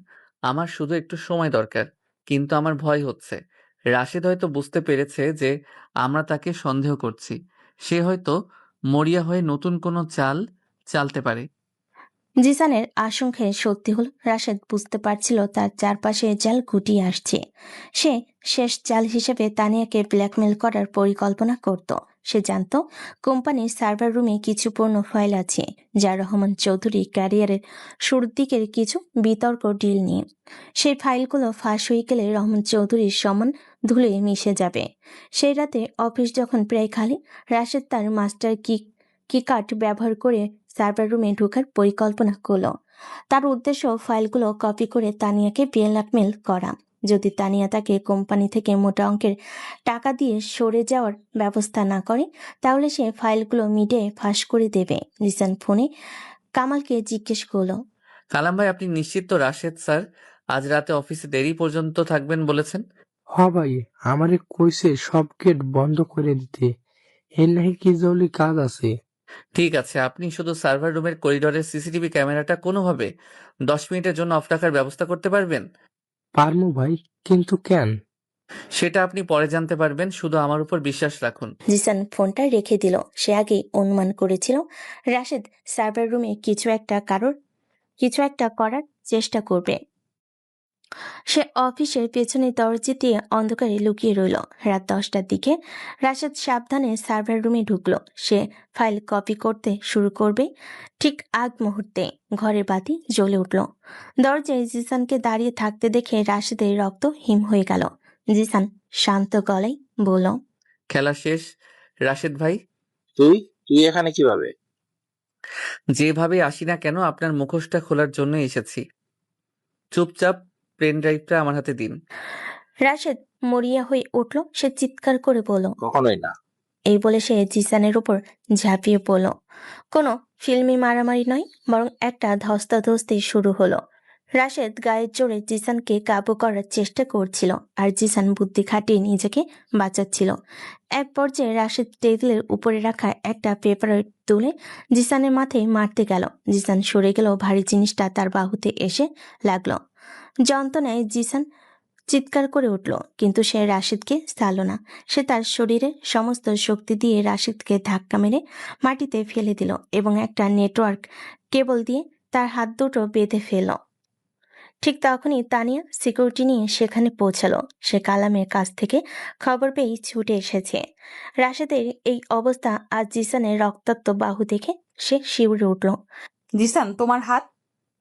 আমার শুধু একটু সময় দরকার। কিন্তু আমার ভয় হচ্ছে, রাশেদ হয়তো বুঝতে পেরেছে যে আমরা তাকে সন্দেহ করছি। সে হয়তো মরিয়া হয়ে নতুন কোনো চাল চালতে পারে। জিসানের আশঙ্কায় সত্যি হলো। রাশেদ বুঝতে পারছিল তার চারপাশে জাল গুটিয়ে আসছে। সে শেষ জাল হিসেবে তানিয়াকে ব্ল্যাকমেল করার পরিকল্পনা করত। সে জানত কোম্পানির সার্ভার রুমে কিছু পুরনো ফাইল আছে, যা রহমান চৌধুরী ক্যারিয়ারের শুরুর দিকের কিছু বিতর্ক ডিল নিয়ে। সেই ফাইলগুলো ফাঁস হয়ে গেলে রহমান চৌধুরীর সমান ধুলে মিশে যাবে। সেই রাতে অফিস যখন প্রায় খালি, রাশেদ তার মাস্টার কি কার্ড ব্যবহার করে সার্ভার রুমে ঢোকার পরিকল্পনা করলো। তার উদ্দেশ্য ফাইলগুলো কপি করে তানিয়াকে ব্ল্যাকমেল করা। যদি তানিয়া তাকে কোম্পানি থেকে মোটা অঙ্কের টাকা দিয়ে সরে যাওয়ার ব্যবস্থা না করে, তাহলে সে ফাইলগুলো মিডিয়ায় ফাঁস করে দেবে। লিসান ফোনে কামালকে জিজ্ঞেস করলো, কালাম ভাই, আপনি নিশ্চিত তো রাশেদ স্যার আজ রাতে অফিসে দেরি পর্যন্ত থাকবেন বলেছেন? ভাই আমারে কইছে সব গেট বন্ধ করে দিতে, এর নাকি কি জরুরি কাজ আছে। ঠিক আছে, আপনি শুধু সার্ভার রুমের করিডোরের সিসিটিভি ক্যামেরাটা কোনোভাবে 10 মিনিটের জন্য অফ রাখার ব্যবস্থা করতে পারবেন? পারমু ভাই, কিন্তু কেন? সেটা আপনি পরে জানতে পারবেন, শুধু আমার উপর বিশ্বাস রাখুন। জিসান ফোনটা রেখে দিল। সে আগেই অনুমান করেছিল রাশেদ সার্ভার রুমে কিছু একটা করার চেষ্টা করবে। সে অফিসের পেছনে দরজা দিয়ে অন্ধকারে লুকিয়ে রইল। রাত 10টার দিকে রাশেদ সাবধানে সার্ভার রুমে ঢুকলো। সে ফাইল কপি করতে শুরু করবে, ঠিক আগ মুহূর্তে ঘরের বাতি জ্বলে উঠল। দরজায় জিসানকে দাঁড়িয়ে থাকতে দেখে রাশেদের রক্ত হিম হয়ে গেল। জিসান শান্ত গলায় বলল, খেলা শেষ রাশেদ ভাই। তুই তুই এখানে কিভাবে? যেভাবে আসি না কেন, আপনার মুখোশটা খোলার জন্য এসেছি। চুপচাপ পেন ড্রাইভটা আমার হাতে দিন। রাশেদ মরিয়া হয়ে উঠল। সে চিৎকার করে বলল, কখনোই না। এই বলে সে জিসানের উপর ঝাঁপিয়ে পড়ল। কোনো ফিল্মি মারামারি নয়, বরং একটা ধস্তাধস্তি শুরু হলো। রাশেদ গায়ের জোরে জিসানকে কাবু করার চেষ্টা করছিল, আর জিসান বুদ্ধি খাটিয়ে নিজেকে বাঁচাচ্ছিল। এক পর্যায়ে রাশেদ টেবিলের উপরে রাখা একটা পেপার তুলে জিসানের মাথায় মারতে গেল। জিসান সরে গেল, ভারী জিনিসটা তার বাহুতে এসে লাগলো। যন্ত্রণায় জিসান চিৎকার করে উঠল, কিন্তু সে রাশিদকে ছাড়ল না। সে তার শরীরের সমস্ত শক্তি দিয়ে রাশিদকে ধাক্কা মেরে মাটিতে ফেলে দিল এবং একটা নেটওয়ার্ক কেবল দিয়ে তার হাত দুটো বেঁধে ফেলল। ঠিক তখনই তানিয়া সিকিউরিটি নিয়ে সেখানে পৌঁছালো। সে কালামের কাছ থেকে খবর পেয়ে ছুটে এসেছে। রাশেদের এই অবস্থা আর জিসানের রক্তাক্ত বাহু দেখে সে শিউরে উঠল। জিসান, তোমার হাত।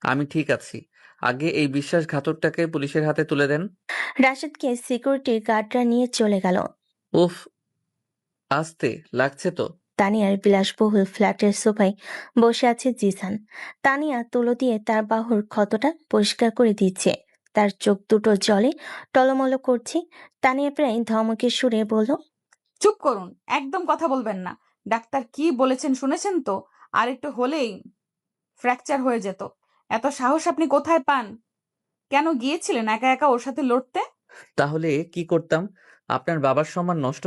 আমি ঠিক আছি। আগে এই বিশ্বাসঘাতকটাকে পুলিশের হাতে তুলে দেন। রাশেদকে সিকিউরিটি গার্ডরা নিয়ে চলে গেল। উফ, আস্তে লাগছে তো। তানিয়ার বিলাসবহুল ফ্ল্যাটের সোফায় বসে আছে জিসান। তানিয়া তুলো দিয়ে তার বাহুর ক্ষতটা পরিষ্কার করে দিচ্ছে। তার চোখ দুটো জলে টলমল করছে। তানিয়া প্রায় ধমকের সুরে বলল, চুপ করুন, একদম কথা বলবেন না। ডাক্তার কি বলেছেন শুনেছেন তো? আর একটু হলেই ফ্র্যাকচার হয়ে যেত। এত সাহস আপনি কোথায় পান? কেন গিয়েছিলেন একা একা ওর সাথে লড়তে? তাহলে কি করতাম? আপনার বাবার সম্মান নষ্ট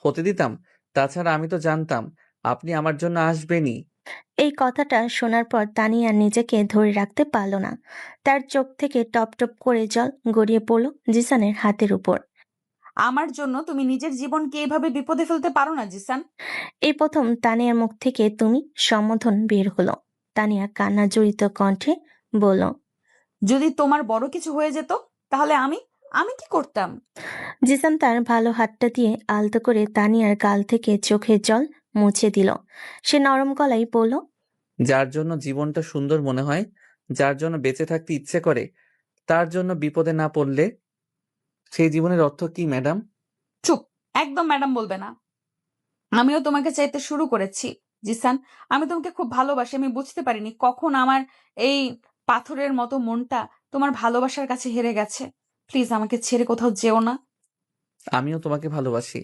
হতে দিতাম? তাছাড়া আমি তো জানতাম আপনি আমার জন্য আসবেনই। এই কথাটা শোনার পর তানিয়া নিজেকে ধরে রাখতে পারল না। তার চোখ থেকে টপ টপ করে জল গড়িয়ে পড়ল জিসানের হাতের উপর। আমার জন্য তুমি নিজের জীবনকে এভাবে বিপদে ফেলতে পারো না জিসান। এই প্রথম তানিয়ার মুখ থেকে তুমি সম্বোধন বের হলো। তানিয়া কান্না জড়িত কণ্ঠে বলল, যদি তোমার বড় কিছু হয়ে যেত তাহলে আমি আমি কি করতাম? জিসান তার ভালো হাতটা দিয়ে আলতো করে তানিয়ার গাল থেকে চোখের জল মুছে দিল। সে নরম গলায় বলল, যার জন্য জীবনটা সুন্দর মনে হয়, যার জন্য বেঁচে থাকতে ইচ্ছে করে, তার জন্য বিপদে না পড়লে সেই জীবনের অর্থ কি ম্যাডাম? চুপ, একদম ম্যাডাম বলবে না। আমিও তোমাকে চাইতে শুরু করেছি জিসান। আমি তোমাকে খুব ভালোবাসি। আমি বুঝতে পারিনি কখন আমার এই পাথরের মতো মনটা তোমার ভালোবাসার কাছে হেরে গেছে। প্লিজ আমাকে ছেড়ে কোথাও যেও না। আমিও তোমাকে ভালোবাসি।